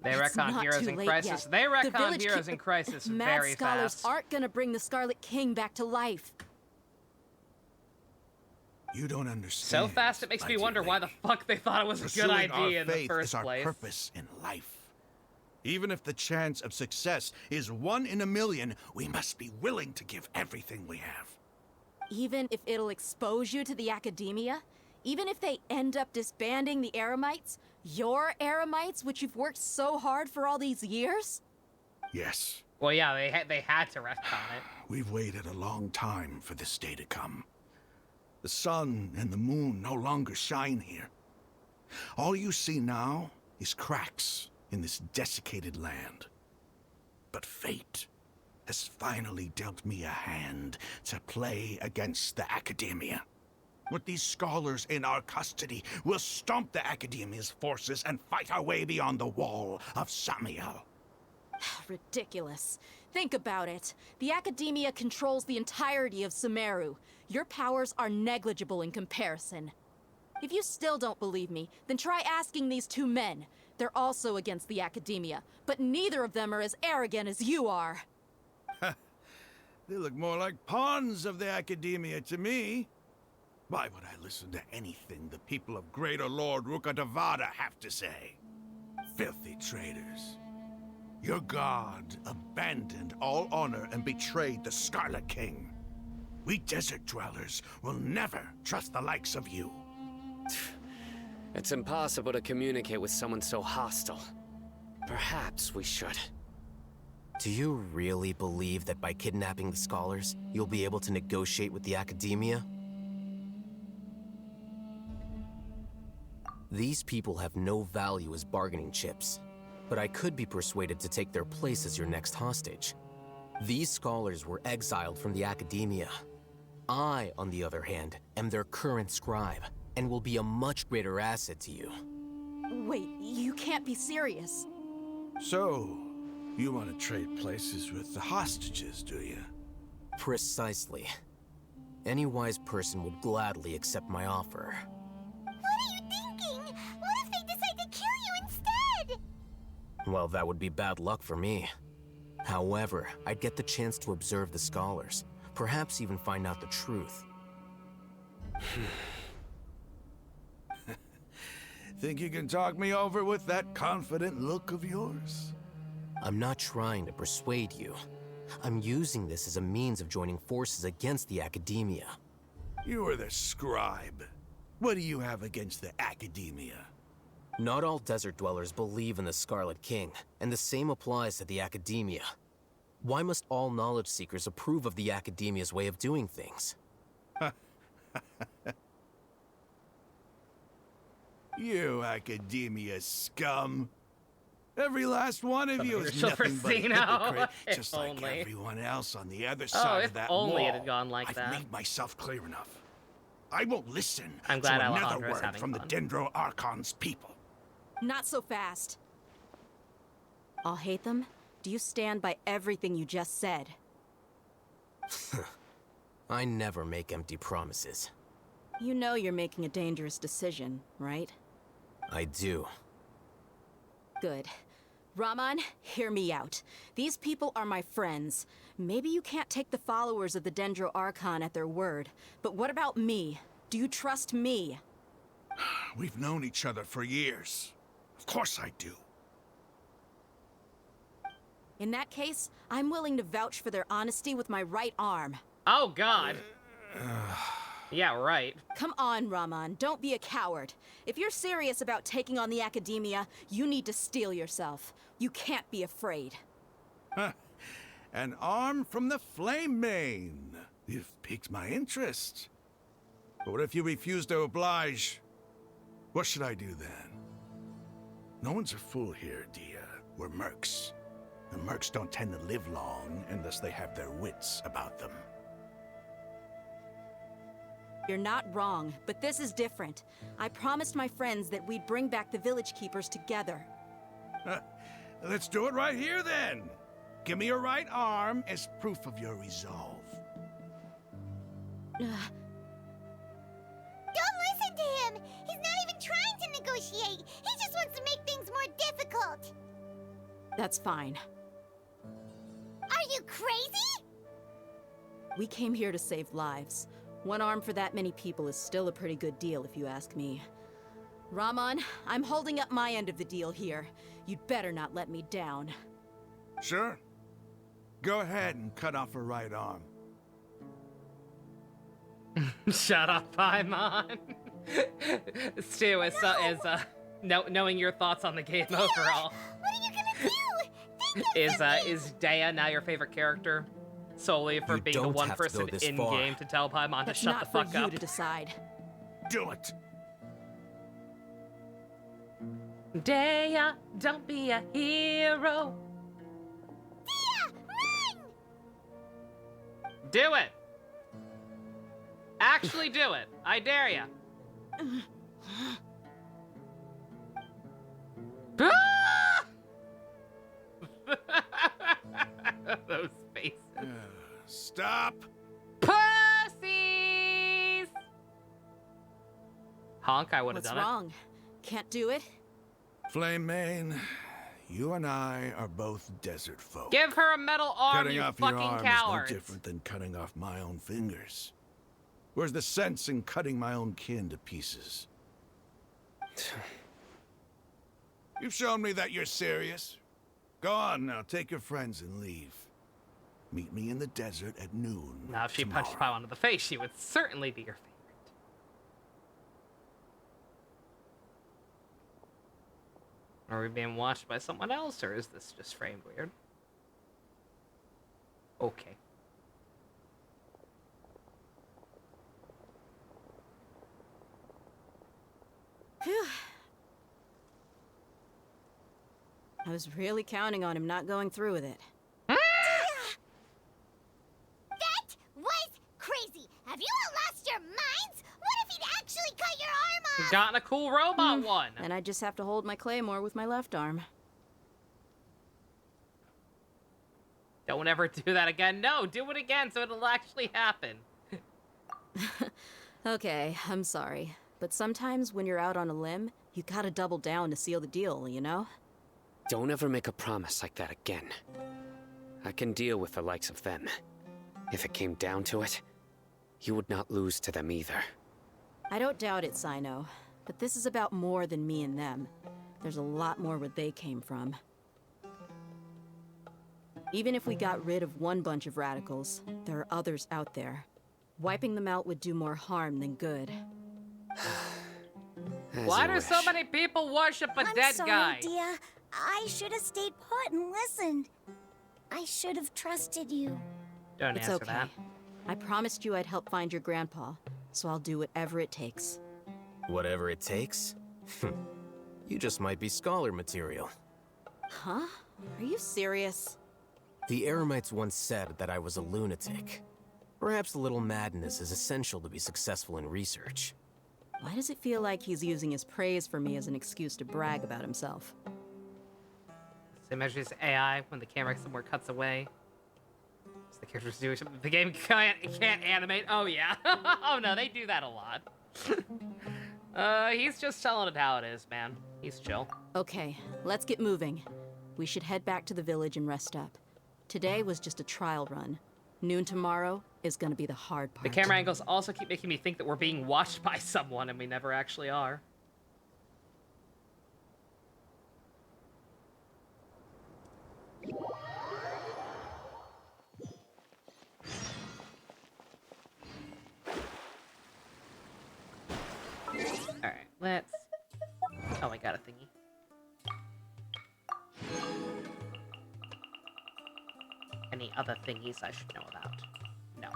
They It's retcon not Heroes too in late Crisis. yet. They The retcon village Heroes keep- in Crisis Mad very scholars fast. aren't gonna bring the Scarlet King back to life. You don't understand. So fast it makes me wonder why the fuck they thought it was a good Pursuing our idea in the faith first is our place. purpose in life. Even if the chance of success is 1 in a million, we must be willing to give everything we have. Even if it'll expose you to the academia? Even if they end up disbanding the Eremites? Your Eremites, which you've worked so hard for all these years? Yes, Well, yeah, they had to retcon it. we've waited a long time for this day to come. The sun and the moon no longer shine here. All you see now is cracks in this desiccated land. But fate has finally dealt me a hand to play against the academia. With these scholars in our custody, we'll stomp the academia's forces and fight our way beyond the wall of Samiel. Ridiculous. Think about it. The academia controls the entirety of Sumeru. Your powers are negligible in comparison. If you still don't believe me, then try asking these two men. They're also against the academia, but neither of them are as arrogant as you are. They look more like pawns of the academia to me. Why would I listen to anything the people of Greater Lord Rukkhadevada have to say? Filthy traitors. Your god abandoned all honor and betrayed the Scarlet King. We desert dwellers will never trust the likes of you. It's impossible to communicate with someone so hostile. Perhaps we should. Do you really believe that by kidnapping the scholars, you'll be able to negotiate with the academia? These people have no value as bargaining chips, but I could be persuaded to take their place as your next hostage. These scholars were exiled from the academia. I, on the other hand, am their current scribe, and will be a much greater asset to you. Wait, you can't be serious. So, you want to trade places with the hostages, do you? Precisely. Any wise person would gladly accept my offer. What are you thinking? What if they decide to kill you instead? Well, that would be bad luck for me. However, I'd get the chance to observe the scholars, perhaps even find out the truth. Think you can talk me over with that confident look of yours? I'm not trying to persuade you. I'm using this as a means of joining forces against the academia. You are the scribe. What do you have against the academia? Not all desert dwellers believe in the Scarlet King, and the same applies to the academia. Why must all knowledge seekers approve of the academia's way of doing things? You academia scum. Every last one of you is Controversial nothing but a Frosino. hypocrite, If just like only. everyone else on the other side if of that only wall. it had gone like I've that. made myself clear enough. I won't listen I'm to glad another Alejandro's word having from fun. the Dendro Archon's people. Not so fast. I'll hate them. Do you stand by everything you just said? I never make empty promises. You know you're making a dangerous decision, right? I do. Good. Raman, hear me out. These people are my friends. Maybe you can't take the followers of the Dendro Archon at their word, but what about me? Do you trust me? We've known each other for years. Of course I do. In that case, I'm willing to vouch for their honesty with my right arm. Oh, God. Yeah, right. Come on, Raman, don't be a coward. If you're serious about taking on the Academia, you need to steel yourself. You can't be afraid. An arm from the Flame Mane. You've piqued my interest. But what if you refuse to oblige? What should I do then? No one's a fool here, Dia. We're mercs. And mercs don't tend to live long unless they have their wits about them. You're not wrong, but this is different. I promised my friends that we'd bring back the Village Keepers together. Let's do it right here then. Give me your right arm as proof of your resolve. Don't listen to him! He's not even trying to negotiate! He just wants to make things more difficult! That's fine. Are you crazy? We came here to save lives. One arm for that many people is still a pretty good deal, if you ask me. Raman, I'm holding up my end of the deal here. You'd better not let me down. Sure. Go ahead and cut off her right arm. Shut up, Paimon. Stu, knowing your thoughts on the game overall. What are you gonna do? Is Dea now your favorite character? Solely for You being the don't one have to person go this in far. game to tell Paimon to That's shut not the fuck for you up. to decide. Do it! Dea, don't be a hero. Dia, run! Do it. Actually do it. I dare ya. Those faces. Stop! Pussies! Honk, I would have What's done wrong? Can't do it? Flame Mane, you and I are both desert folk. it. Give her a metal arm, Cutting you off your fucking arm coward. is no different than cutting off my own fingers. Where's the sense in cutting my own kin to pieces? You've shown me that you're serious. Go on now, take your friends and leave. Meet me in the desert at noon. Now, if she tomorrow. punched Paimon in the face, she would certainly be your favorite. Are we being watched by someone else, or is this just framed weird? Okay. Phew. I was really counting on him not going through with it. That was crazy! Have you all lost your minds? What if he'd actually cut your arm off? Gotten a cool robot one. And I just have to hold my claymore with my left arm. Don't ever do that again. No, do it again so it'll actually happen. Okay, I'm sorry. But sometimes when you're out on a limb, you gotta double down to seal the deal, you know? Don't ever make a promise like that again. I can deal with the likes of them. If it came down to it, you would not lose to them either. I don't doubt it, Sino. But this is about more than me and them. There's a lot more where they came from. Even if we got rid of one bunch of radicals, there are others out there. Wiping them out would do more harm than good. Why do so many people worship a I'm dead sorry, guy? Dia. I should have stayed put and listened. I should have trusted you. Don't It's answer okay. that. I promised you I'd help find your grandpa, so I'll do whatever it takes. Whatever it takes? You just might be scholar material. Huh? Are you serious? The Eremites once said that I was a lunatic. Perhaps a little madness is essential to be successful in research. Why does it feel like he's using his praise for me as an excuse to brag about himself? Same as his AI when the camera somewhere cuts away. So the character's doing something. The game can't animate. Oh yeah. Oh no, they do that a lot. He's just telling it how it is, man. He's chill. Okay, let's get moving. We should head back to the village and rest up. Today was just a trial run. Noon tomorrow is gonna be the hard part. The camera angles also keep making me think that we're being watched by someone, and we never actually are. any other thingies I should know about? No.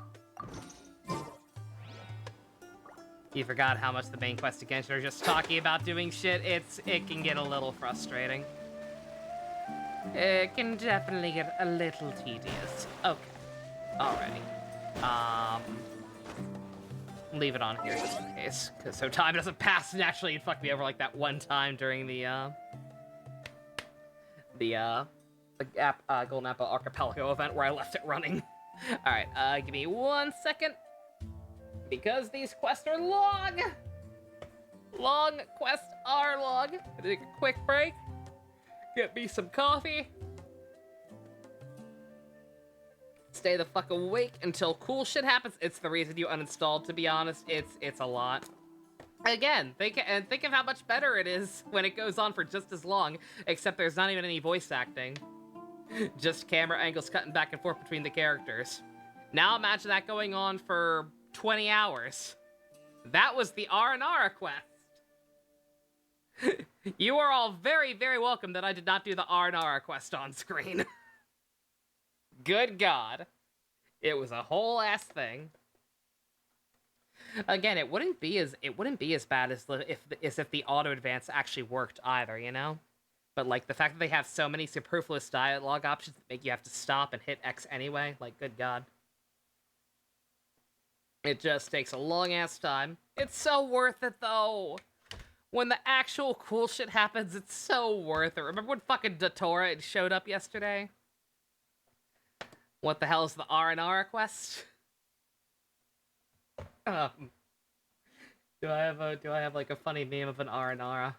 You forgot how much the main quest of Genshin are just talking about doing shit. It can get a little frustrating. It can definitely get a little tedious. Okay. Alrighty. Leave it on here just in case, so time doesn't pass naturally and fuck me over like that one time during the Golden Apple Archipelago event where I left it running. Alright, give me 1 second. Because these quests are long! Long quests are long. Take a quick break. Get me some coffee. Stay the fuck awake until cool shit happens. It's the reason you uninstalled, to be honest. It's a lot. Again, think of how much better it is when it goes on for just as long, except there's not even any voice acting. Just camera angles cutting back and forth between the characters. Now imagine that going on for 20 hours. That was the R&R quest. You are all very, very welcome that I did not do the R&R quest on screen. Good God. It was a whole ass thing. Again, it wouldn't be as bad as if the auto advance actually worked either, you know? But like the fact that they have so many superfluous dialogue options that make you have to stop and hit X anyway, like good God. It just takes a long ass time. It's so worth it though. When the actual cool shit happens, it's so worth it. Remember when fucking Datora showed up yesterday? What the hell is the R&R quest? Do I have like a funny meme of an R&R?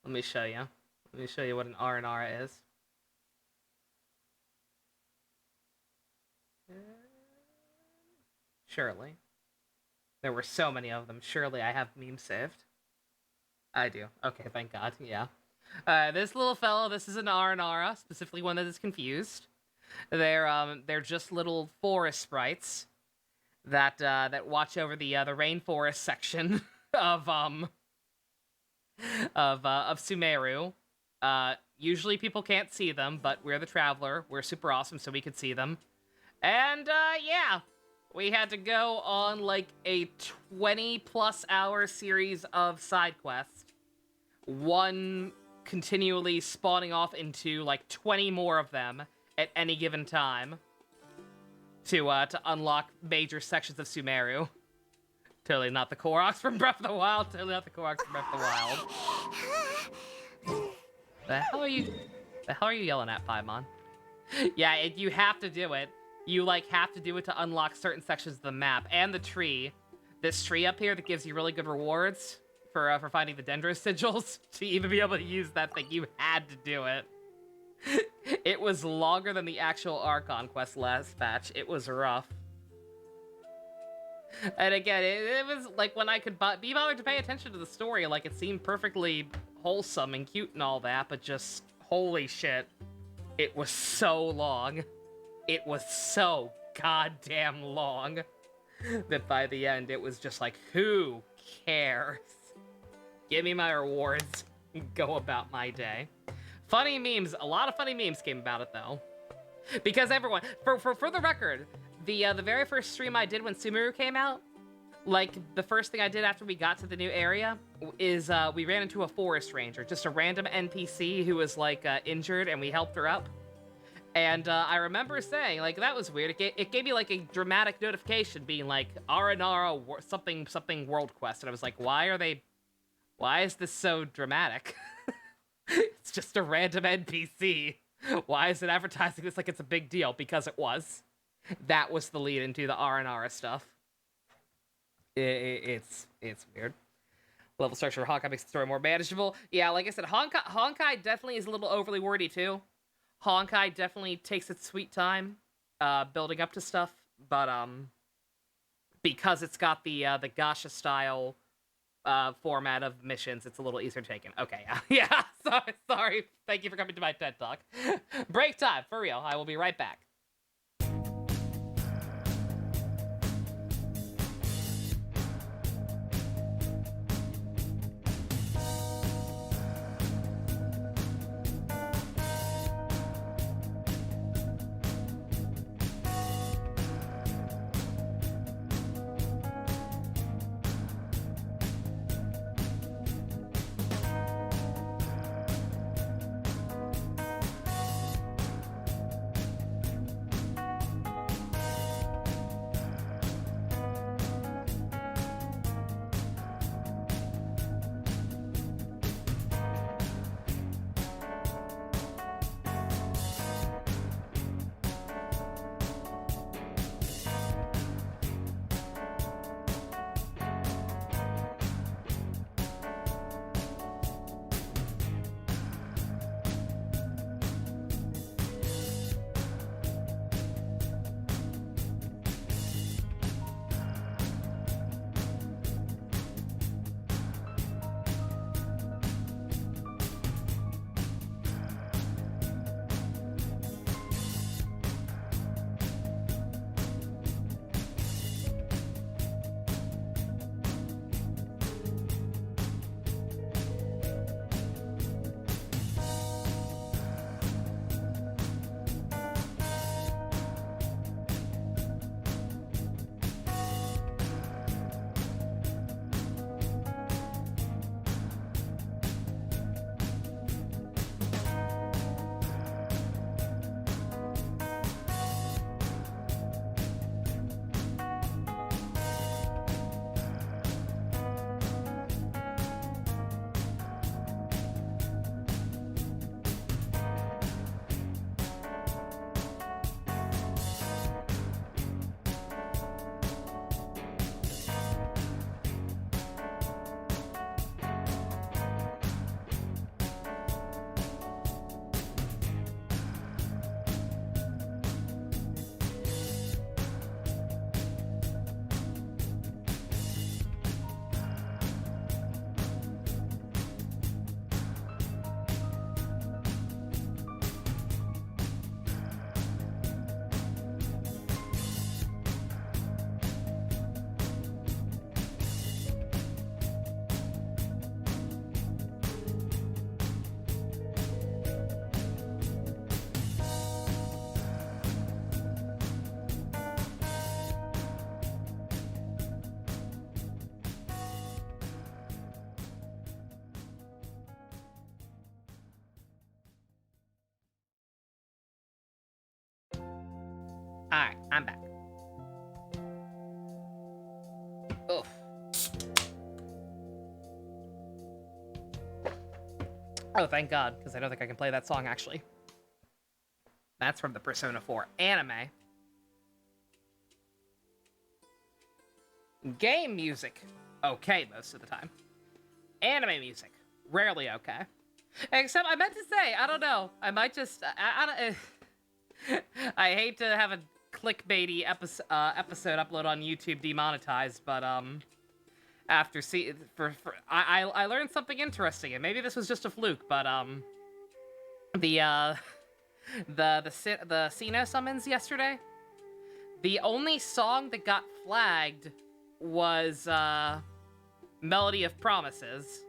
Let me show you. Let me show you what an R&R is. Surely. There were so many of them. Surely I have memes saved. I do. Okay, thank God. Yeah. This little fellow, this is an R&R, specifically one that is confused. They're just little forest sprites that watch over the rainforest section of Sumeru. Usually people can't see them, but we're the Traveler. We're super awesome, so we could see them. And yeah, we had to go on like a 20+ hour series of side quests. One continually spawning off into like 20 more of them at any given time to unlock major sections of Sumeru. Totally not the Koroks from Breath of the Wild. Totally not the Koroks from Breath of the Wild. The hell are you yelling at, Paimon? Yeah, you have to do it. You like have to do it to unlock certain sections of the map and the tree. This tree up here that gives you really good rewards for finding the Dendro sigils. To even be able to use that thing, you had to do it. It was longer than the actual Archon quest last patch. It was rough. And again, it was like when I could be bothered to pay attention to the story, like it seemed perfectly wholesome and cute and all that, but just, holy shit, it was so long. It was so goddamn long that by the end it was just like, who cares? Give me my rewards and go about my day. Funny memes, a lot of funny memes came about it though. Because everyone, for the record, the very first stream I did when Sumeru came out, like the first thing I did after we got to the new area is we ran into a forest ranger, just a random NPC who was like injured, and we helped her up. And I remember saying, like, that was weird. It gave me like a dramatic notification being like R&R something world quest, and I was like, why is this so dramatic? It's just a random NPC. Why is it advertising this like it's a big deal? Because it was. That was the lead into the R&R stuff. It's weird. Level structure of Honkai makes the story more manageable. Yeah, like I said, Honkai definitely is a little overly wordy too. Honkai definitely takes its sweet time building up to stuff, but because it's got the gacha style format of missions, it's a little easier taken. Okay, yeah. Sorry. Thank you for coming to my TED Talk. Break time, for real. I will be right back. Alright, I'm back. Oof. Oh, thank God, because I don't think I can play that song, actually. That's from the Persona 4 anime. Game music, okay most of the time. Anime music, rarely okay. Except, I meant to say, I don't know, I might just, I hate to have a clickbaity episode upload on YouTube demonetized, but, after I learned something interesting, and maybe this was just a fluke, but, the Sino summons yesterday, the only song that got flagged was, Melody of Promises.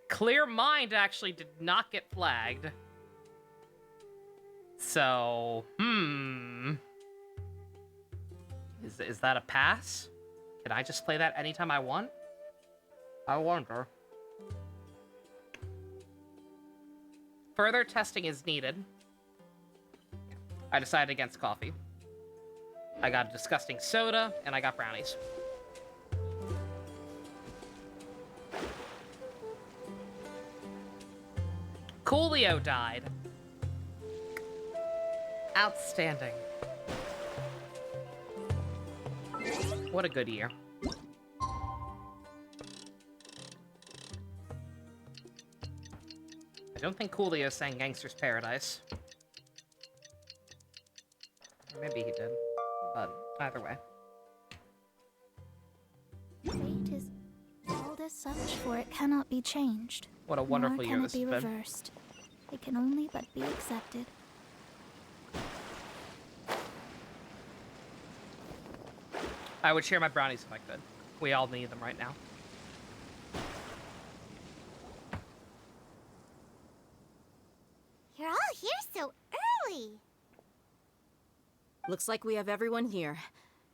Clear Mind actually did not get flagged. So, Is that a pass? Can I just play that anytime I want? I wonder. Further testing is needed. I decided against coffee. I got a disgusting soda, and I got brownies. Coolio died. Outstanding. What a good year. I don't think Coolio sang Gangster's Paradise. Or maybe he did, but either way. Fate is called as such, for it cannot be changed. What a wonderful Nor year can this it be has been. reversed. It can only but be accepted. I would share my brownies if I could. We all need them right now. You're all here so early. Looks like we have everyone here.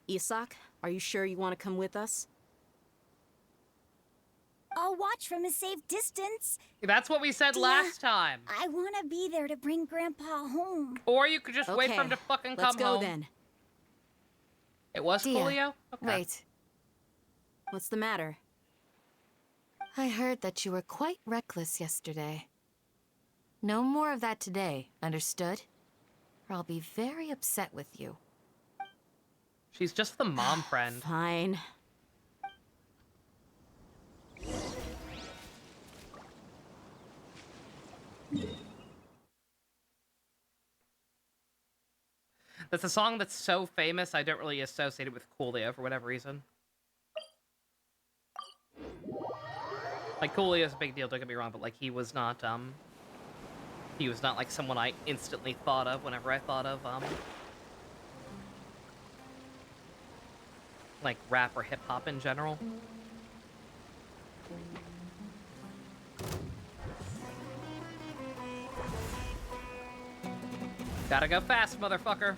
Isak, are you sure you want to come with us? I'll watch from a safe distance. That's what we said last time. I want to be there to bring Grandpa home. Or you could just wait for him to fucking come home. Let's go then. It was Dia, Coolio? Okay. Wait. What's the matter? I heard that you were quite reckless yesterday. No more of that today, understood? Or I'll be very upset with you. She's just the mom friend. Fine. That's a song that's so famous, I don't really associate it with Coolio for whatever reason. Like, Coolio's a big deal, don't get me wrong, but, like, he was not like someone I instantly thought of whenever I thought of, like, rap or hip-hop in general. Gotta go fast, motherfucker.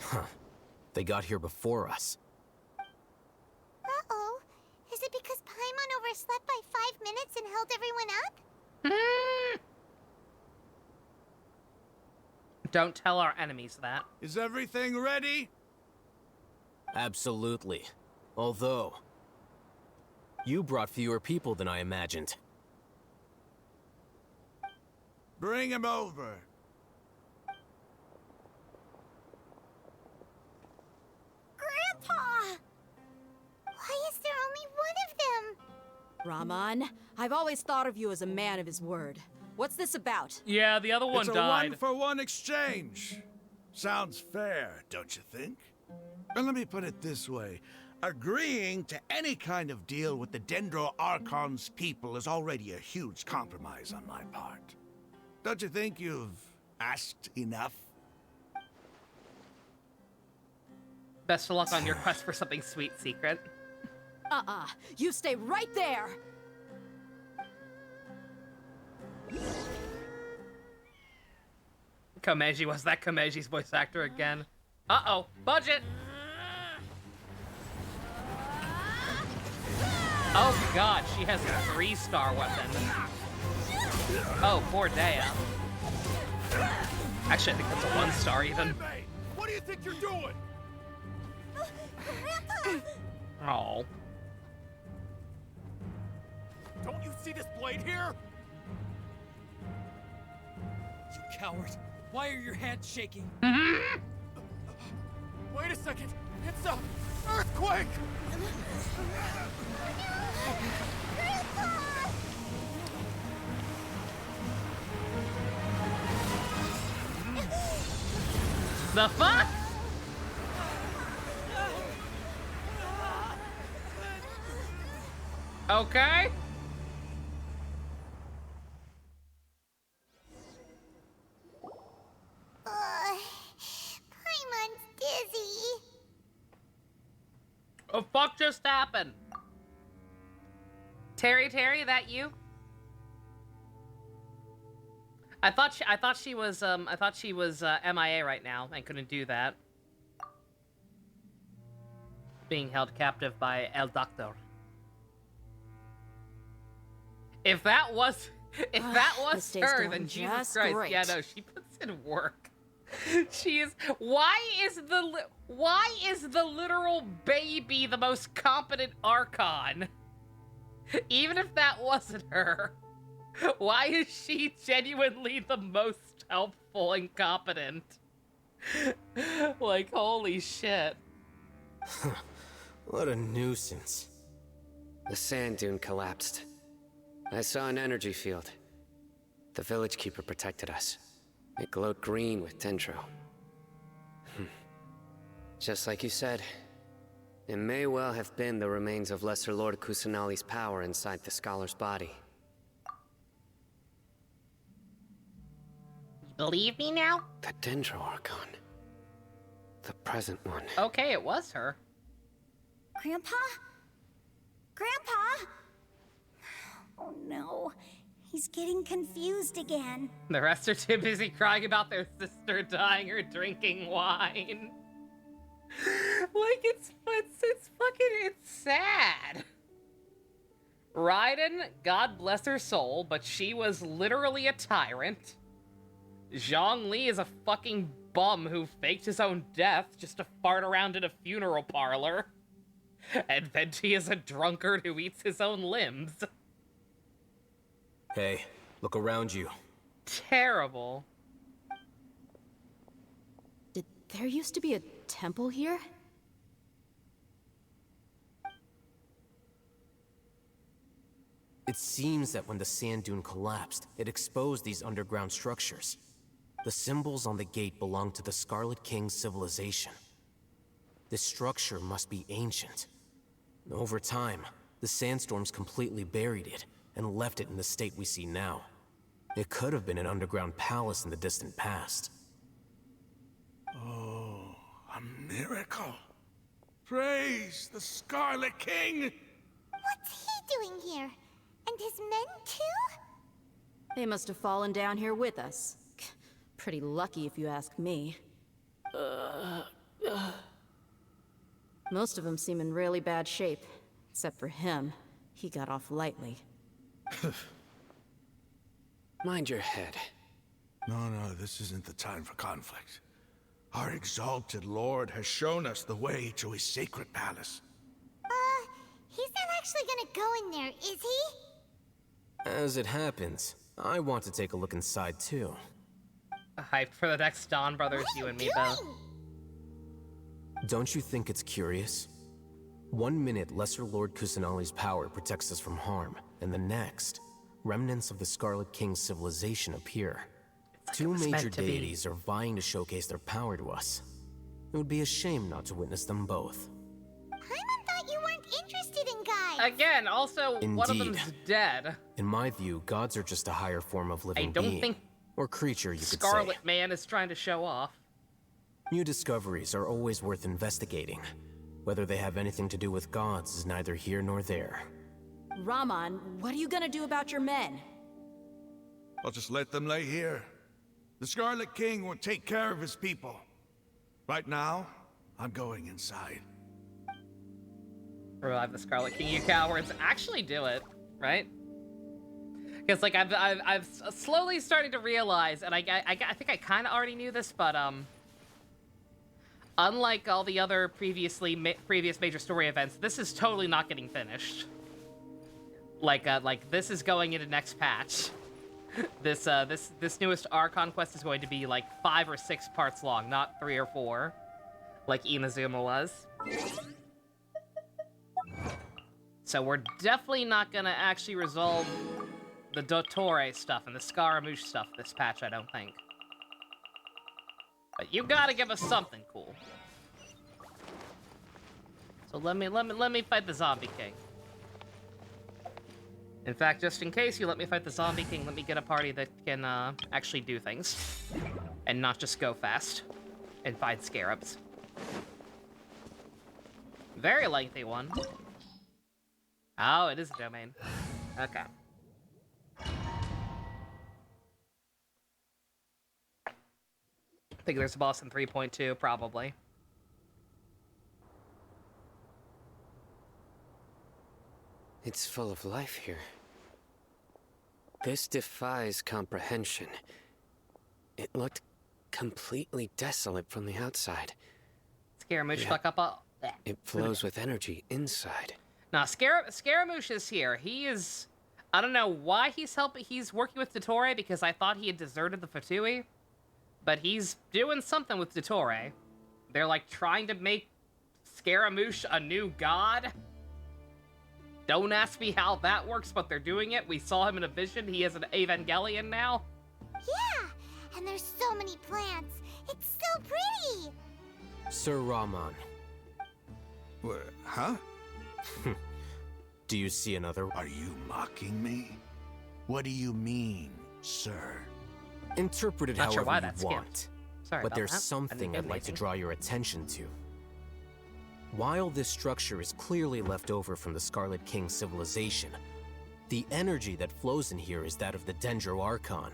Huh. They got here before us. Uh-oh. Is it because Paimon overslept by 5 minutes and held everyone up? Don't tell our enemies that. Is everything ready? Absolutely. Although, you brought fewer people than I imagined. Bring him over. Grandpa! Why is there only one of them? Raman, I've always thought of you as a man of his word. What's this about? Yeah, the other one It's a died. one-for-one exchange. Sounds fair, don't you think? And let me put it this way. Agreeing to any kind of deal with the Dendro Archon's people is already a huge compromise on my part. Don't you think you've asked enough? Best of luck on your quest for something sweet secret. You stay right there! Komeiji, was that Komeiji's voice actor again? Uh-oh, budget! Oh god, she has a 3-star weapon. Oh, poor Dea. Actually, I think that's a 1-star even. What do you think you're doing? Oh. Don't you see this blade here? You coward. Why are your hands shaking? Wait a second. It's a earthquake! The fuck? Okay. Paimon's dizzy. What the fuck just happened? Terry, that you? I thought she was MIA right now and couldn't do that. Being held captive by El Doctor. If that was her, then Jesus Christ. Great. Yeah, no, she puts in work. She is. Why is the literal baby the most competent Archon? Even if that wasn't her, why is she genuinely the most helpful and competent? Like, holy shit. What a nuisance. The sand dune collapsed. I saw an energy field. The village keeper protected us. It glowed green with dendro. Just like you said, it may well have been the remains of Lesser Lord Kusanali's power inside the scholar's body. Believe me now? The Dendro Archon. The present one. Okay, it was her. Grandpa? Grandpa? Oh no, he's getting confused again. The rest are too busy crying about their sister dying or drinking wine. Like, it's sad. Raiden, God bless her soul, but she was literally a tyrant. Zhongli is a fucking bum who faked his own death just to fart around in a funeral parlor. And Venti is a drunkard who eats his own limbs. Hey, look around you. Terrible. Did there used to be a temple here? It seems that when the sand dune collapsed, it exposed these underground structures. The symbols on the gate belong to the Scarlet King's civilization. This structure must be ancient. Over time, the sandstorms completely buried it and left it in the state we see now. It could have been an underground palace in the distant past. Oh, a miracle. Praise the Scarlet King! What's he doing here? And his men too? They must have fallen down here with us. Pretty lucky if you ask me. Most of them seem in really bad shape. Except for him. He got off lightly. Mind your head. No, this isn't the time for conflict. Our exalted lord has shown us the way to his sacred palace. He's not actually gonna go in there, is he? As it happens, I want to take a look inside too. Hyped for the next Dawn Brothers, you and me both. Don't you think it's curious? 1 minute, Lesser Lord Kusanali's power protects us from harm, and the next, remnants of the Scarlet King's civilization appear. Two major deities are vying to showcase their power to us. It would be a shame not to witness them both. Paimon thought you weren't interested in guys. Again, also, one of Indeed. them's dead. In my view, gods are just a higher form of living I don't being. think Or creature, you could say. Scarlet Man is trying to show off. New discoveries are always worth investigating. Whether they have anything to do with gods is neither here nor there. Raman, what are you gonna do about your men? I'll just let them lay here. The Scarlet King will take care of his people. Right now, I'm going inside. Revive the Scarlet King, you cowards. Actually do it, right? Because like I've slowly starting to realize, and I think I kind of already knew this, but unlike all the other previous major story events, this is totally not getting finished. Like this is going into next patch. This newest Archon quest is going to be like 5 or 6 parts long, not 3 or 4, like Inazuma was. So we're definitely not gonna actually resolve the Dottore stuff and the Scaramouche stuff this patch, I don't think. But you gotta give us something cool. So let me fight the Zombie King. In fact, just in case you let me fight the Zombie King, let me get a party that can actually do things. And not just go fast and find scarabs. Very lengthy one. Oh, it is a domain. Okay. I think there's a boss in 3.2, probably. It's full of life here. This defies comprehension. It looked completely desolate from the outside. Scaramouche fuck up all... It flows with energy inside. Now, Scaramouche is here. He is... I don't know why he's working with Dottore, because I thought he had deserted the Fatui. But he's doing something with Dottore. They're, like, trying to make Scaramouche a new god. Don't ask me how that works, but they're doing it. We saw him in a vision. He is an Evangelion now. Yeah, and there's so many plants. It's so pretty. Sir Rahman. What, huh? Do you see another? Are you mocking me? What do you mean, sir? Interpret it Not sure however why you that want. skipped. Sorry But about there's that. something I'd like to draw your attention to. While this structure is clearly left over from the Scarlet King civilization, the energy that flows in here is that of the Dendro Archon.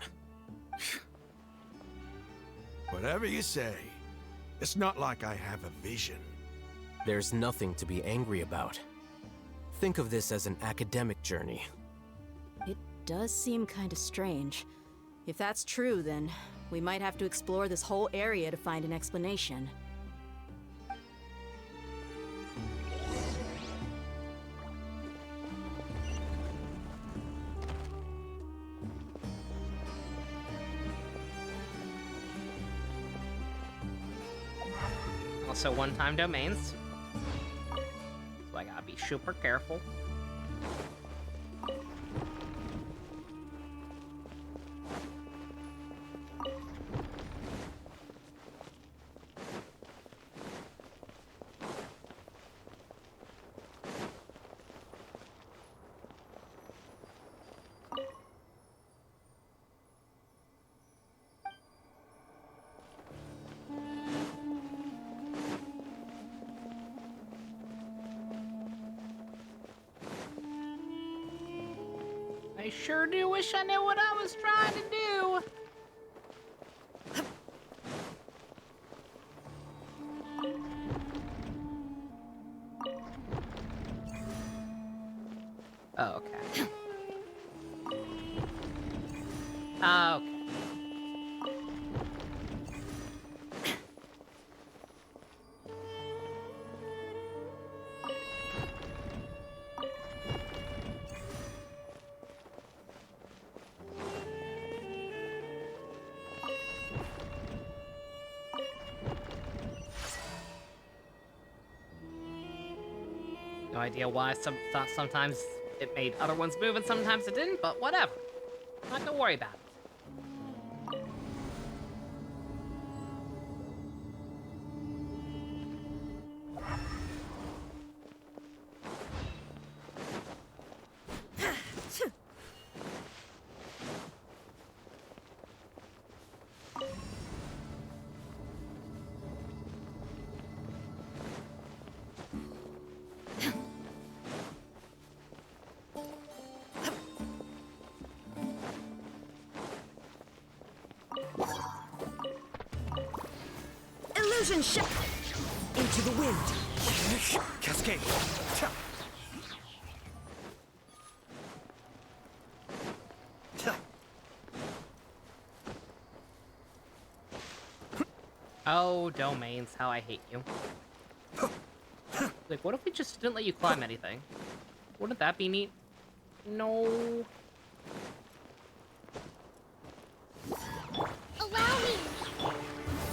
Whatever you say. It's not like I have a vision. There's nothing to be angry about. Think of this as an academic journey. It does seem kind of strange. If that's true, then we might have to explore this whole area to find an explanation. Also one-time domains. So I gotta be super careful. I sure do wish I knew what I was trying to do. Oh, okay. Okay. No idea why sometimes it made other ones move and sometimes it didn't, but whatever. Not to worry about it. Illusion ship! Into the wind! Cascade! Oh, domains, how I hate you. Like, what if we just didn't let you climb anything? Wouldn't that be neat? No. Allow me!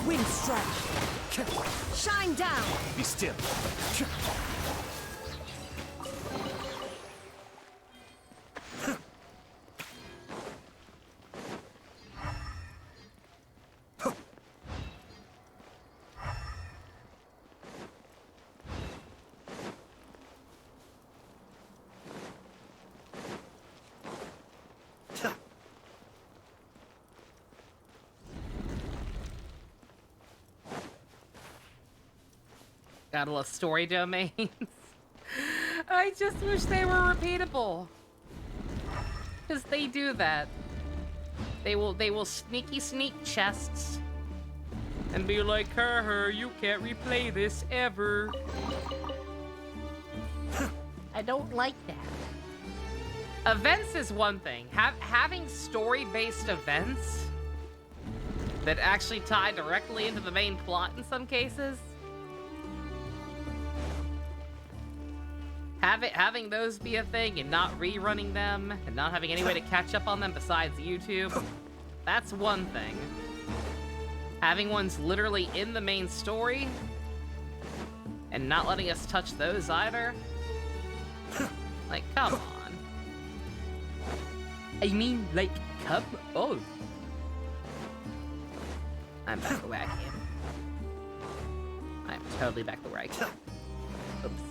Wind strike! Shine down! Be still. Gotta love story domains. I just wish they were repeatable. Because they do that. They will sneaky sneak chests and be like, her, you can't replay this ever. I don't like that. Events is one thing. Having story-based events that actually tie directly into the main plot in some cases. Having those be a thing and not rerunning them and not having any way to catch up on them besides YouTube, that's one thing. Having ones literally in the main story and not letting us touch those either. Like, come on. I mean, like, come on. I'm back to where I came. I'm totally back to where I came. Oops.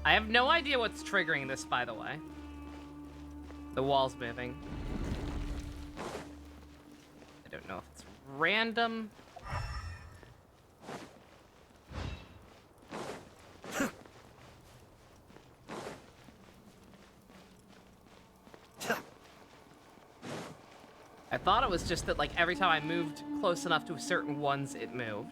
I have no idea what's triggering this, by the way. The wall's moving. I don't know if it's random. I thought it was just that, like, every time I moved close enough to certain ones, it moved.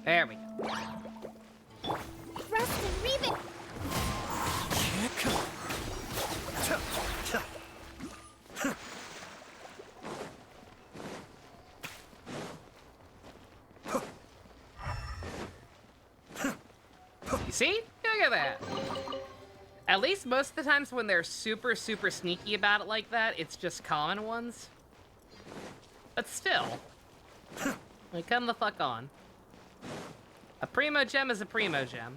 There we go. Rust and Reven! You see? Look at that. At least most of the times when they're super, super sneaky about it like that, it's just common ones. But still. Like, come the fuck on. A primo gem is a primo gem.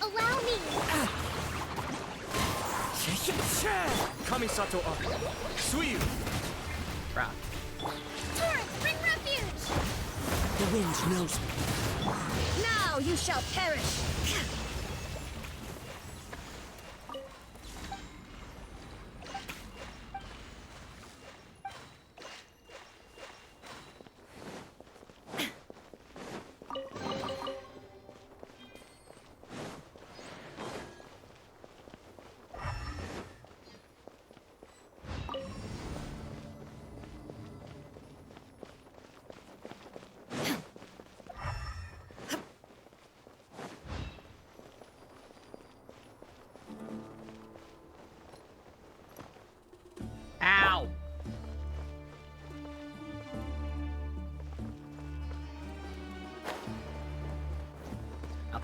Allow me! Kamisato up. Suiyu! Rock. Torrent, bring refuge! The wind knows me. Now you shall perish!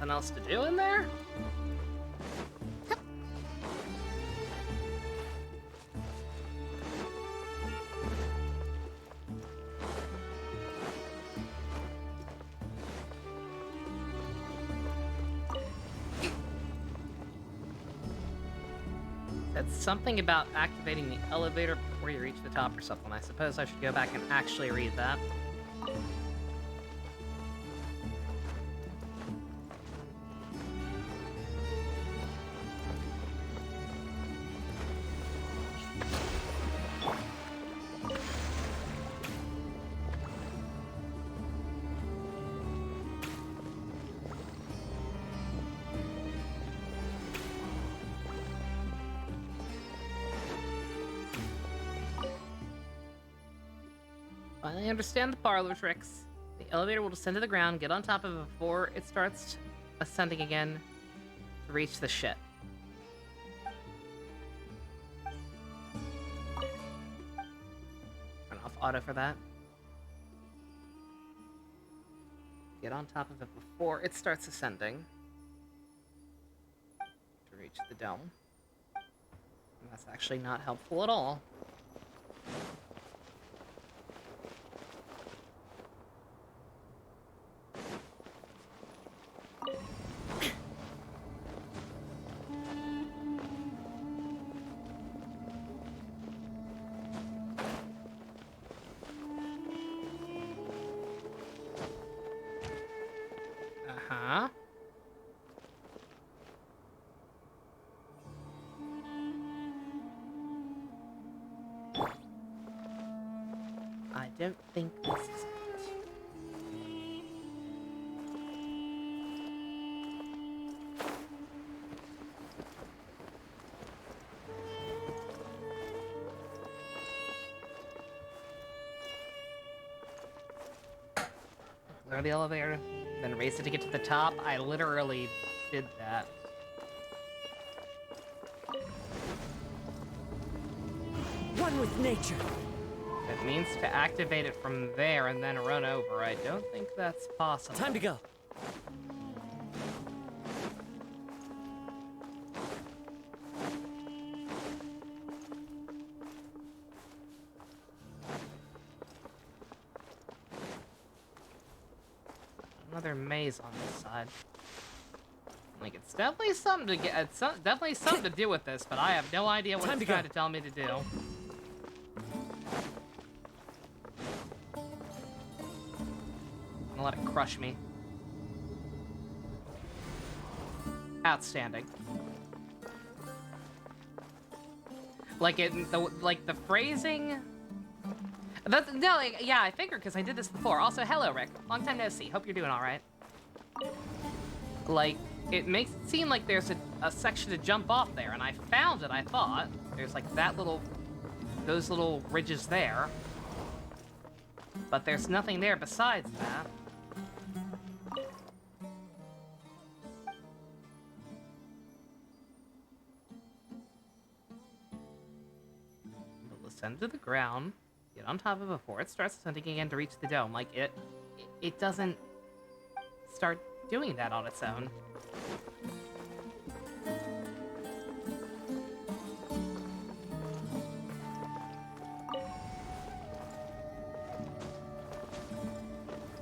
nothing else to do in there? That's something about activating the elevator before you reach the top or something. I suppose I should go back and actually read that. I understand the parlor tricks. The elevator will descend to the ground, get on top of it before it starts ascending again to reach the shit. Turn off auto for that. Get on top of it before it starts ascending to reach the dome. And that's actually not helpful at all. Uh-huh. I don't think this is it. Lower the elevator, then raise it to get to the top. I literally did that. One with nature. It means to activate it from there and then run over. I don't think that's possible. Time to go. Another maze on this side. Like, it's definitely something to get. It's definitely something to do with this, but I have no idea what it's trying to tell me to do. I'm gonna let it crush me. Outstanding. Like the phrasing. That's, no, like, yeah, I figured because I did this before. Also, hello, Rick. Long time no see. Hope you're doing all right. Like, it makes it seem like there's a section to jump off there, and I found it, I thought. There's like those little ridges there. But there's nothing there besides that. We'll ascend to the ground. Get on top of it before it starts ascending again to reach the dome. Like, it doesn't start doing that on its own.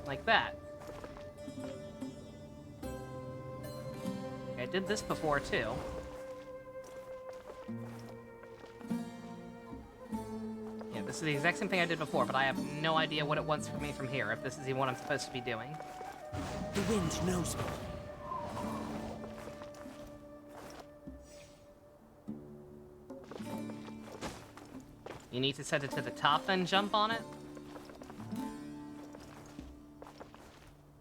Like that. I did this before, too. This is the exact same thing I did before, but I have no idea what it wants from me from here, if this is even what I'm supposed to be doing. The wind knows me. You need to set it to the top, then jump on it?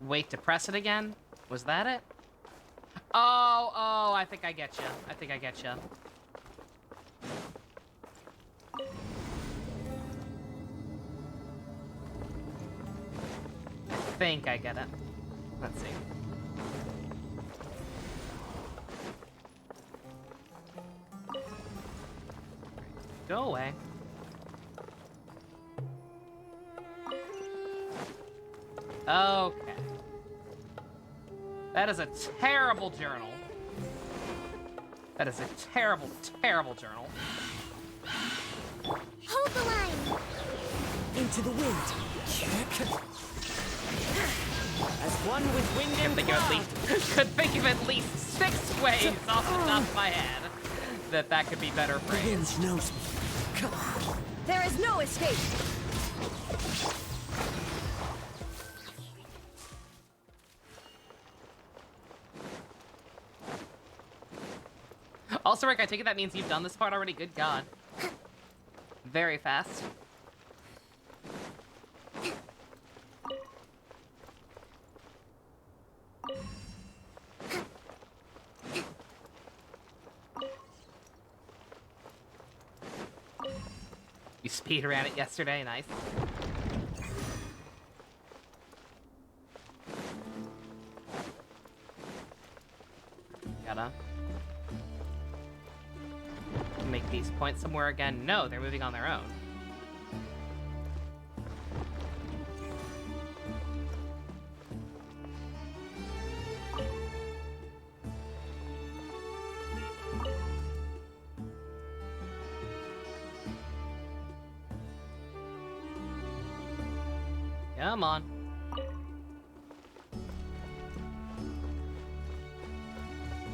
Wait to press it again? Was that it? Oh, I think I get you. I think I get you. I think I get it. Let's see. Go away. Okay. That is a terrible journal. That is a terrible, terrible journal. Hold the line. Into the wind. As one with wind and Could think of at least 6 ways off the top of my head that could be better phrased. The wind knows me. Come on. There is no escape. Also, Rick, I take it that means you've done this part already. Good God. Very fast. You speed around it yesterday, nice. Gotta make these points somewhere again. No, they're moving on their own. Come on.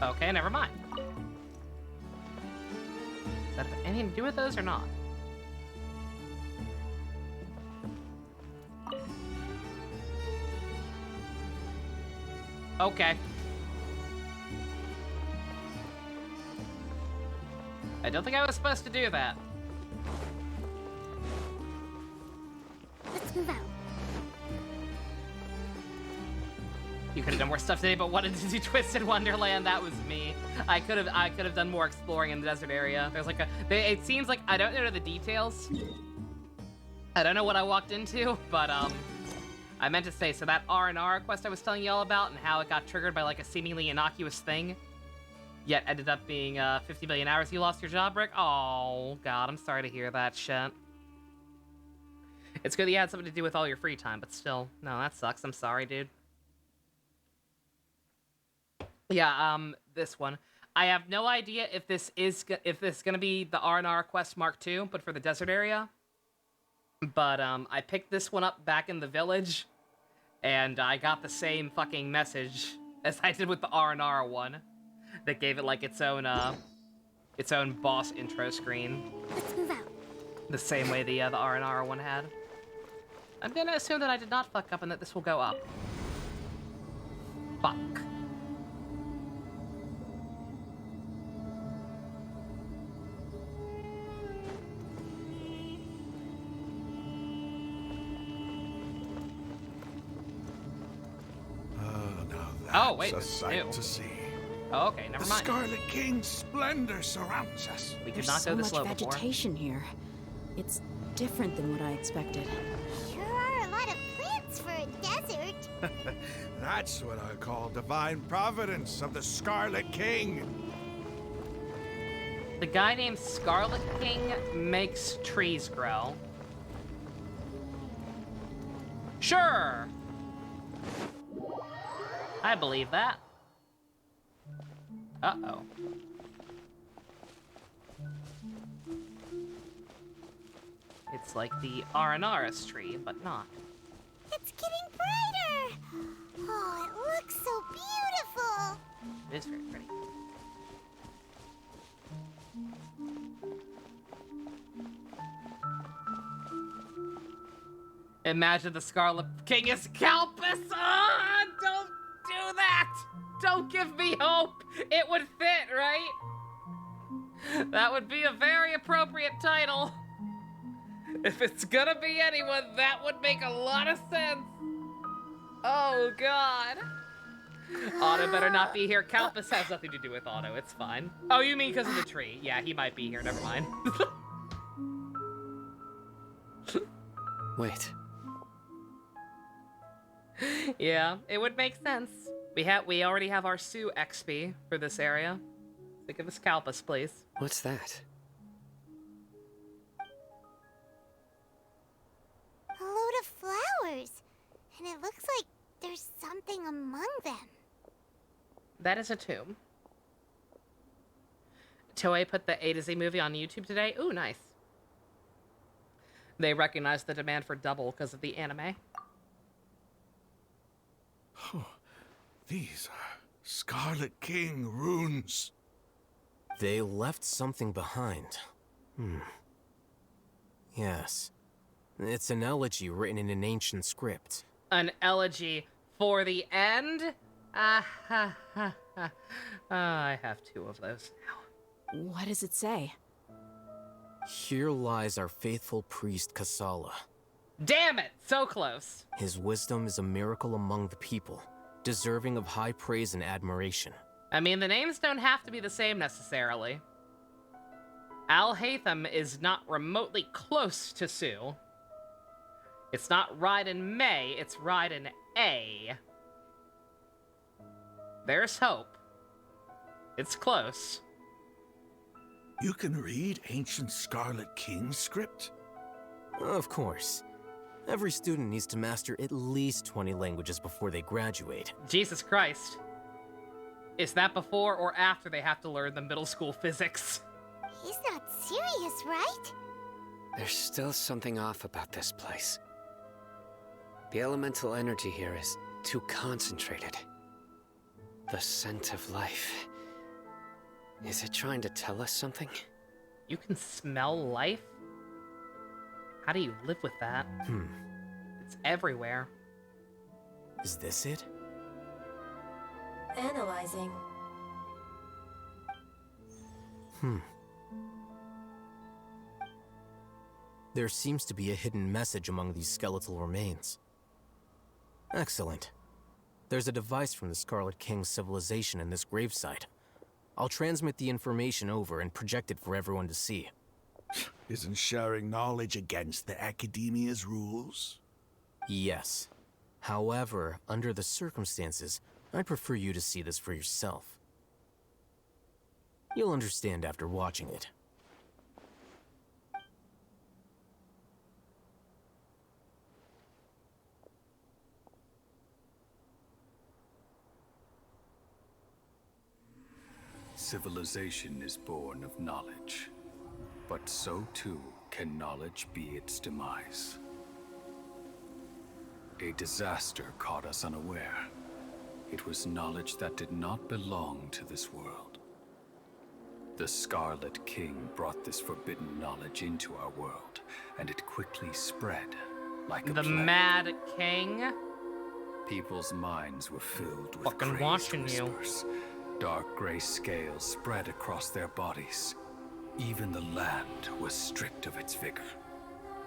Okay, never mind. Does that have anything to do with those or not? Okay. I don't think I was supposed to do that. Let's move out. You could have done more stuff today, but wanted to do Twisted Wonderland. That was me. I could have done more exploring in the desert area. There's like it seems like I don't know the details. I don't know what I walked into, but I meant to say, so that R&R quest I was telling you all about and how it got triggered by like a seemingly innocuous thing, yet ended up being 50 billion hours. You lost your job, Rick? Oh God, I'm sorry to hear that shit. It's good that you had something to do with all your free time, but still, no, that sucks. I'm sorry, dude. Yeah, this one. I have no idea if this is gonna be the R&R quest Mark II, but for the desert area. But I picked this one up back in the village, and I got the same fucking message as I did with the R&R one, that gave it like its own boss intro screen. Let's move out. The same way the R&R one had. I'm gonna assume that I did not fuck up and that this will go up. Fuck. Oh, wait, a there's sight two. to see. Oh, okay, never The mind. Scarlet King's splendor surrounds us. We did There's not so go this much low before. vegetation here. It's different than what I expected. Sure are a lot of plants for a desert. That's what I call divine providence of the Scarlet King. The guy named Scarlet King makes trees grow. Sure. I believe that. Uh-oh. It's like the Arenaris tree, but not. It's getting brighter. Oh, it looks so beautiful. It is very pretty. Imagine the Scarlet King is Calpus! Ah, don't do that! Don't give me hope! It would fit, right? That would be a very appropriate title. If it's gonna be anyone, that would make a lot of sense. Oh, God. Otto better not be here. Calpus has nothing to do with Otto. It's fine. Oh, you mean because of the tree? Yeah, he might be here. Never mind. Wait. Yeah, it would make sense. We already have our Sue XP for this area. So give us Calpus, please. What's that? A load of flowers. And it looks like there's something among them. That is a tomb. Toei put the A to Z movie on YouTube today. Ooh, nice. They recognized the demand for double because of the anime. Oh, these are Scarlet King runes. They left something behind. Yes. It's an elegy written in an ancient script. An elegy for the end? I have 2 of those now. What does it say? Here lies our faithful priest Kasala. Damn it! So close. His wisdom is a miracle among the people, deserving of high praise and admiration. I mean, the names don't have to be the same necessarily. Al-Haytham is not remotely close to Sue. It's not Raiden May, it's Raiden A. There's hope. It's close. You can read ancient Scarlet King script? Of course. Every student needs to master at least 20 languages before they graduate. Jesus Christ. Is that before or after they have to learn the middle school physics? He's not serious, right? There's still something off about this place. The elemental energy here is too concentrated. The scent of life. Is it trying to tell us something? You can smell life? How do you live with that? It's everywhere. Is this it? Analyzing. There seems to be a hidden message among these skeletal remains. Excellent. There's a device from the Scarlet King's civilization in this gravesite. I'll transmit the information over and project it for everyone to see. Isn't sharing knowledge against the Academia's rules? Yes. However, under the circumstances, I'd prefer you to see this for yourself. You'll understand after watching it. Civilization is born of knowledge, but so too can knowledge be its demise. A disaster caught us unaware. It was knowledge that did not belong to this world. The Scarlet King brought this forbidden knowledge into our world, and it quickly spread like a The plague. Mad King? People's minds were filled with Fucking crazed watching you. whispers. Dark gray scales spread across their bodies. Even the land was stripped of its vigor.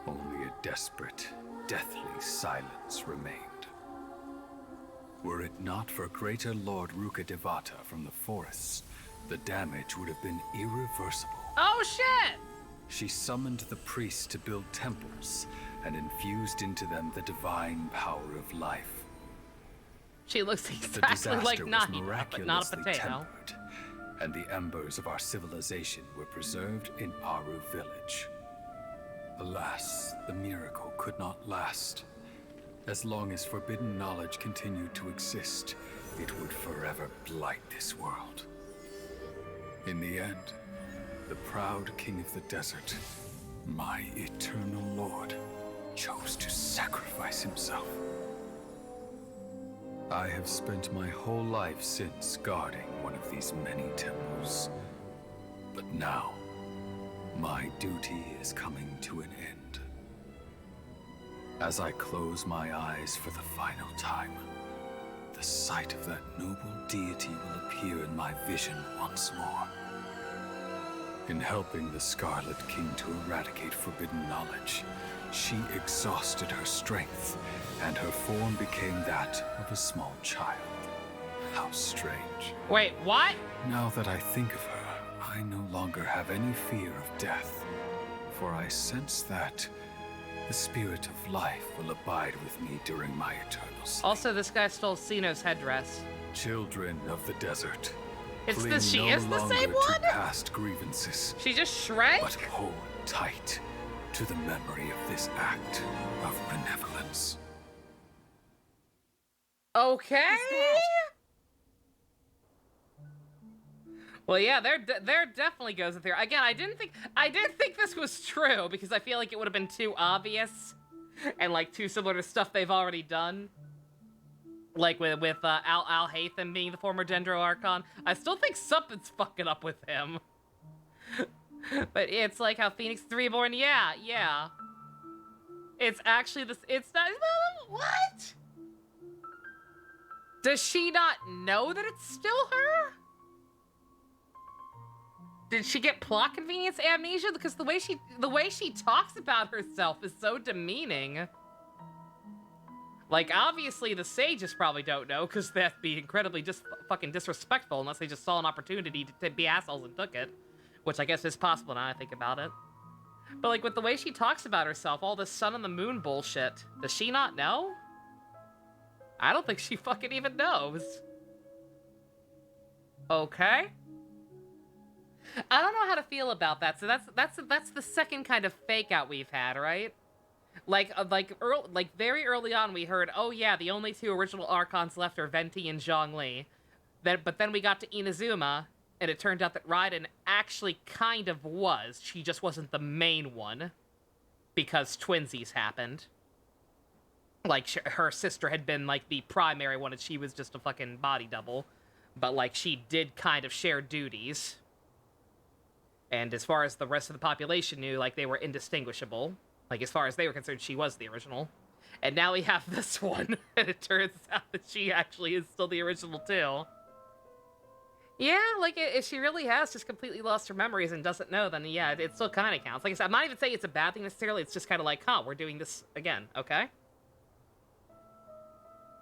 Only a desperate, deathly silence remained. Were it not for greater Lord Ruka Devata from the forests, the damage would have been irreversible. Oh shit! She summoned the priests to build temples and infused into them the divine power of life. She looks The exactly disaster like was Nahida, but not a miraculously potato. tempered, and the embers of our civilization were preserved in Aru village. Alas, the miracle could not last. As long as forbidden knowledge continued to exist, it would forever blight this world. In the end, the proud king of the desert, my eternal lord, chose to sacrifice himself. I have spent my whole life since guarding one of these many temples. But now, my duty is coming to an end. As I close my eyes for the final time, the sight of that noble deity will appear in my vision once more. In helping the Scarlet King to eradicate forbidden knowledge, she exhausted her strength, and her form became that of a small child. How strange. Wait, what? Now that I think of her, I no longer have any fear of death, for I sense that the spirit of life will abide with me during my eternal sleep. Also, this guy stole Sino's headdress. Children of the desert, It's cling the- she no is the longer same to one? past grievances. She just shrank? But hold tight to the memory of this act of benevolence. Okay. Well, yeah, there definitely goes a theory. Again, I didn't think this was true because I feel like it would have been too obvious and like too similar to stuff they've already done. Like with Al Haytham being the former Dendro Archon. I still think something's fucking up with him. But it's like how Phoenix is reborn. Yeah. It's actually this. It's not. What? Does she not know that it's still her? Did she get plot convenience amnesia? Because the way she talks about herself is so demeaning. Like, obviously the sages probably don't know, because that'd be incredibly fucking disrespectful unless they just saw an opportunity to be assholes and took it. Which I guess is possible now I think about it. But like, with the way she talks about herself, all this sun and the moon bullshit, does she not know? I don't think she fucking even knows. Okay. I don't know how to feel about that. So that's the second kind of fake out we've had, right? Like very early on, we heard, oh yeah, the only two original Archons left are Venti and Zhongli. But then we got to Inazuma, and it turned out that Raiden actually kind of was. She just wasn't the main one, because twinsies happened. Like, her sister had been, like, the primary one, and she was just a fucking body double. But, like, she did kind of share duties. And as far as the rest of the population knew, like, they were indistinguishable. Like, as far as they were concerned, she was the original. And now we have this one, and it turns out that she actually is still the original, too. Yeah, like, if she really has just completely lost her memories and doesn't know, then yeah, it still kind of counts. Like I said, I'm not even saying it's a bad thing necessarily, it's just kind of like, huh, we're doing this again, okay?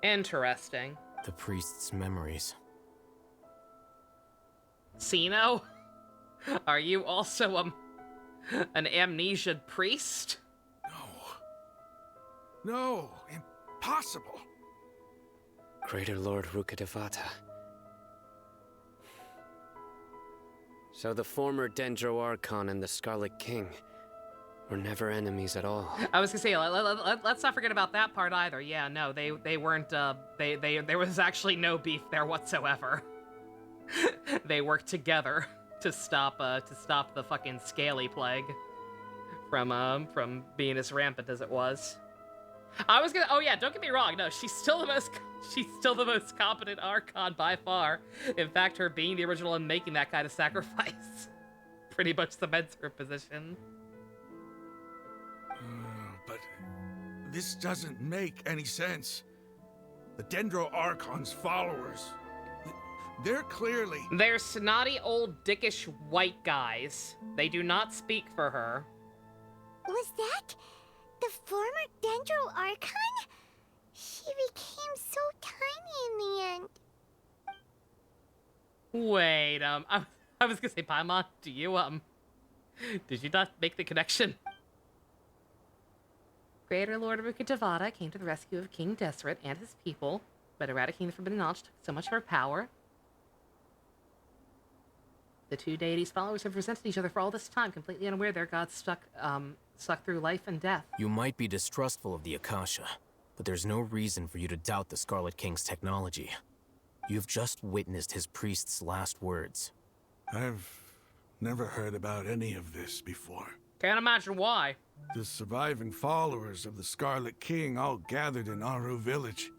Interesting. The priest's memories. Sino? Are you also, an amnesia priest? No, impossible. Greater Lord Rukkhadevata. So the former Dendro Archon and the Scarlet King were never enemies at all. I was gonna say, let's not forget about that part either. Yeah, no, they weren't, there was actually no beef there whatsoever. They worked together to stop the fucking scaly plague from being as rampant as it was. Oh yeah, don't get me wrong, no, she's still the most competent Archon by far. In fact, her being the original and making that kind of sacrifice pretty much cements her position. But this doesn't make any sense. The Dendro Archon's followers, they're clearly... They're snotty old dickish white guys. They do not speak for her. Was that the former Dendro Archon? She became so tiny in the end. Wait, I was gonna say, Paimon, did you not make the connection? Greater Lord Rukkhadevata came to the rescue of King Deseret and his people, but eradicating the forbidden knowledge took so much of her power. The two deities' followers have resented each other for all this time, completely unaware their gods stuck through life and death. You might be distrustful of the Akasha, but there's no reason for you to doubt the Scarlet King's technology. You've just witnessed his priest's last words. I've never heard about any of this before. Can't imagine why. The surviving followers of the Scarlet King all gathered in Aru village.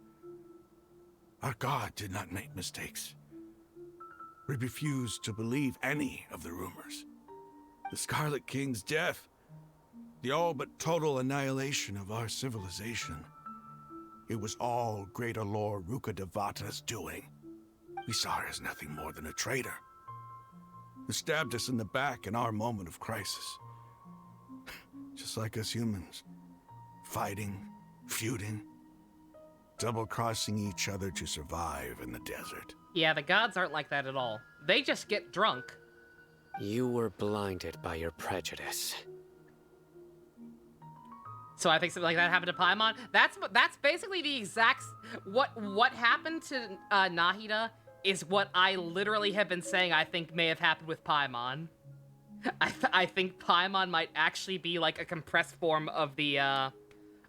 Our god did not make mistakes. We refused to believe any of the rumors. The Scarlet King's death, the all but total annihilation of our civilization. It was all Greater Lord Rukkhadevata's doing. We saw her as nothing more than a traitor, who stabbed us in the back in our moment of crisis. Just like us humans. Fighting, feuding, double-crossing each other to survive in the desert. Yeah, the gods aren't like that at all. They just get drunk. You were blinded by your prejudice. So I think something like that happened to Paimon. That's basically the exact... What happened to Nahida is what I literally have been saying I think may have happened with Paimon. I think Paimon might actually be like a compressed form of the,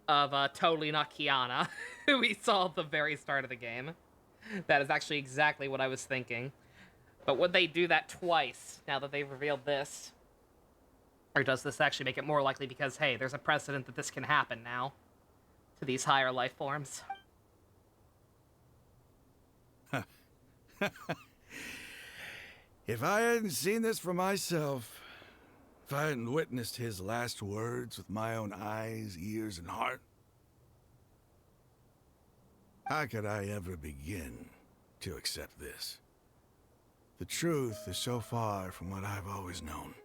Totally Not Kiana, who we saw at the very start of the game. That is actually exactly what I was thinking. But would they do that twice now that they've revealed this? Or does this actually make it more likely because, hey, there's a precedent that this can happen now to these higher life forms? If I hadn't seen this for myself, if I hadn't witnessed his last words with my own eyes, ears, and heart, how could I ever begin to accept this? The truth is so far from what I've always known.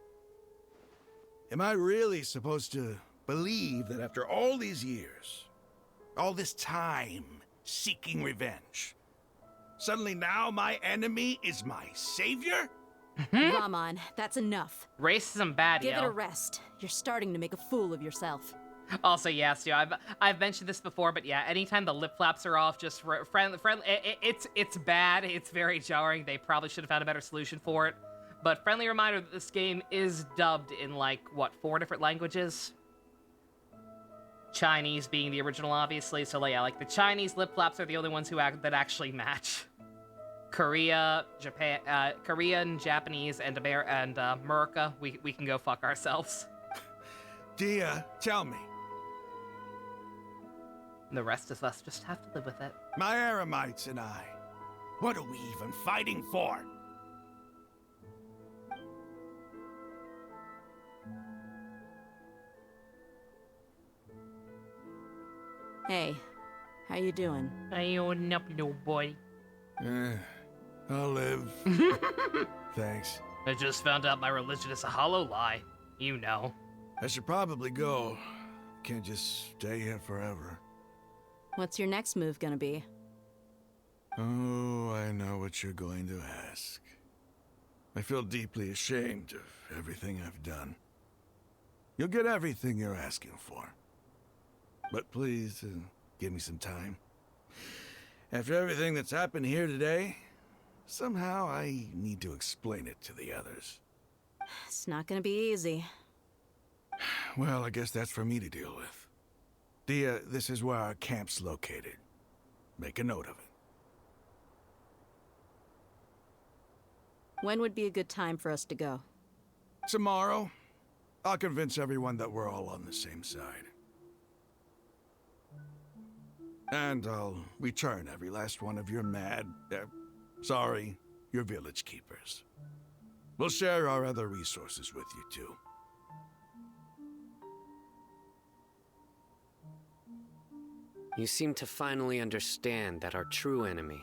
Am I really supposed to believe that after all these years, all this time seeking revenge, suddenly now my enemy is my savior? Ramon, that's enough. Racism bad, Give yo. it a rest. You're starting to make a fool of yourself. Also, yes, I've mentioned this before, but yeah, anytime the lip flaps are off, just friendly, it's bad. It's very jarring. They probably should have had a better solution for it. But friendly reminder that this game is dubbed in, like, what, 4 different languages? Chinese being the original, obviously. So, yeah, like, the Chinese lip flaps are the only ones that actually match. Korea, Japan, Korean, Japanese, and America, we can go fuck ourselves. Dia, tell me. The rest of us just have to live with it. My Aramites and I, what are we even fighting for? Hey, how you doing? How you holding up, little boy? I'll live. Thanks. I just found out my religion is a hollow lie. You know. I should probably go. Can't just stay here forever. What's your next move gonna be? Oh, I know what you're going to ask. I feel deeply ashamed of everything I've done. You'll get everything you're asking for. But please, give me some time. After everything that's happened here today, somehow I need to explain it to the others. It's not gonna be easy. Well, I guess that's for me to deal with. Dia, this is where our camp's located. Make a note of it. When would be a good time for us to go? Tomorrow, I'll convince everyone that we're all on the same side. And I'll return every last one of your your village keepers. We'll share our other resources with you, too. You seem to finally understand that our true enemy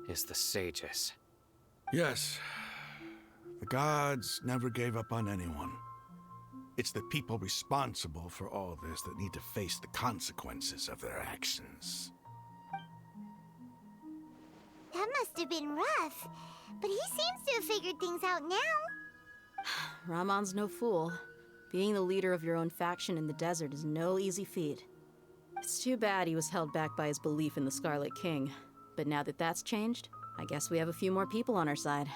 is the sages. Yes. The gods never gave up on anyone. It's the people responsible for all this that need to face the consequences of their actions. That must have been rough, but he seems to have figured things out now. Ramon's no fool. Being the leader of your own faction in the desert is no easy feat. It's too bad he was held back by his belief in the Scarlet King. But now that that's changed, I guess we have a few more people on our side.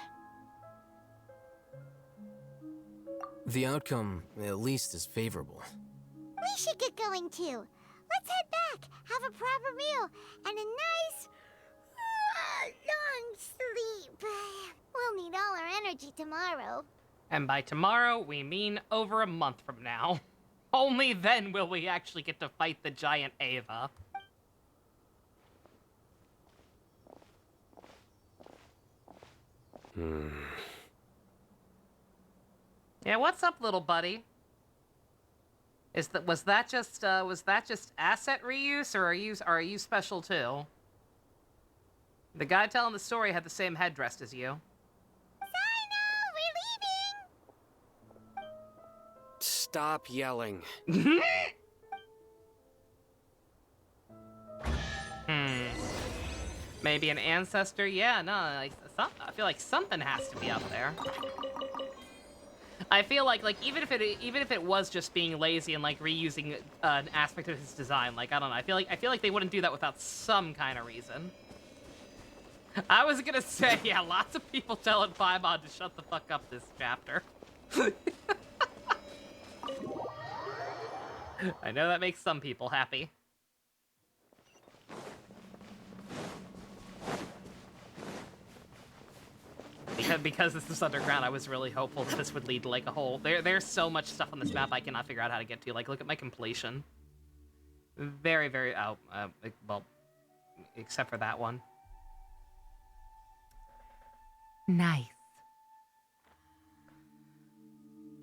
The outcome, at least, is favorable. We should get going too. Let's head back, have a proper meal, and a nice, long sleep. We'll need all our energy tomorrow. And by tomorrow, we mean over a month from now. Only then will we actually get to fight the giant Ava. Yeah, what's up, little buddy? Was that just asset reuse, or are you special too? The guy telling the story had the same headdress as you. Stop yelling. Maybe an ancestor? Yeah, no, like, I feel like something has to be up there. I feel like even if it was just being lazy and like reusing an aspect of his design, like, I don't know, I feel like they wouldn't do that without some kind of reason. I was gonna say, yeah, lots of people telling Paimon to shut the fuck up this chapter. I know that makes some people happy. because this is underground, I was really hopeful that this would lead to like a whole. There's so much stuff on this map I cannot figure out how to get to. Like, look at my completion. Very, very well, except for that one. Nice.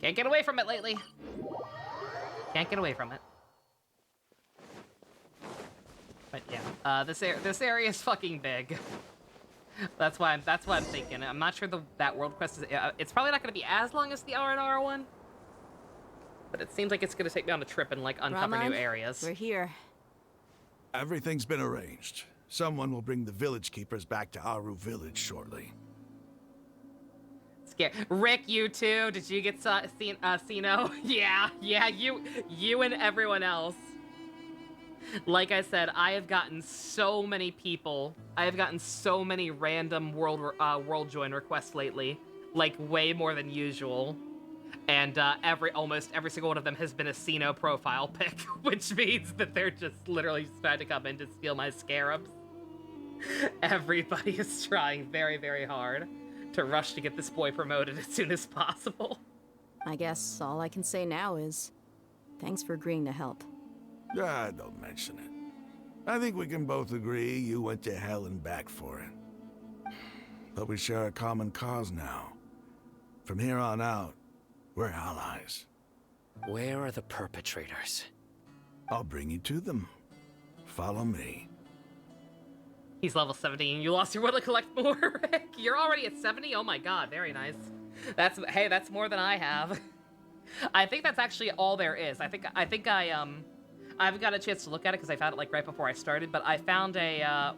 Can't get away from it lately. Can't get away from it. But yeah, this area is fucking big. That's why I'm thinking. I'm not sure that world quest is. It's probably not going to be as long as the R&R one. But it seems like it's going to take me on a trip and like uncover new areas. We're here. Everything's been arranged. Someone will bring the village keepers back to Aru village shortly. Scare Rick, you too? Did you get Sino? Yeah, you and everyone else. Like I said, I have gotten so many people. I have gotten so many random world join requests lately, like way more than usual. And almost every single one of them has been a Sino profile pic, which means that they're just literally just trying to come in to steal my scarabs. Everybody is trying very, very hard to rush to get this boy promoted as soon as possible. I guess all I can say now is, thanks for agreeing to help. Ah, don't mention it. I think we can both agree you went to hell and back for it. But we share a common cause now. From here on out, we're allies. Where are the perpetrators? I'll bring you to them. Follow me. He's level 70 and you lost your will to collect more, Rick. You're already at 70? Oh my god, very nice. That's more than I have. I think that's actually all there is. I haven't got a chance to look at it because I found it like right before I started, but I found a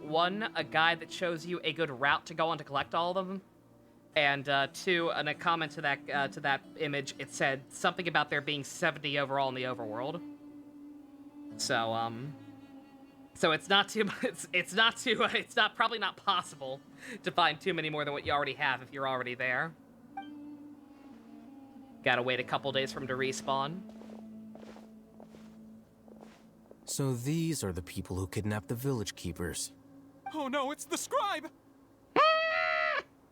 guide that shows you a good route to go on to collect all of them. And two, in a comment to that image, it said something about there being 70 overall in the overworld. So it's not too it's probably not possible to find too many more than what you already have if you're already there. Gotta wait a couple days for him to respawn. So these are the people who kidnapped the village keepers. Oh no, it's the scribe!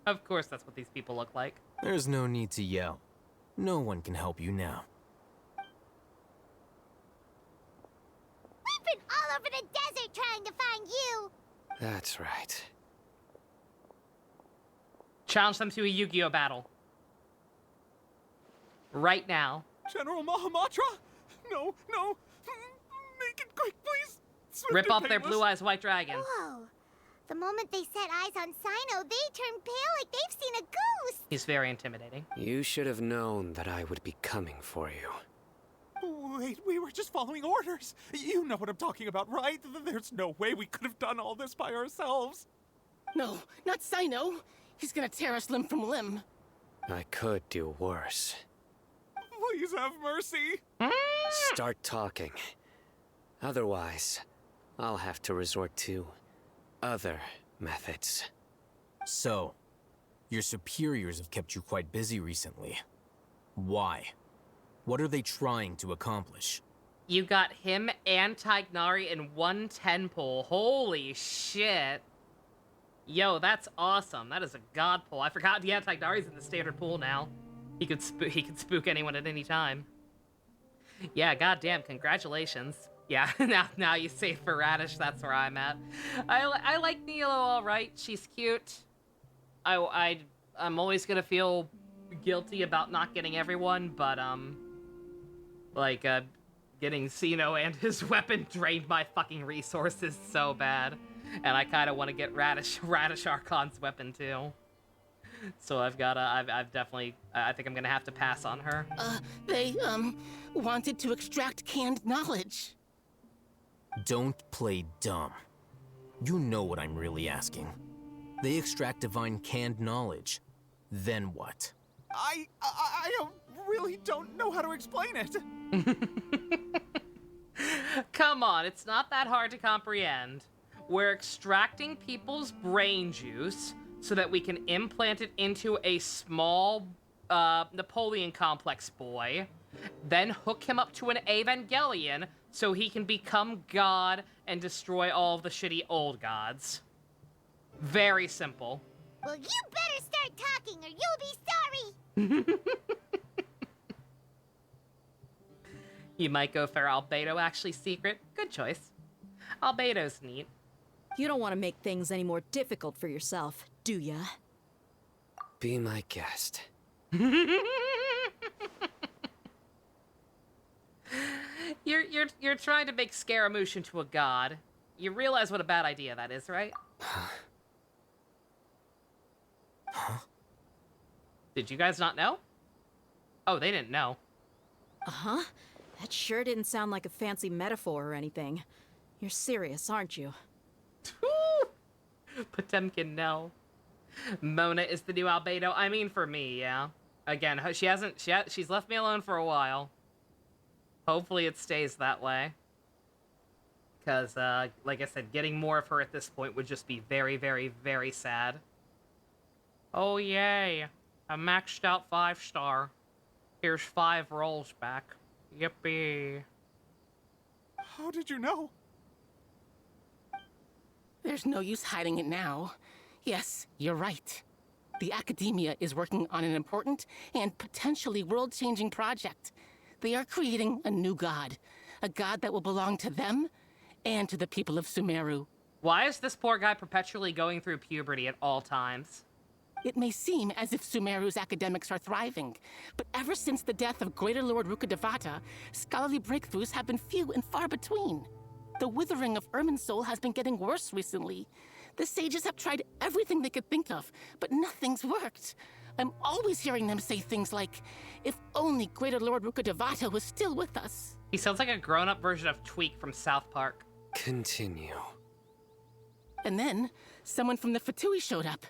Of course that's what these people look like. There's no need to yell. No one can help you now. We've been all over the desert trying to find you! That's right. Challenge them to a Yu-Gi-Oh battle. Right now. General Mahamatra? No. Make it quick, please. Swift Rip and off their painless. blue eyes white dragon. Whoa. The moment they set eyes on Sino, they turn pale like they've seen a ghost. He's very intimidating. You should have known that I would be coming for you. Wait, we were just following orders. You know what I'm talking about, right? There's no way we could have done all this by ourselves. No, not Sino. He's gonna tear us limb from limb. I could do worse. Please have mercy. Start talking. Otherwise, I'll have to resort to other methods. So, your superiors have kept you quite busy recently. Why? What are they trying to accomplish? You got him and Tignari in one 10 pull. Holy shit. Yo, that's awesome. That is a god pull. I forgot, yeah, Tignari's in the standard pool now. He could spook anyone at any time. Yeah, goddamn, congratulations. Yeah, now you say for Radish, that's where I'm at. I like Nilo all right. She's cute. I'm always gonna feel guilty about not getting everyone, but getting Sino and his weapon drained my fucking resources so bad, and I kind of want to get Radish Archon's weapon too. So I've definitely, I think I'm gonna have to pass on her. They wanted to extract canned knowledge. Don't play dumb. You know what I'm really asking. They extract divine canned knowledge. Then what? I really don't know how to explain it. Come on, it's not that hard to comprehend. We're extracting people's brain juice so that we can implant it into a small Napoleon complex boy, then hook him up to an Evangelion so he can become God and destroy all of the shitty old gods. Very simple. Well, you better start start talking or you'll be sorry! You might go for Albedo, actually secret. Good choice. Albedo's neat. You don't want to make things any more difficult for yourself, do ya? Be my guest. You're trying to make Scaramouche into a god. You realize what a bad idea that is, right? Huh? Did you guys not know? Oh, they didn't know. Uh-huh. That sure didn't sound like a fancy metaphor or anything. You're serious, aren't you? Potemkin, no. Mona is the new Albedo. I mean, for me, yeah. Again, she's left me alone for a while. Hopefully it stays that way. Because, like I said, getting more of her at this point would just be very, very, very sad. Oh, yay. A maxed out 5-star. Here's 5 rolls back. Yippee. How did you know? There's no use hiding it now. Yes, you're right. The Academia is working on an important and potentially world-changing project. They are creating a new god. A god that will belong to them and to the people of Sumeru. Why is this poor guy perpetually going through puberty at all times? It may seem as if Sumeru's academics are thriving, but ever since the death of Greater Lord Rukkhadevata, scholarly breakthroughs have been few and far between. The withering of Irminsul has been getting worse recently. The sages have tried everything they could think of, but nothing's worked. I'm always hearing them say things like, if only Greater Lord Rukkhadevata was still with us. He sounds like a grown-up version of Tweak from South Park. Continue. And then, someone from the Fatui showed up.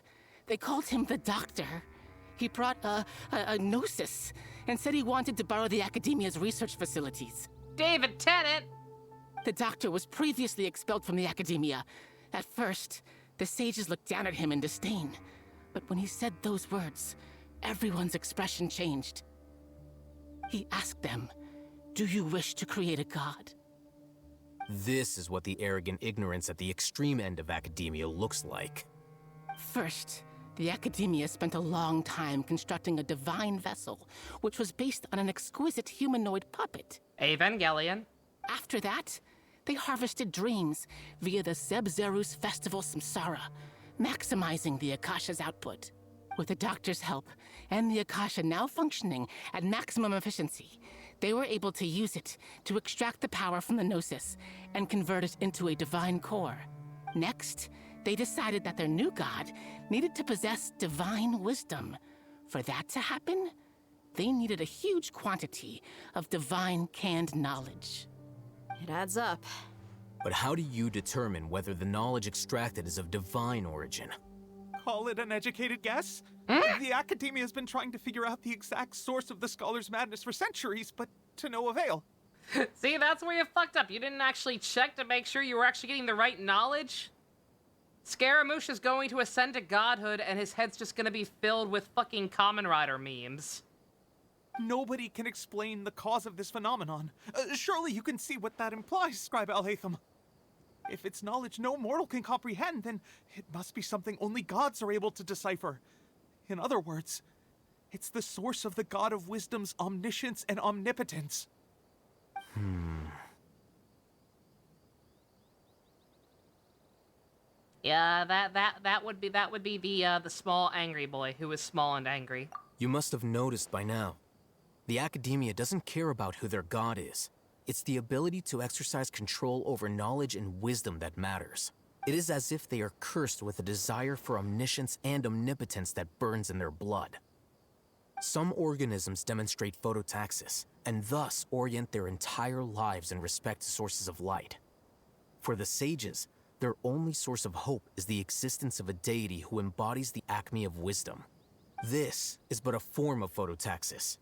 They called him the Doctor. He brought a gnosis and said he wanted to borrow the Academia's research facilities. David Tennant! The Doctor was previously expelled from the Academia. At first, the sages looked down at him in disdain. But when he said those words, everyone's expression changed. He asked them, "Do you wish to create a god?" This is what the arrogant ignorance at the extreme end of academia looks like. First, the Academia spent a long time constructing a divine vessel, which was based on an exquisite humanoid puppet. Evangelion. After that, they harvested dreams via the Zeb-Zerus Festival Samsara, maximizing the Akasha's output. With the Doctor's help, and the Akasha now functioning at maximum efficiency, they were able to use it to extract the power from the Gnosis and convert it into a divine core. Next, they decided that their new god needed to possess divine wisdom. For that to happen, they needed a huge quantity of divine canned knowledge. It adds up. But how do you determine whether the knowledge extracted is of divine origin? Call it an educated guess? The Academia has been trying to figure out the exact source of the Scholar's madness for centuries, but to no avail. See, that's where you fucked up. You didn't actually check to make sure you were actually getting the right knowledge. Scaramouche is going to ascend to godhood, and his head's just gonna be filled with fucking Kamen Rider memes. Nobody can explain the cause of this phenomenon. Surely you can see what that implies, Scribe Alhaitham. If it's knowledge no mortal can comprehend, then it must be something only gods are able to decipher. In other words, it's the source of the God of Wisdom's omniscience and omnipotence. Yeah, that would be the small angry boy who is small and angry. You must have noticed by now. The Academia doesn't care about who their god is. It's the ability to exercise control over knowledge and wisdom that matters. It is as if they are cursed with a desire for omniscience and omnipotence that burns in their blood. Some organisms demonstrate phototaxis, and thus orient their entire lives in respect to sources of light. For the sages, their only source of hope is the existence of a deity who embodies the acme of wisdom. This is but a form of phototaxis.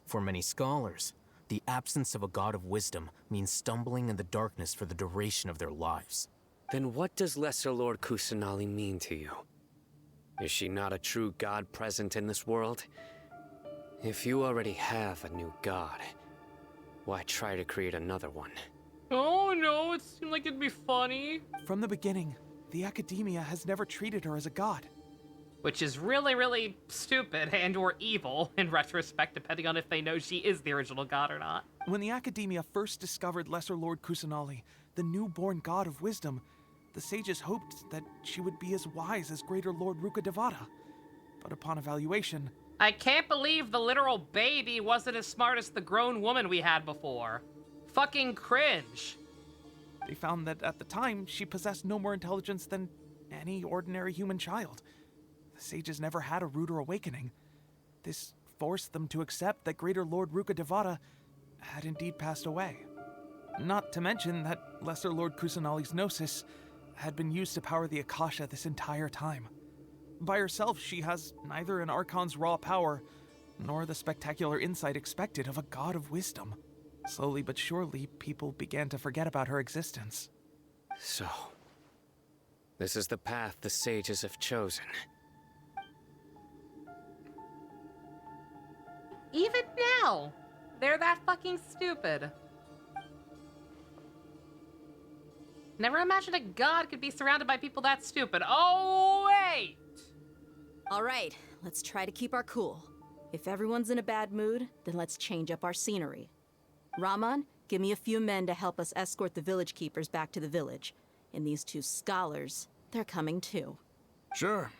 For many scholars, the absence of a god of wisdom means stumbling in the darkness for the duration of their lives. Then what does Lesser Lord Kusanali mean to you? Is she not a true god present in this world? If you already have a new god, why try to create another one? Oh no, it seemed like it'd be funny. From the beginning, the Academia has never treated her as a god. which is really, really stupid and or evil in retrospect, depending on if they know she is the original god or not. When the Academia first discovered Lesser Lord Kusanali, the newborn god of wisdom, the sages hoped that she would be as wise as Greater Lord Rukkhadevata. But upon evaluation... I can't believe the literal baby wasn't as smart as the grown woman we had before. Fucking cringe. They found that at the time, she possessed no more intelligence than any ordinary human child. The sages never had a ruder awakening. This forced them to accept that Greater Lord Rukkhadevata had indeed passed away. Not to mention that Lesser Lord Kusanali's gnosis had been used to power the Akasha this entire time. By herself, she has neither an Archon's raw power, nor the spectacular insight expected of a god of wisdom. Slowly but surely, people began to forget about her existence. So, this is the path the sages have chosen. Even now, they're that fucking stupid. Never imagined a god could be surrounded by people that stupid. Oh, wait! Alright, let's try to keep our cool. If everyone's in a bad mood, then let's change up our scenery. Raman, give me a few men to help us escort the village keepers back to the village. And these two scholars, they're coming too. Sure,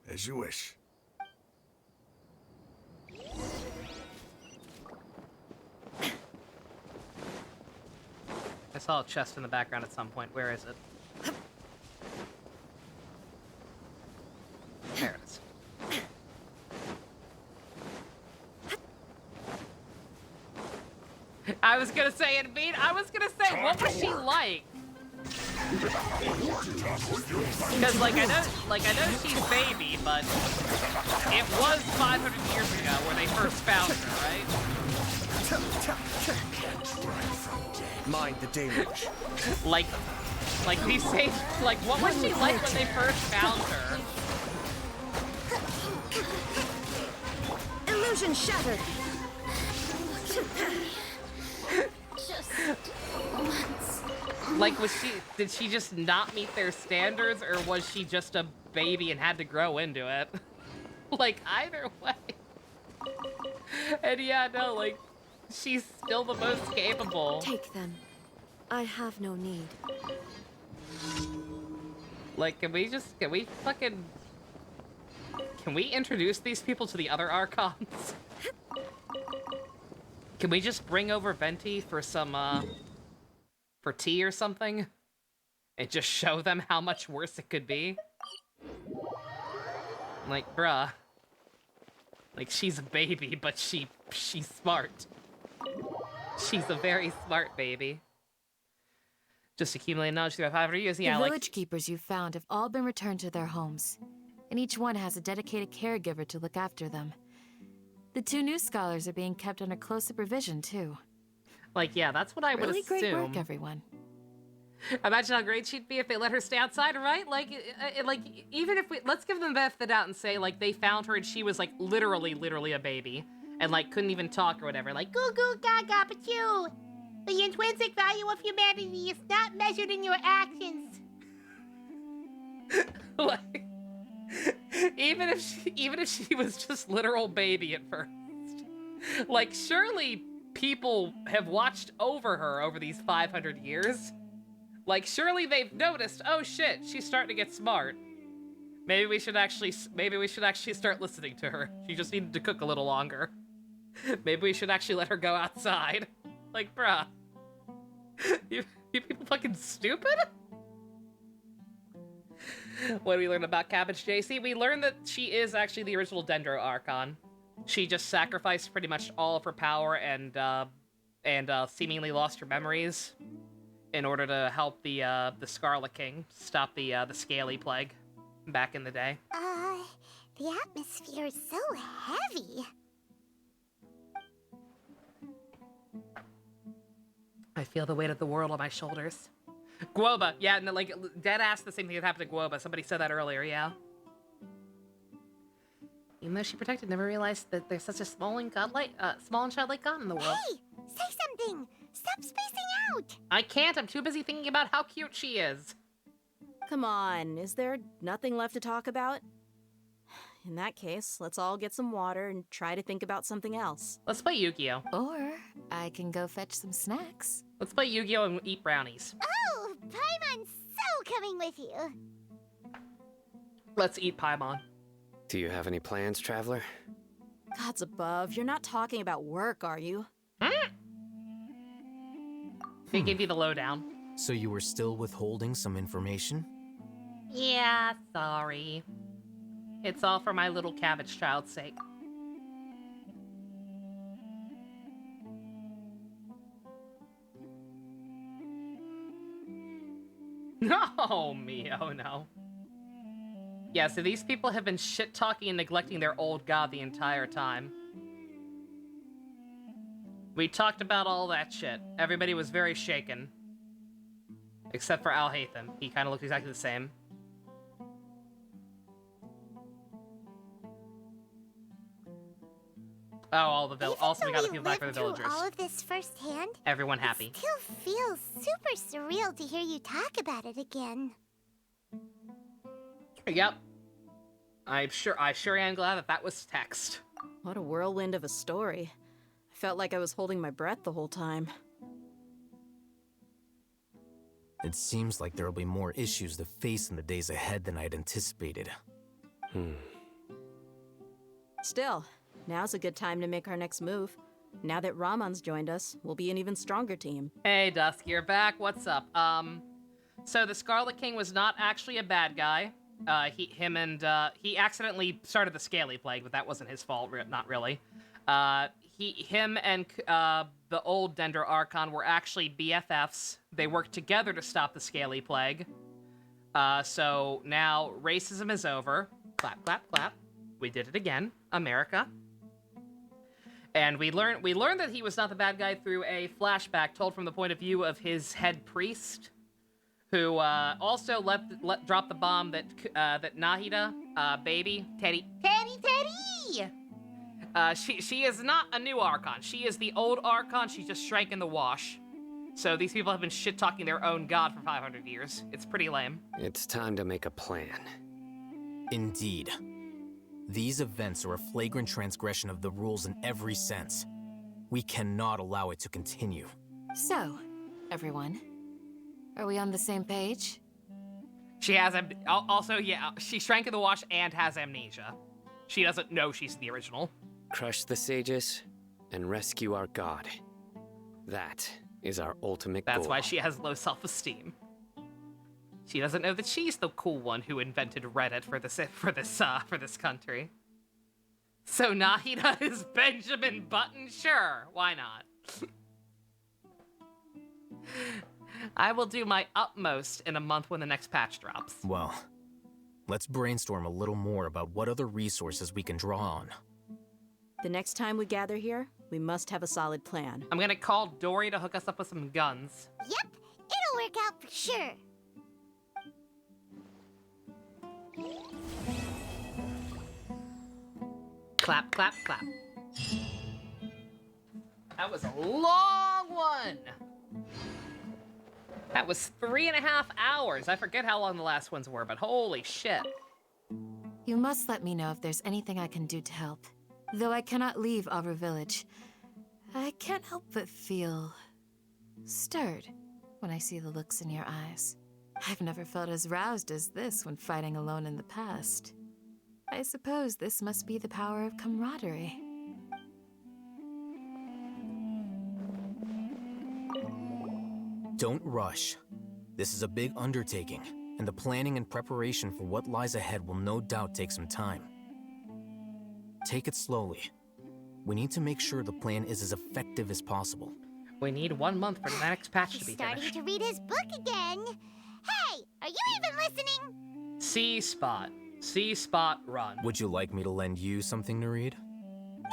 as you wish. I saw a chest in the background at some point. Where is it? There it is. I was gonna say it, Beat. I was gonna say, what was she like? Because, like, I know she's baby, but it was 500 years ago where they first found her, right? Mind the deluge. like these say, like, what was she like when they first found her? Illusion shattered. Like, did she just not meet their standards, or was she just a baby and had to grow into it? Like, either way. And yeah, no, like, she's still the most capable. Take them. I have no need. Like, can we introduce these people to the other Archons? Can we just bring over Venti for some, for tea or something? And just show them how much worse it could be? Like, bruh. Like, she's a baby, but she's smart. She's a very smart baby. Just accumulating knowledge through 500 years, yeah, the like... village keepers you found have all been returned to their homes, and each one has a dedicated caregiver to look after them. The two new scholars are being kept under close supervision, too. Like, yeah, that's what I would assume. Really great work, everyone. Imagine how great she'd be if they let her stay outside, right? Like, even if let's give them the benefit of the doubt and say, like, they found her and she was, like, literally a baby. And, like, couldn't even talk or whatever. Like, Goo goo gaga pachu. The intrinsic value of humanity is not measured in your actions. like, even if she was just literal baby at first. Like, surely people have watched over her over these 500 years. Like, surely they've noticed, oh shit, she's starting to get smart. Maybe we should actually start listening to her. She just needed to cook a little longer. Maybe we should actually let her go outside. Like, bruh. You people fucking stupid? What do we learn about Cabbage JC? We learned that she is actually the original Dendro Archon. She just sacrificed pretty much all of her power and seemingly lost her memories in order to help the Scarlet King stop the Scaly Plague back in the day. The atmosphere is so heavy. I feel the weight of the world on my shoulders. Guoba, yeah, and like, dead ass the same thing that happened to Guoba. Somebody said that earlier, yeah. Even though she protected, never realized that there's such a small and childlike god in the world. Hey, say something. Stop spacing out. I can't. I'm too busy thinking about how cute she is. Come on, is there nothing left to talk about? in that case, let's all get some water and try to think about something else. Let's play Yu-Gi-Oh! Or I can go fetch some snacks. Let's play Yu-Gi-Oh! And eat brownies. Oh, Paimon's so coming with you. Let's eat Paimon. Do you have any plans, Traveler? Gods above, you're not talking about work, are you? They gave you the lowdown. So you were still withholding some information? Yeah, sorry. It's all for my little cabbage child's sake. No, Mio, no. Yeah, so these people have been shit-talking and neglecting their old god the entire time. We talked about all that shit. Everybody was very shaken. Except for Alhaitham. He kind of looked exactly the same. Oh, all the also we got the people back for the villagers. All of this firsthand. Everyone happy. It still feels super surreal to hear you talk about it again. Yep. I sure am glad that was text. What a whirlwind of a story. I felt like I was holding my breath the whole time. It seems like there'll be more issues to face in the days ahead than I'd anticipated. Still, now's a good time to make our next move. Now that Ramon's joined us, we'll be an even stronger team. Hey, Dusk, you're back. What's up? So the Scarlet King was not actually a bad guy. He accidentally started the Scaly Plague, but that wasn't his fault, not really. Him and the old Dendro Archon were actually BFFs. They worked together to stop the Scaly Plague. So now racism is over. Clap, clap, clap. We did it again, America. And we learned that he was not the bad guy through a flashback told from the point of view of his head priest, who also dropped the bomb that Nahida, baby Teddy. She is not a new Archon. She is the old Archon. She just shrank in the wash. So these people have been shit-talking their own god for 500 years. It's pretty lame. It's time to make a plan. Indeed. These events are a flagrant transgression of the rules in every sense. We cannot allow it to continue. So, everyone, are we on the same page? She has also, yeah, she shrank in the wash and has amnesia. She doesn't know she's the original. Crush the sages and rescue our god. That is our ultimate goal. That's why she has low self-esteem. She doesn't know that she's the cool one who invented Reddit for this country. So Nahida is Benjamin Button? Sure, why not? I will do my utmost in a month when the next patch drops. Well, let's brainstorm a little more about what other resources we can draw on. The next time we gather here, we must have a solid plan. I'm gonna call Dory to hook us up with some guns. Yep, it'll work out for sure. Clap, clap, clap. That was a long one. That was 3.5 hours. I forget how long the last ones were, but holy shit. You must let me know if there's anything I can do to help. Though I cannot leave Avra Village, I can't help but feel stirred when I see the looks in your eyes. I've never felt as roused as this when fighting alone in the past. I suppose this must be the power of camaraderie. Don't rush. This is a big undertaking, and the planning and preparation for what lies ahead will no doubt take some time. Take it slowly. We need to make sure the plan is as effective as possible. We need 1 month for the next patch to be Starting finished. to read his book again. Hey, are you even listening? C-Spot. C-Spot run. Would you like me to lend you something to read?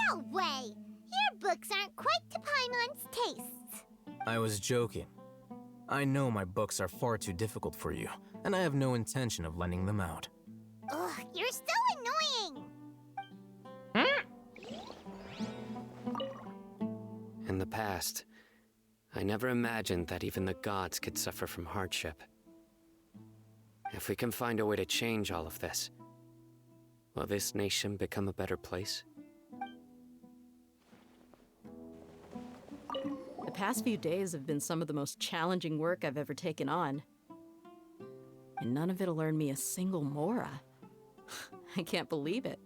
No way. Your books aren't quite to Paimon's tastes. I was joking. I know my books are far too difficult for you, and I have no intention of lending them out. Ugh, you're so annoying. In the past, I never imagined that even the gods could suffer from hardship. If we can find a way to change all of this, Will this nation become a better place? The past few days have been some of the most challenging work I've ever taken on. And none of it'll earn me a single mora. I can't believe it.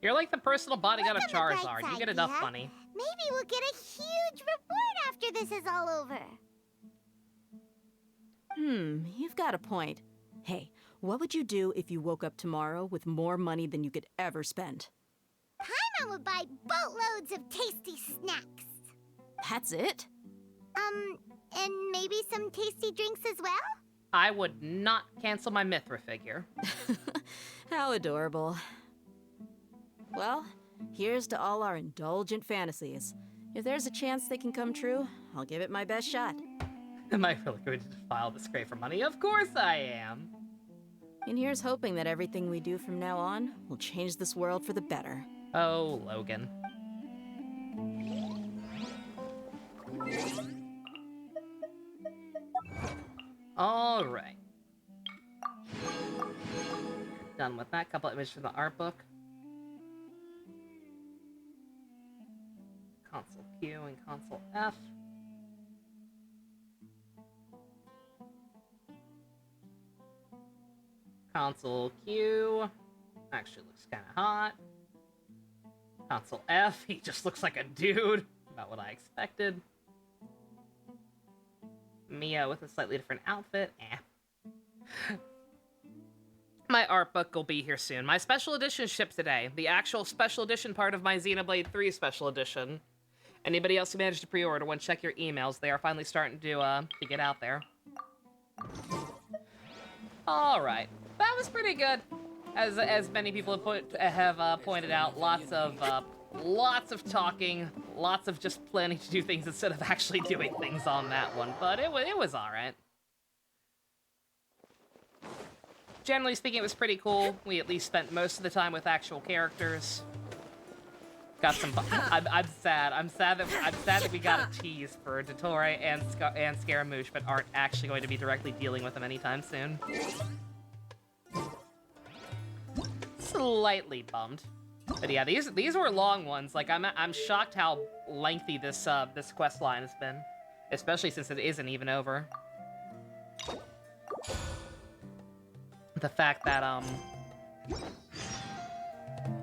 You're like the personal bodyguard of Look on the bright Charizard. You side, get enough Pia. money. Maybe we'll get a huge reward after this is all over. You've got a point. Hey, what would you do if you woke up tomorrow with more money than you could ever spend? Paimon would buy boatloads of tasty snacks. That's it? And maybe some tasty drinks as well? I would not cancel my Mithra figure. How adorable. Well, here's to all our indulgent fantasies. If there's a chance they can come true, I'll give it my best shot. Am I really going to file this crate for money? Of course I am. And here's hoping that everything we do from now on will change this world for the better. Oh, Logan. All right. Done with that. Couple images from the art book. Console Q and console F. Console Q actually looks kind of hot. Console F, he just looks like a dude. About what I expected. Mia with a slightly different outfit. My art book will be here soon. My special edition shipped today. The actual special edition part of my Xenoblade 3 special edition. Anybody else who managed to pre-order one, check your emails. They are finally starting to get out there. All right, that was pretty good. As many people have pointed out, lots of talking, lots of just planning to do things instead of actually doing things on that one. But it was all right. Generally speaking, it was pretty cool. We at least spent most of the time with actual characters. Got some. I'm sad. I'm sad that we got a tease for Dottore and Scaramouche, but aren't actually going to be directly dealing with them anytime soon. Slightly bummed, but yeah, these were long ones. Like I'm shocked how lengthy this quest line has been, especially since it isn't even over. The fact that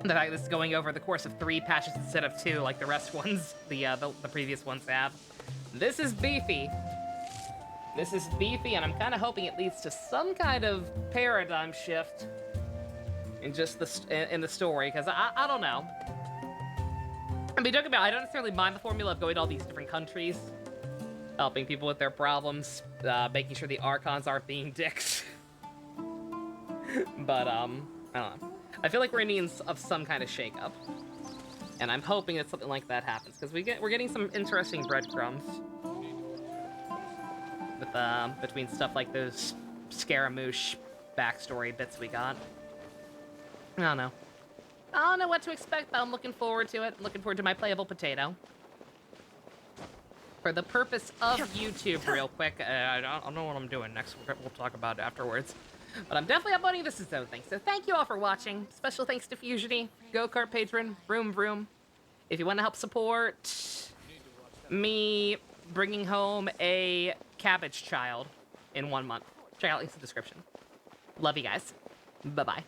this is going over the course of 3 patches instead of 2, like the rest ones, the previous ones have. This is beefy. This is beefy, and I'm kind of hoping it leads to some kind of paradigm shift in just in the story, because I don't know. I mean, don't get me wrong, I don't necessarily mind the formula of going to all these different countries, helping people with their problems, making sure the Archons aren't being dicks. But I don't know. I feel like we're in need of some kind of shakeup, and I'm hoping that something like that happens, because we're getting some interesting breadcrumbs with between stuff like those Scaramouche backstory bits we got. I don't know. I don't know what to expect, but I'm looking forward to it. Looking forward to my playable potato. For the purpose of YouTube, real quick, I don't know what I'm doing next. We'll talk about it afterwards. But I'm definitely uploading this Zone thing, so thank you all for watching. Special thanks to Fusiony, Go-Kart Patron, Vroom Vroom. If you want to help support me bringing home a cabbage child in 1 month, check out links in the description. Love you guys. Bye-bye.